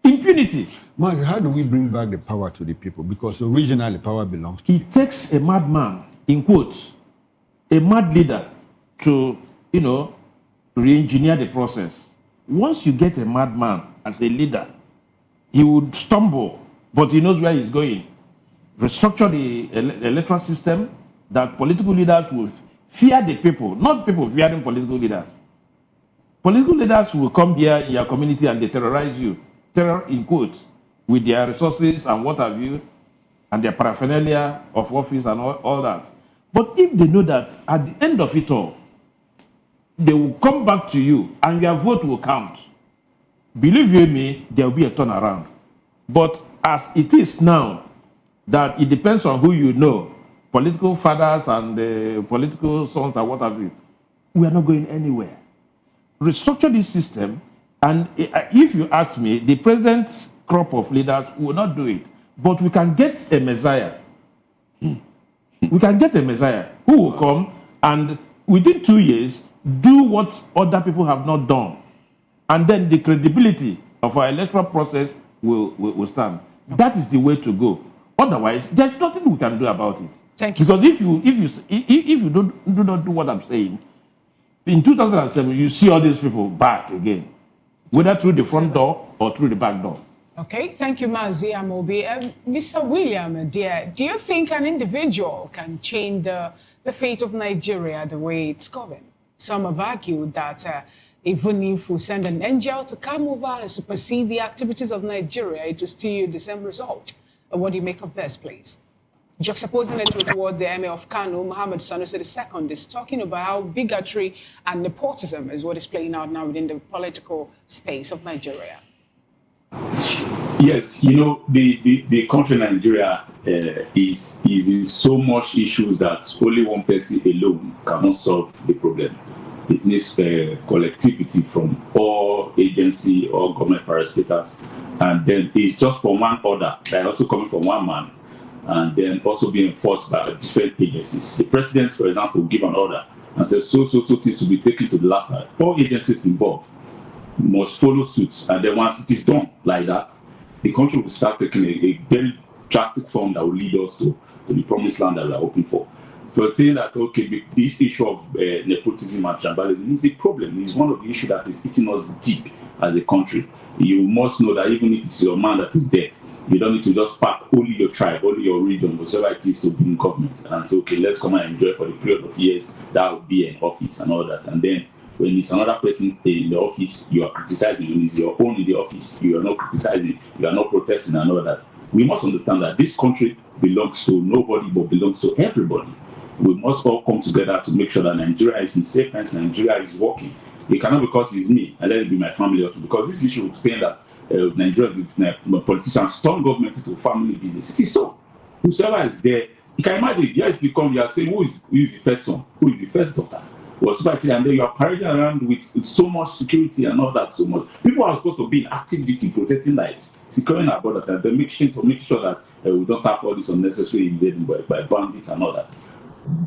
Impunity. Mazi, how do we bring back the power to the people? Because originally power belongs to It takes a madman, in quotes, a mad leader to, re-engineer the process. Once you get a madman as a leader, he would stumble, but he knows where he's going. Restructure the electoral system that political leaders will fear the people, not people fearing political leaders. Political leaders will come here in your community and they terrorize you, terror in quotes, with their resources and what have you, and their paraphernalia of office and all that. But if they know that at the end of it all, they will come back to you and your vote will count, believe you me, there will be a turnaround. But as it is now, that it depends on who you know, political fathers and political sons and what have you, we are not going anywhere. Restructure this system, and if you ask me, the present crop of leaders will not do it. But we can get a Messiah. We can get a Messiah who will come and within 2 years do what other people have not done. And then the credibility of our electoral process will stand. That is the way to go. Otherwise, there's nothing we can do about it. Thank you. Because if you do not do what I'm saying, in 2007, you see all these people back again, whether through the front door or through the back door. Okay, thank you, Mazi Amobi. Mr. William, dear, do you think an individual can change the fate of Nigeria the way it's going? Some have argued that even if we send an angel to come over and supersede the activities of Nigeria, it will still yield the same result. What do you make of this, please? Juxtaposing it with what the Emir of Kano, Mohammed Sanusi II, is talking about how bigotry and nepotism is what is playing out now within the political space of Nigeria. Yes, the country Nigeria is in so much issues that only one person alone cannot solve the problem. It needs collectivity from all agency or government parastatals, and then it's just from one order that also coming from one man, and then also being enforced by different agencies. The president, for example, will give an order and say so things to be taken to the latter. All agencies involved must follow suit, and then once it is done like that, the country will start taking a very drastic form that will lead us to the promised land that we are hoping for. For saying that, okay, this issue of nepotism and tribalism is a problem. It's one of the issues that is eating us deep as a country. You must know that even if it's your man that is there, you don't need to just pack only your tribe, only your region, whatever it is to be in government and say, okay, let's come and enjoy for the period of years that will be in office and all that. And then when it's another person in the office, you are criticizing. When it's your own in the office, you are not criticizing, you are not protesting and all that. We must understand that this country belongs to nobody but belongs to everybody. We must all come together to make sure that Nigeria is in safe hands, Nigeria is working. It cannot because it's me and let it be my family also. Because this issue of saying that Nigeria is politicians turn government into family business. It is so. Whoever is there, you can imagine, yes, you are saying who is the first son, who is the first daughter. And then you are parading around with so much security and all that so much. People are supposed to be in active duty, protecting lives, securing our borders, and then make sure that we don't have all this unnecessary invading by bandits and all that.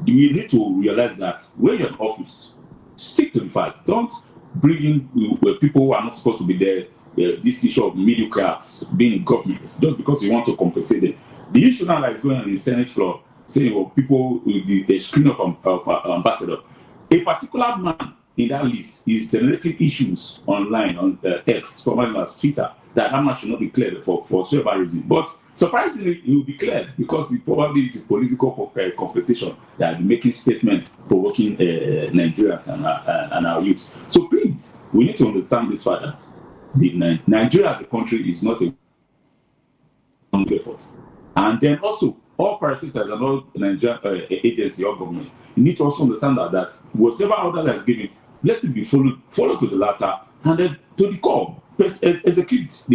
You need to realize that when you're in office, stick to the fact. Don't bring in people who are not supposed to be there. This issue of mediocres being in government just because you want to compensate them. The issue now that is going on in the Senate floor, saying people with the screen of ambassador. A particular man in that list is generating issues online on X, formerly as Twitter, that man should not be cleared for several reasons. But surprisingly, he will be cleared because it probably is a political compensation that are making statements provoking Nigerians and our youth. So please, we need to understand this fact that Nigeria as a country is not a effort. And then also, all parastatals and all Nigerian agency or government, you need to also understand that whatever order that is given, let it be followed to the latter, and then to the core, execute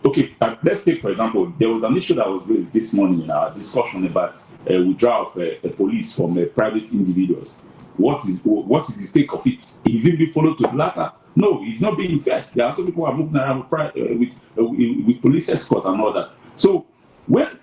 okay, let's take, for example, there was an issue that was raised this morning in our discussion about withdrawal of police from private individuals. what is the stake of it? Is it being followed to the latter? No, it's not being fed. There are some people who are moving around with police escort and all that. So when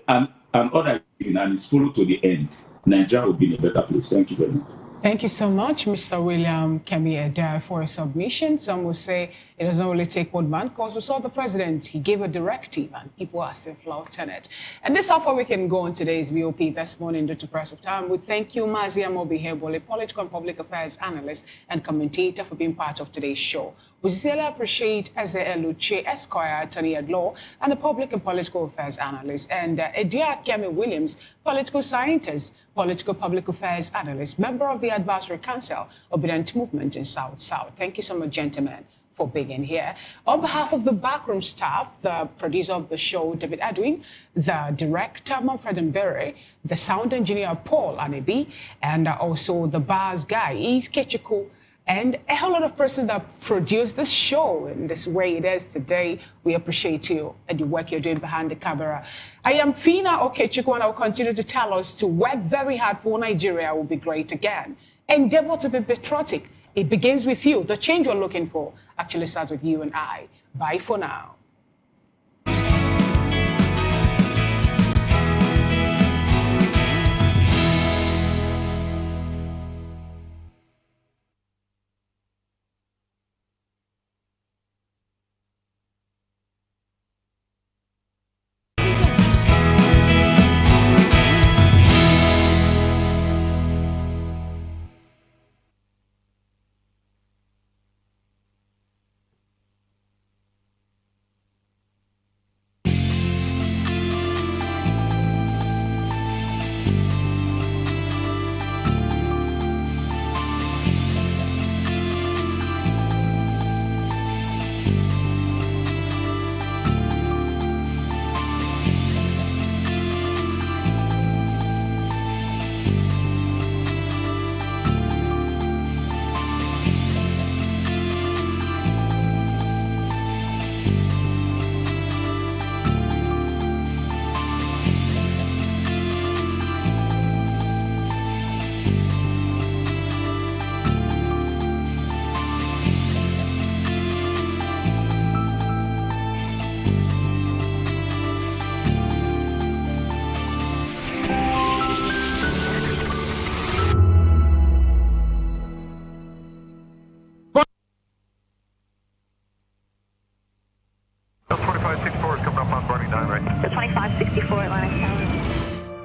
an order is given and it's followed to the end, Nigeria will be in a better place. Thank you very much. Thank you so much, Mr. William Kemi Eda, for a submission. Some will say it doesn't really take one man, because we saw the president, he gave a directive and people are still flouting it. And this is how far we can go on today's VOP this morning due to press of time. We thank you, Maryam, a political and public affairs analyst and commentator, for being part of today's show. We sincerely appreciate Eze Eluche Esquire, attorney at law, and a public and political affairs analyst, and Edia Kemi Williams, political scientist, political public affairs analyst, member of the Advisory Council, Obedient Movement in South-South. Thank you so much, gentlemen, for being here. On behalf of the backroom staff, the producer of the show, David Edwin, the director, Manfred Mbere, the sound engineer, Paul Anebi, and also the bars guy, Is Kechiku, and a whole lot of person that produced this show in this way it is today. We appreciate you and the work you're doing behind the camera. I am Fina Okechukwu, and I will continue to tell us to work very hard for Nigeria will be great again. Endeavor to be patriotic. It begins with you. The change we're looking for actually starts with you and I. Bye for now.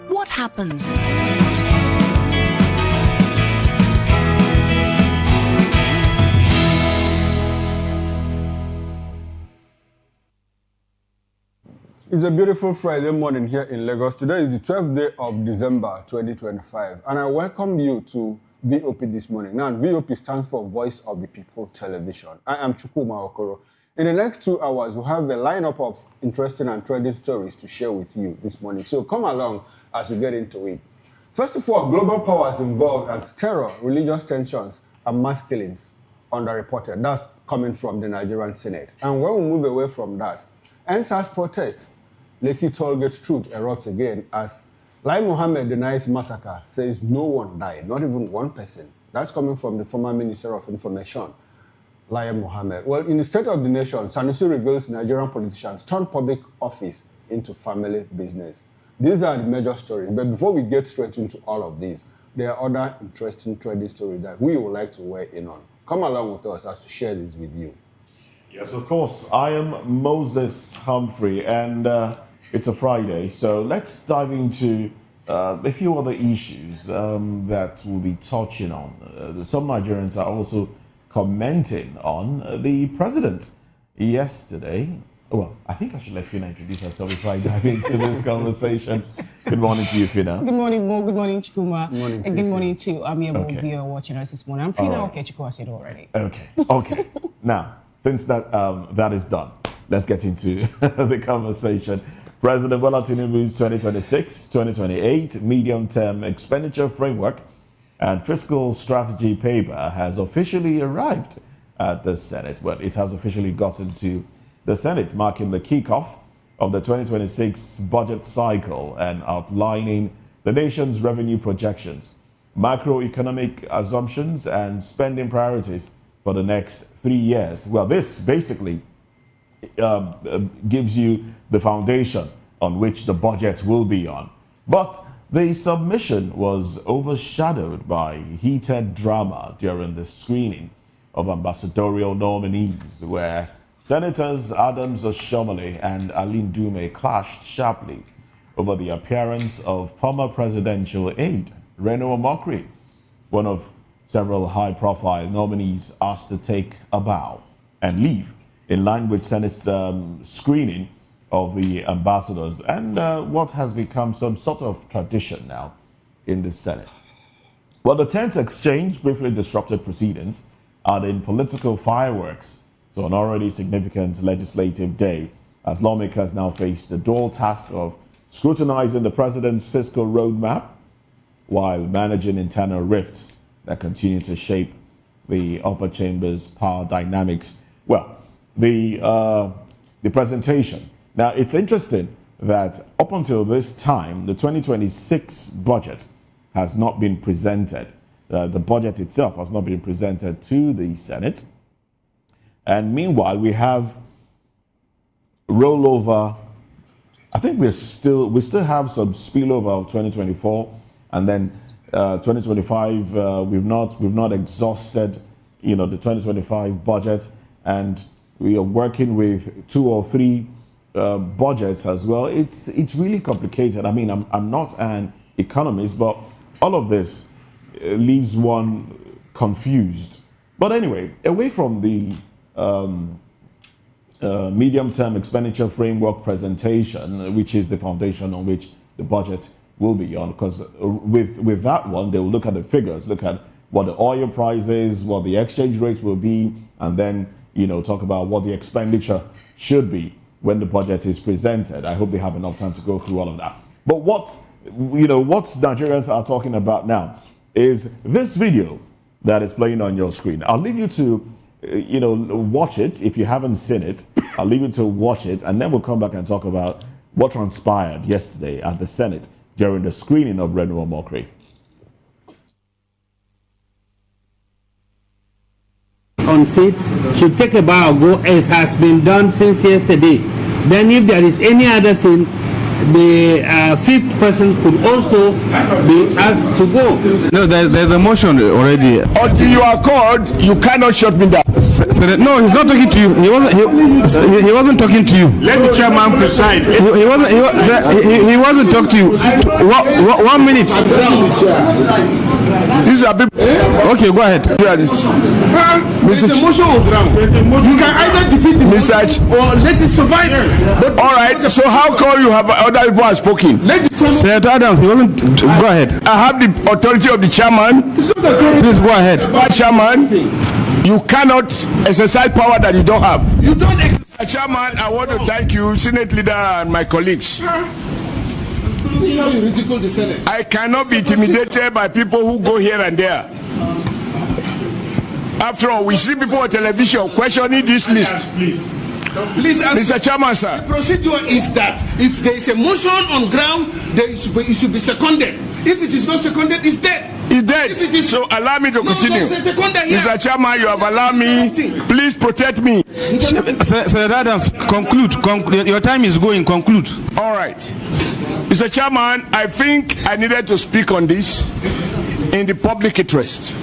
What happens? It's a beautiful Friday morning here in Lagos. Today is the 12th day of December 2025, and I welcome you to VOP this morning. Now, VOP stands for Voice of the People Television. I am Chukwuma Okoro. In the next 2 hours, we'll have a lineup of interesting and trending stories to share with you this morning. So come along as we get into it. First of all, global powers involved as terror, religious tensions, and mass killings underreported. That's coming from the Nigerian Senate. And when we move away from that, NSAS protest, Lekki Tollgate truth erupts again as Lai Mohammed denies massacre, says no one died, not even one person. That's coming from the former Minister of Information, Lai Mohammed. Well, in the State of the Nation, Sanusi reveals Nigerian politicians turn public office into family business. These are the major stories, but before we get straight into all of these, there are other interesting trending stories that we would like to weigh in on. Come along with us as we share this with you. Yes, of course. I am Moses Humphrey, and it's a Friday, so let's dive into a few other issues that we'll be touching on. Some Nigerians are also commenting on the president yesterday. Well, I think I should let Fina introduce herself before I dive into this conversation. Good morning to you, Fina. Good morning, Mo. Good morning, Chukuma. Good morning, and good morning to Amiable viewer watching us this morning. I'm Fina Okechukwu, I said already. Okay. Now, since that is done, let's get into the conversation. President Bola Tinubu's 2026-2028 medium-term expenditure framework and fiscal strategy paper has officially arrived at the Senate. Well, it has officially gotten to the Senate, marking the kickoff of the 2026 budget cycle and outlining the nation's revenue projections macroeconomic assumptions and spending priorities for the next 3 years. Well, this basically gives you the foundation on which the budget will be on. But the submission was overshadowed by heated drama during the screening of ambassadorial nominees, where Senators Adams Oshomole and Aline Dume clashed sharply over the appearance of former presidential aide Reno Omokri, one of several high-profile nominees asked to take a bow and leave in line with Senate's screening of the ambassadors, and what has become some sort of tradition now in the Senate. Well, the tense exchange briefly disrupted proceedings, adding political fireworks to an already significant legislative day, as lawmakers now face the dual task of scrutinizing the president's fiscal roadmap while managing internal rifts that continue to shape the upper chamber's power dynamics. Well, the presentation. Now, it's interesting that up until this time, the 2026 budget has not been presented. The budget itself has not been presented to the Senate. And meanwhile, we have rollover. I think we still have some spillover of 2024, and then 2025. We've not exhausted, the 2025 budget, and we are working with 2 or 3 budgets as well. It's really complicated. I mean, I'm not an economist, but all of this leaves one confused. But anyway, away from the medium-term expenditure framework presentation, which is the foundation on which the budget will be on, because with that one, they will look at the figures, look at what the oil price is, what the exchange rate will be, and then talk about what the expenditure should be when the budget is presented. I hope they have enough time to go through all of that. But what Nigerians are talking about now is this video that is playing on your screen. I'll leave you to watch it if you haven't seen it. I'll leave you to watch it, and then we'll come back and talk about what transpired yesterday at the Senate during the screening of Reno Omokri. On seat should take a bow, go as has been done since yesterday. Then if there is any other thing, the 5th person could also be asked to go. No, there's a motion already. Until you are called, you cannot shut me down. No, he's not talking to you. He wasn't talking to you. Let the chairman preside. He wasn't talking to you. 1 minute. These are people. Okay, go ahead. There's a motion on ground. You can either defeat the motion or let it survive. All right. So how come you have other people have spoken? Senator Adams, he wasn't. Go ahead. I have the authority of the chairman. Please go ahead. Chairman, you cannot exercise power that you don't have. You don't exercise. Chairman, I want to thank you, Senate leader, and my colleagues. I cannot be intimidated by people who go here and there. After all, we see people on television questioning this list. Please ask Mr. Chairman, sir. The procedure is that if there is a motion on ground, it should be seconded. If it is not seconded, it's dead. It's dead. So allow me to continue. Mr. Chairman, you have allowed me. Please protect me. Senator Adams, conclude. Your time is going. Conclude. All right. Mr. Chairman, I think I needed to speak on this in the public interest.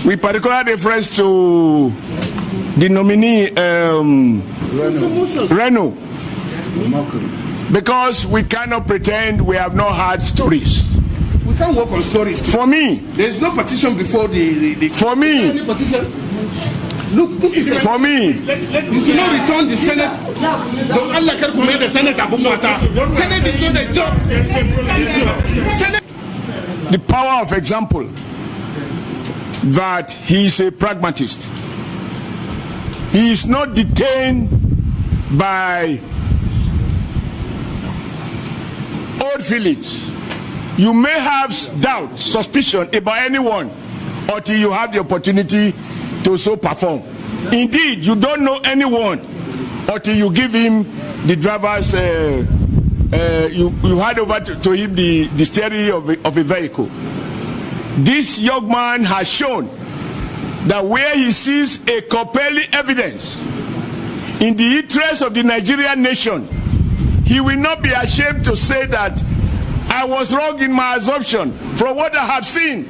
With particular reference to the nominee, Reno. Because we cannot pretend we have not had stories. We can't work on stories. For me, there is no petition before the for me. Look, this is for me. You should not return the Senate. The Senate is not a job. Senate. The power of example that he is a pragmatist. He is not detained by old feelings. You may have doubt, suspicion about anyone until you have the opportunity to so perform. Indeed, you don't know anyone until you give him the driver's, you hand over to him the steering of a vehicle. This young man has shown that where he sees a compelling evidence in the interest of the Nigerian nation, he will not be ashamed to say that I was wrong in my assumption. From what I have seen,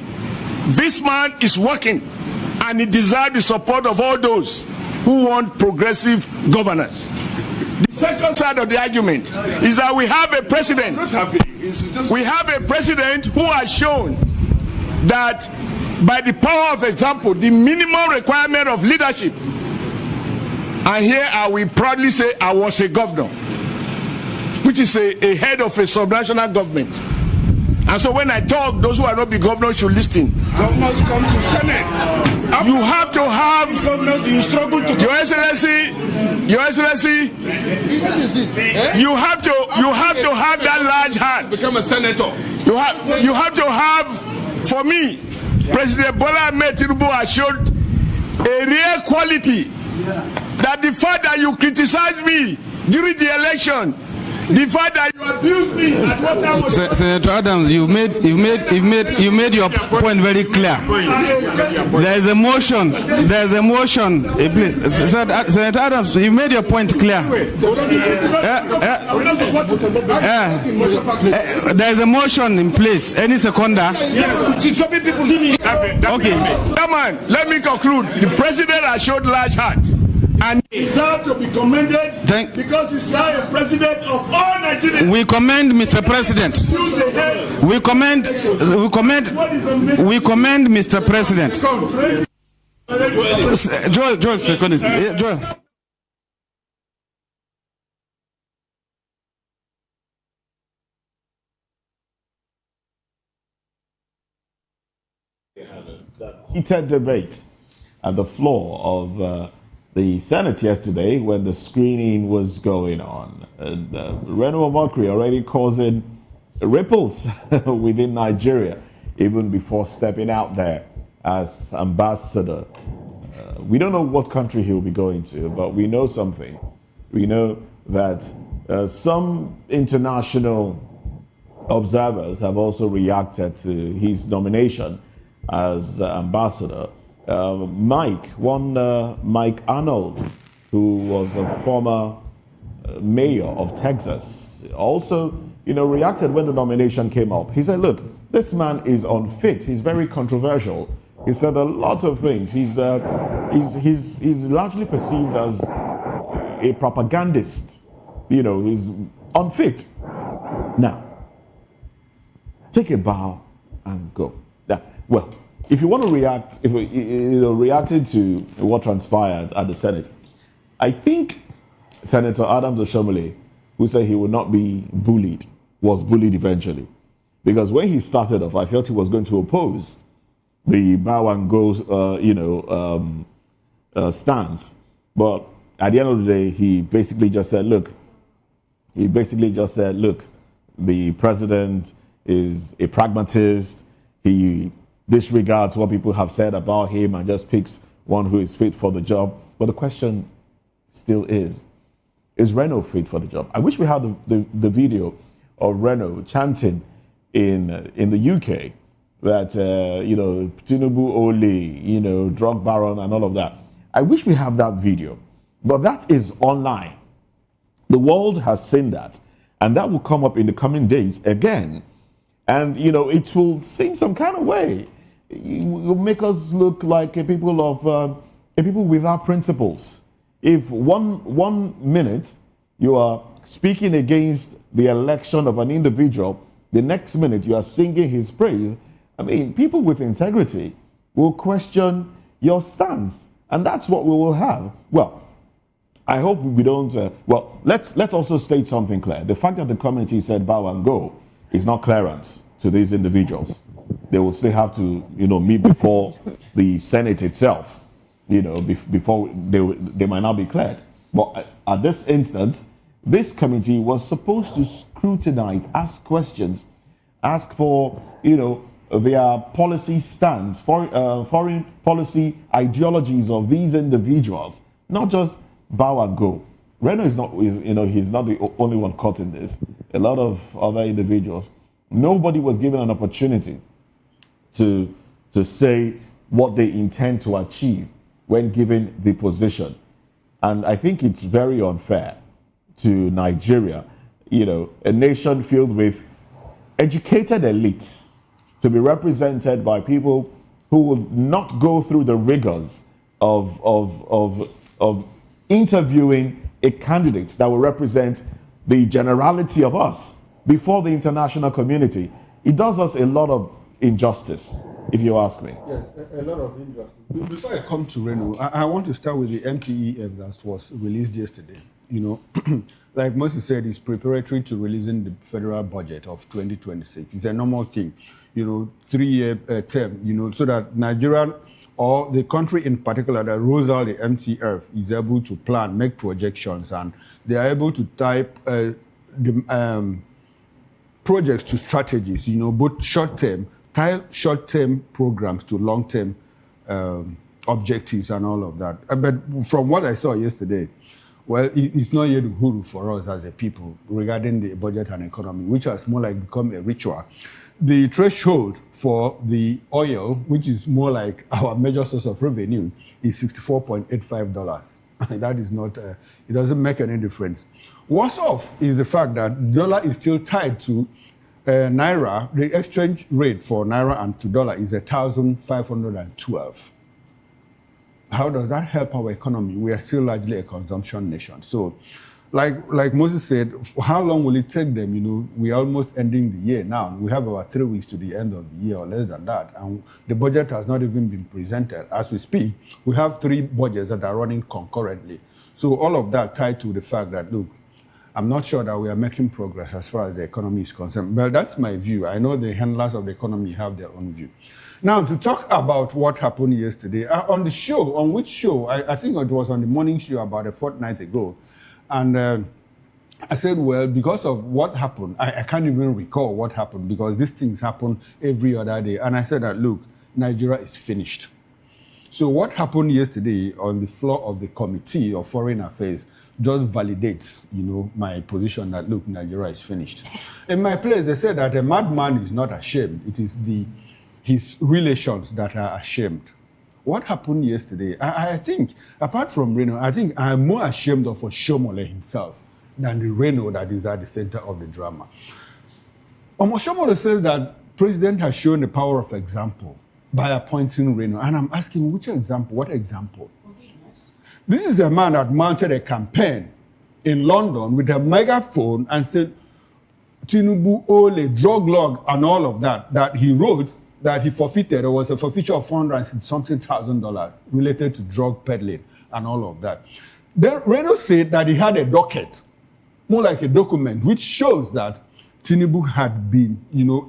this man is working and he deserves the support of all those who want progressive governance. The second side of the argument is that we have a president. We have a president who has shown that by the power of example, the minimum requirement of leadership, and here I will proudly say I was a governor, which is a head of a subnational government. And so when I talk, those who are not the governors should listen. Governors come to Senate. You have to have, you struggle to Your Excellency, you have to have that large heart. Become a senator. You have to have, for me, President Bola Ahmed Tinubu has showed a real quality, that the fact that you criticize me during the election, the fact that you abuse me at what time was Senator Adams, you made your point very clear. There is a motion. Please, Senator Adams, you made your point clear. There is a motion in place. Any seconder? Okay. Come on, let me conclude. The president has showed large heart and deserves to be commended because he's now a president of all Nigerians. We commend Mr. President. We commend Mr. President. Joel, second. Joel. Heated debate at the floor of the Senate yesterday when the screening was going on. And Reno Omokri already causing ripples within Nigeria, even before stepping out there as ambassador. We don't know what country he'll be going to, but we know something. We know that some international observers have also reacted to his nomination as ambassador. Mike Arnold, who was a former mayor of Texas, also, reacted when the nomination came up. He said, look, this man is unfit. He's very controversial. He said a lot of things. He's largely perceived as a propagandist. He's unfit. Now, take a bow and go. Well, if you want to react, reacting to what transpired at the Senate, I think Senator Adams Oshomole, who said he would not be bullied, was bullied eventually. Because when he started off, I felt he was going to oppose the bow and go, stance. But at the end of the day, he basically just said, look, the president is a pragmatist. He disregards what people have said about him and just picks one who is fit for the job. But the question still is Reno fit for the job? I wish we had the video of Reno chanting in the UK that, Tinubu Ole, drug baron and all of that. I wish we have that video. But that is online. The world has seen that. And that will come up in the coming days again. And, it will seem some kind of way. It will make us look like a people without principles. If one minute you are speaking against the election of an individual, the next minute you are singing his praise, people with integrity will question your stance. And that's what we will have. Well, I hope we don't... let's also state something clear. The fact that the committee said bow and go is not clearance to these individuals. They will still have to, meet before the Senate itself, before they might not be cleared. But at this instance, this committee was supposed to scrutinize, ask questions, ask for, their policy stance, foreign policy ideologies of these individuals, not just bow and go. Reno is not, he's not the only one caught in this. A lot of other individuals. Nobody was given an opportunity to to say what they intend to achieve when given the position. And I think it's very unfair to Nigeria, a nation filled with educated elite, to be represented by people who will not go through the rigors of interviewing a candidate that will represent the generality of us before the international community. It does us a lot of injustice, if you ask me. Yes, a lot of injustice. Before I come to Reno, I want to start with the MTEF that was released yesterday. Like Moses said, it's preparatory to releasing the federal budget of 2026. It's a normal thing, 3-year term, so that Nigeria or the country in particular that rolls out the MTF is able to plan, make projections, and they are able to type the projects to strategies, both short-term, tie short-term programs to long-term objectives and all of that. But from what I saw yesterday, well, it's not yet huru for us as a people regarding the budget and economy, which has more like become a ritual. The threshold for the oil, which is more like our major source of revenue, is $64.85. That is not, it doesn't make any difference. Worse off is the fact that dollar is still tied to Naira. The exchange rate for Naira and to dollar is 1,512. How does that help our economy? We are still largely a consumption nation. So, like Moses said, how long will it take them? We're almost ending the year now. We have about 3 weeks to the end of the year or less than that. And the budget has not even been presented. As we speak, we have 3 budgets that are running concurrently. So all of that tied to the fact that, look, I'm not sure that we are making progress as far as the economy is concerned. Well, that's my view. I know the handlers of the economy have their own view. Now, to talk about what happened yesterday, on the show, on which show? I think it was on the morning show about a fortnight ago. And I said, well, because of what happened, I can't even recall what happened because these things happen every other day. And I said that, look, Nigeria is finished. So what happened yesterday on the floor of the Committee of Foreign Affairs just validates, my position that, look, Nigeria is finished. In my place, they said that a madman is not ashamed. It is his relations that are ashamed. What happened yesterday? I think, apart from Reno, I think I'm more ashamed of Oshomole himself than the Reno that is at the center of the drama. Oshomole says that president has shown the power of example by appointing Reno. And I'm asking, which example? What example? This is a man that mounted a campaign in London with a megaphone and said, Tinubu, Ole, drug log, and all of that he wrote that he forfeited. There was a forfeiture of $460,000 related to drug peddling and all of that. Then Reno said that he had a docket, more like a document, which shows that Tinubu had been,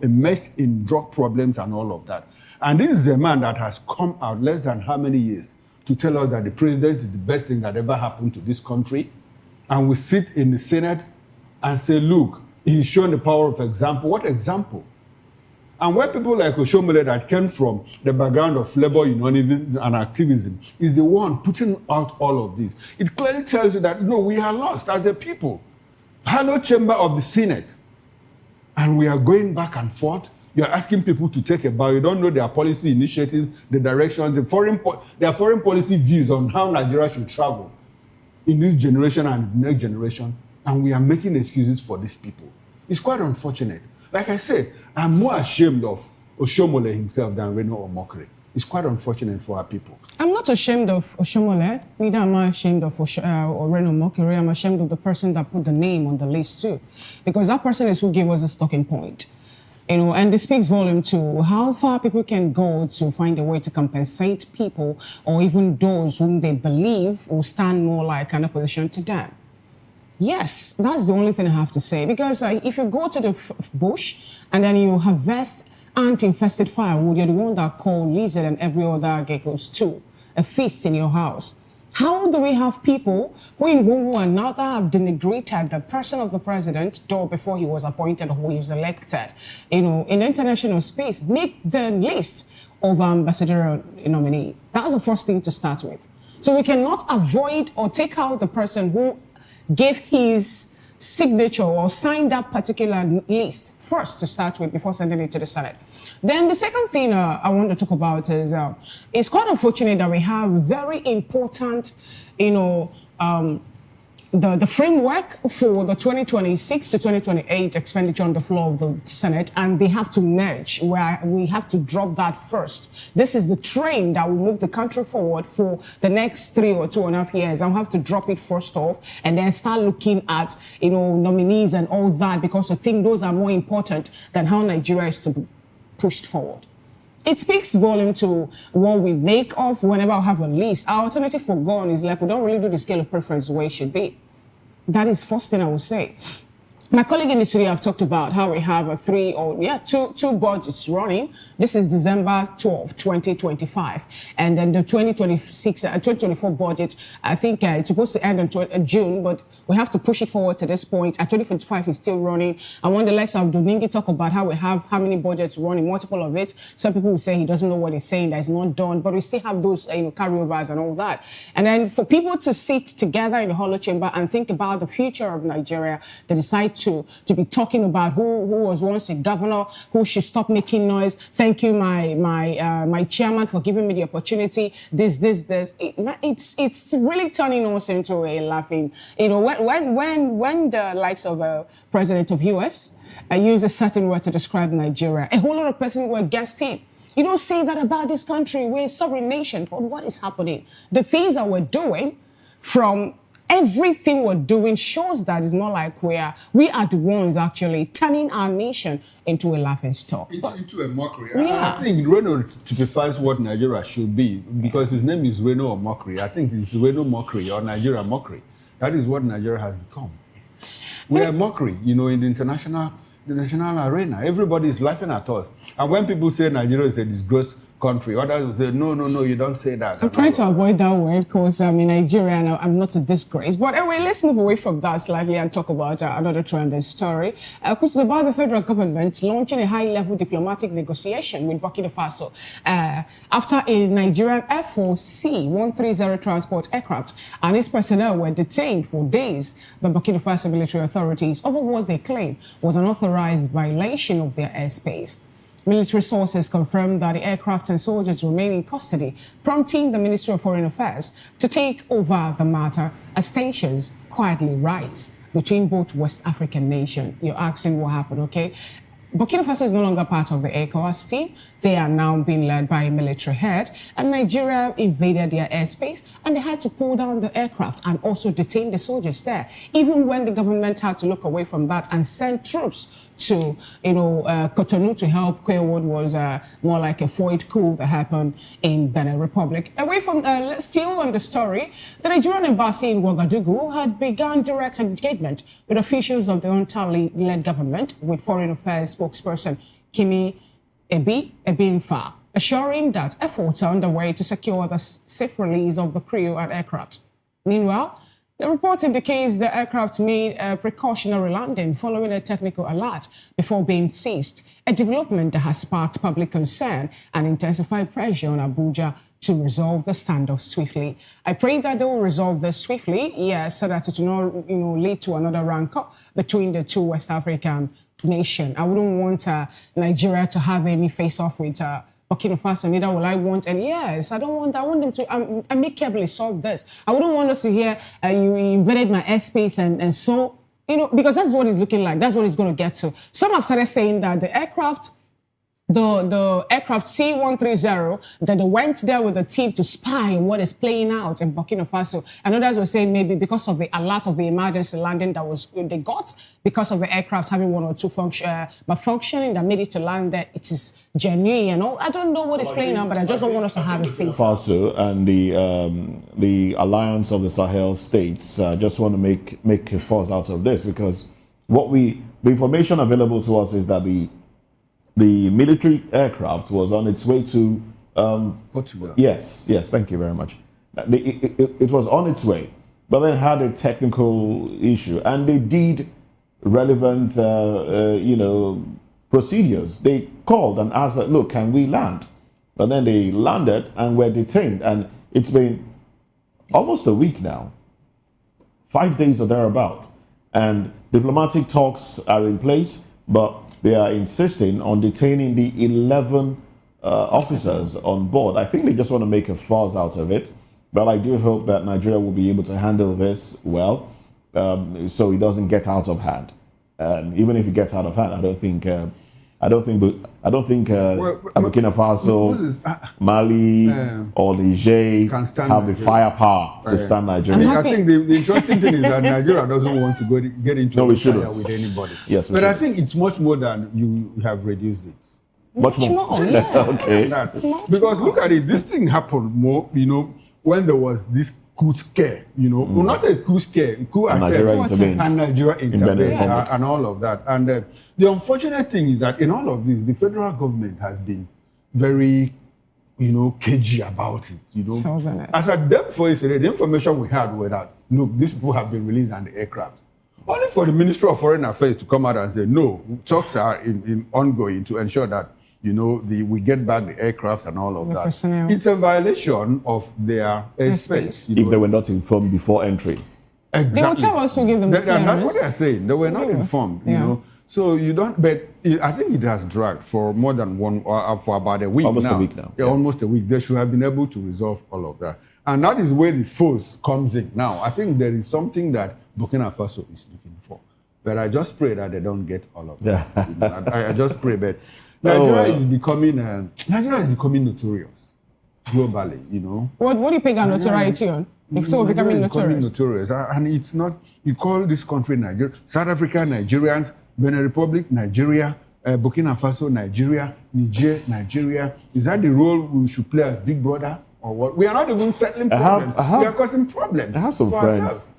immersed in drug problems and all of that. And this is a man that has come out less than how many years to tell us that the president is the best thing that ever happened to this country. And we sit in the Senate and say, look, he's shown the power of example. What example? And when people like Oshomole that came from the background of labor unionism and activism is the one putting out all of this, it clearly tells you that, no, we are lost as a people. Hello, chamber of the Senate. And we are going back and forth. You're asking people to take a bow. You don't know their policy initiatives, the direction, their foreign policy views on how Nigeria should travel in this generation and the next generation. And we are making excuses for these people. It's quite unfortunate. Like I said, I'm more ashamed of Oshomole himself than Reno Omokri. It's quite unfortunate for our people. I'm not ashamed of Oshomole. Neither am I ashamed of Reno Omokri. I'm ashamed of the person that put the name on the list too. Because that person is who gave us a talking point. And this speaks volume to how far people can go to find a way to compensate people or even those whom they believe will stand more like an opposition to them. Yes, that's the only thing I have to say. Because if you go to the bush and then you harvest ant-infested firewood, you're the one that call lizard and every other geckos too. A feast in your house. How do we have people who in one way or another have denigrated the person of the president, though before he was appointed or who he was elected, in the international space, make the list of ambassadorial nominee? That's the first thing to start with. So we cannot avoid or take out the person who gave his signature or sign that particular list first to start with before sending it to the Senate. Then the second thing I want to talk about is it's quite unfortunate that we have very important, the framework for the 2026 to 2028 expenditure on the floor of the Senate, and they have to merge, where we have to drop that first. This is the train that will move the country forward for the next 3 or 2.5 years. I'll have to drop it first off and then start looking at, nominees and all that, because I think those are more important than how Nigeria is to be pushed forward. It speaks volume to what we make of whenever I have a list. Our alternative for gone is like, we don't really do the scale of preference the way it should be. That is first thing I would say. My colleague in the studio have talked about how we have two budgets running. This is December 12, 2025. And then the 2024 budget, I think it's supposed to end in June, but we have to push it forward to this point. 2025 is still running. I want the likes of Domingue talk about how we have how many budgets running, multiple of it. Some people will say he doesn't know what he's saying, that it's not done, but we still have those carryovers and all that. And then for people to sit together in the hollow chamber and think about the future of Nigeria, they decide to be talking about who was once a governor, who should stop making noise. Thank you, my chairman, for giving me the opportunity. This. It's really turning us into a laughing. When the likes of president of US use a certain word to describe Nigeria, a whole lot of persons were against him. You don't say that about this country. We're a sovereign nation. But what is happening? The things that we're doing, from everything we're doing, shows that it's not like we are the ones actually turning our nation into a laughing stock. Into a mockery. Yeah. I think Reno typifies what Nigeria should be, because his name is Reno or mockery. I think it's Reno mockery or Nigeria mockery. That is what Nigeria has become. We are mockery, in the international arena. Everybody is laughing at us. And when people say Nigeria is a disgraced country, others will say, no, you don't say that. I'm trying to avoid that word because I'm in Nigeria and I'm not a disgrace. But anyway, let's move away from that slightly and talk about another trending story, which is about the federal government launching a high-level diplomatic negotiation with Burkina Faso after a Nigerian Air Force C-130 transport aircraft and its personnel were detained for days by Burkina Faso military authorities over what they claim was an unauthorized violation of their airspace. Military sources confirmed that the aircraft and soldiers remain in custody, prompting the Ministry of Foreign Affairs to take over the matter as tensions quietly rise between both West African nations. You're asking what happened, okay? Burkina Faso is no longer part of the ECOWAS team. They are now being led by a military head, and Nigeria invaded their airspace, and they had to pull down the aircraft and also detain the soldiers there, even when the government had to look away from that and send troops to, Cotonou to help quell what was more like a foiled coup that happened in Benin Republic. Away from, still on the story, the Nigerian embassy in Ouagadougou had begun direct engagement with officials of the UNTAL-led government, with Foreign Affairs spokesperson Kimi Ebinfa, assuring that efforts are underway to secure the safe release of the crew and aircraft. Meanwhile, the report indicates the aircraft made a precautionary landing following a technical alert before being seized, a development that has sparked public concern and intensified pressure on Abuja to resolve the standoff swiftly. I pray that they will resolve this swiftly, yes, so that it will not, lead to another rancor between the two West African nations. I wouldn't want Nigeria to have any face-off with Burkina Faso, neither will I want, and yes, I want them to amicably solve this. I wouldn't want us to hear you invaded my airspace and so, because that's what it's looking like. That's what it's going to get to. Some have started saying that the aircraft, the aircraft C-130, that they went there with a team to spy on what is playing out in Burkina Faso. And others were saying maybe because of the alert of the emergency landing they got, because of the aircraft having one or two functioning that made it to land there, it is genuine and all. I don't know what is playing out, but I just don't want us to have a face. Faso and the alliance of the Sahel states just want to make a fuss out of this, because the information available to us is that the military aircraft was on its way to Portugal. Yes, thank you very much. It was on its way, but then had a technical issue, and they did relevant, procedures. They called and asked, look, can we land? But then they landed and were detained, and it's been almost a week now, 5 days or thereabout, and Diplomatic talks are in place, but they are insisting on detaining the 11 officers on board. I think they just want to make a fuss out of it, but I do hope that Nigeria will be able to handle this well, so it doesn't get out of hand. Even if it gets out of hand, I don't think Burkina Faso, Mali, or Niger have the firepower to stand Nigeria. I think the interesting thing is that Nigeria doesn't want to get into a fire with anybody. Yes, but I think it's much more than you have reduced it. Much more. Yes. Okay. Because look at it, this thing happened more, when there was this coup scare, well, not a coup scare, coup attempt, and Nigeria intervened, and all of that. And the unfortunate thing is that in all of this, the federal government has been very, cagey about it. As at depth for yesterday, the information we had was that, look, these people have been released on the aircraft. Only for the Ministry of Foreign Affairs to come out and say, no, talks are in ongoing to ensure that we get back the aircraft and all of that. Personnel. It's a violation of their airspace. If they were not informed before entry. Exactly. They will tell us who give them the And that's what clearance. they're saying. They were not informed, So you don't, but I think it has dragged for more than for about a week almost now. a week now. Yeah, almost a week. They should have been able to resolve all of that. And that is where the force comes in. Now, I think there is something that Burkina Faso is looking for. But I just pray that they don't get all of that. I just pray, but Nigeria is becoming notorious globally, What do you peg our notoriety on? If so, we're becoming notorious. And it's not, you call this country Nigeria, South Africa, Nigerians, Benin Republic, Nigeria, Burkina Faso, Nigeria, Niger, Nigeria. Is that the role we should play as big brother or what? We are not even settling problems. We are causing problems. I have some friends. Ourselves.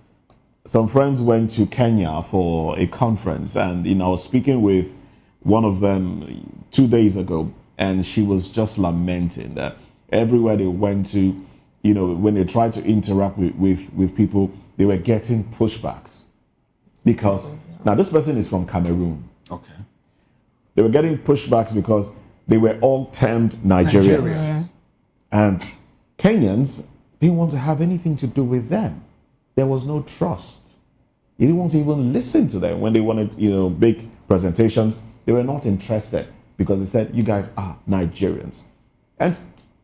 Some friends went to Kenya for a conference, and I was speaking with one of them 2 days ago, and she was just lamenting that everywhere they went to, when they tried to interact with people, they were getting pushbacks. Because, now this person is from Cameroon. Okay. They were getting pushbacks because they were all termed Nigerians. And Kenyans didn't want to have anything to do with them. There was no trust. You didn't want to even listen to them when they wanted, big presentations. They were not interested because they said, you guys are Nigerians. And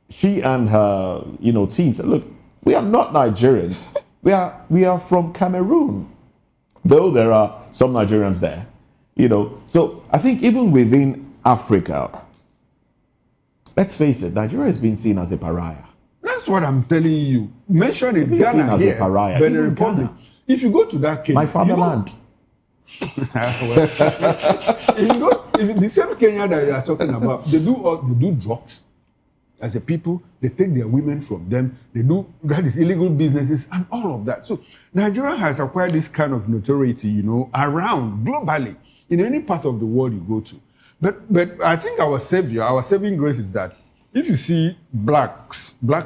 she and her, team said, look, we are not Nigerians. We are from Cameroon. Though there are some Nigerians there, So I think even within Africa, let's face it, Nigeria is being seen as a pariah. That's what I'm telling you. Mention it, Ghana as here, a pariah. Benin Republic. If you go to that Kenya, my fatherland. If the same Kenya that you are talking about, they do drugs. As a people, they take their women from them. That is illegal businesses and all of that. So Nigeria has acquired this kind of notoriety, around globally in any part of the world you go to. But I think our saving grace is that if you see black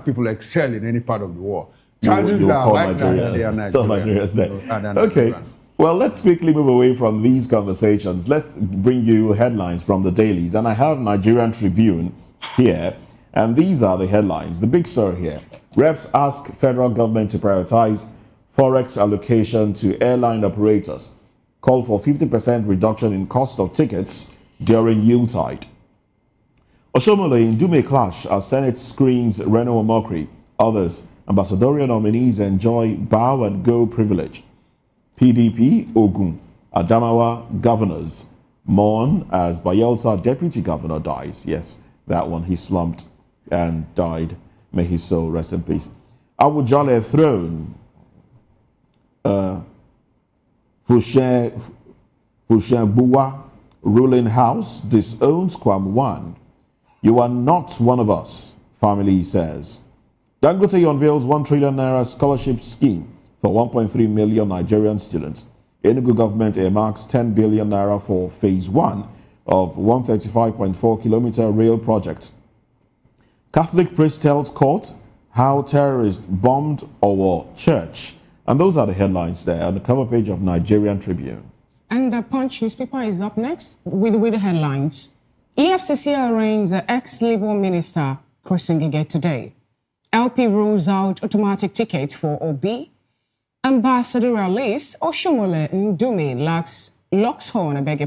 people excel in any part of the world, chances are like that they are Nigerians. Okay. Well, let's quickly move away from these conversations. Let's bring you headlines from the dailies. And I have Nigerian Tribune here. And these are the headlines. The big story here. Reps ask federal government to prioritize forex allocation to airline operators. Call for 50% reduction in cost of tickets during Yuletide. Oshomole in Dume clash as Senate screens Reno Omokri. Others, ambassadorial nominees enjoy bow and go privilege. PDP, Ogun, Adamawa governors mourn as Bayelsa deputy governor dies. Yes, that one, he slumped and died. May his soul rest in peace. Awujale throne. Fushebuwa ruling house disowns Kwam 1. You are not one of us, family says. Dangote unveils 1 trillion naira scholarship scheme for 1.3 million Nigerian students. Enugu government earmarks 10 billion naira for phase 1 of 135.4 kilometer rail project. Catholic priest tells court how terrorists bombed our church. And those are the headlines there on the cover page of Nigerian Tribune. And the Punch newspaper is up next with the headlines. EFCC arraigns ex-Labour Minister Chris Ngige today. LP rules out automatic tickets for OB. Ambassador Alice Oshomole Ndume locks horn,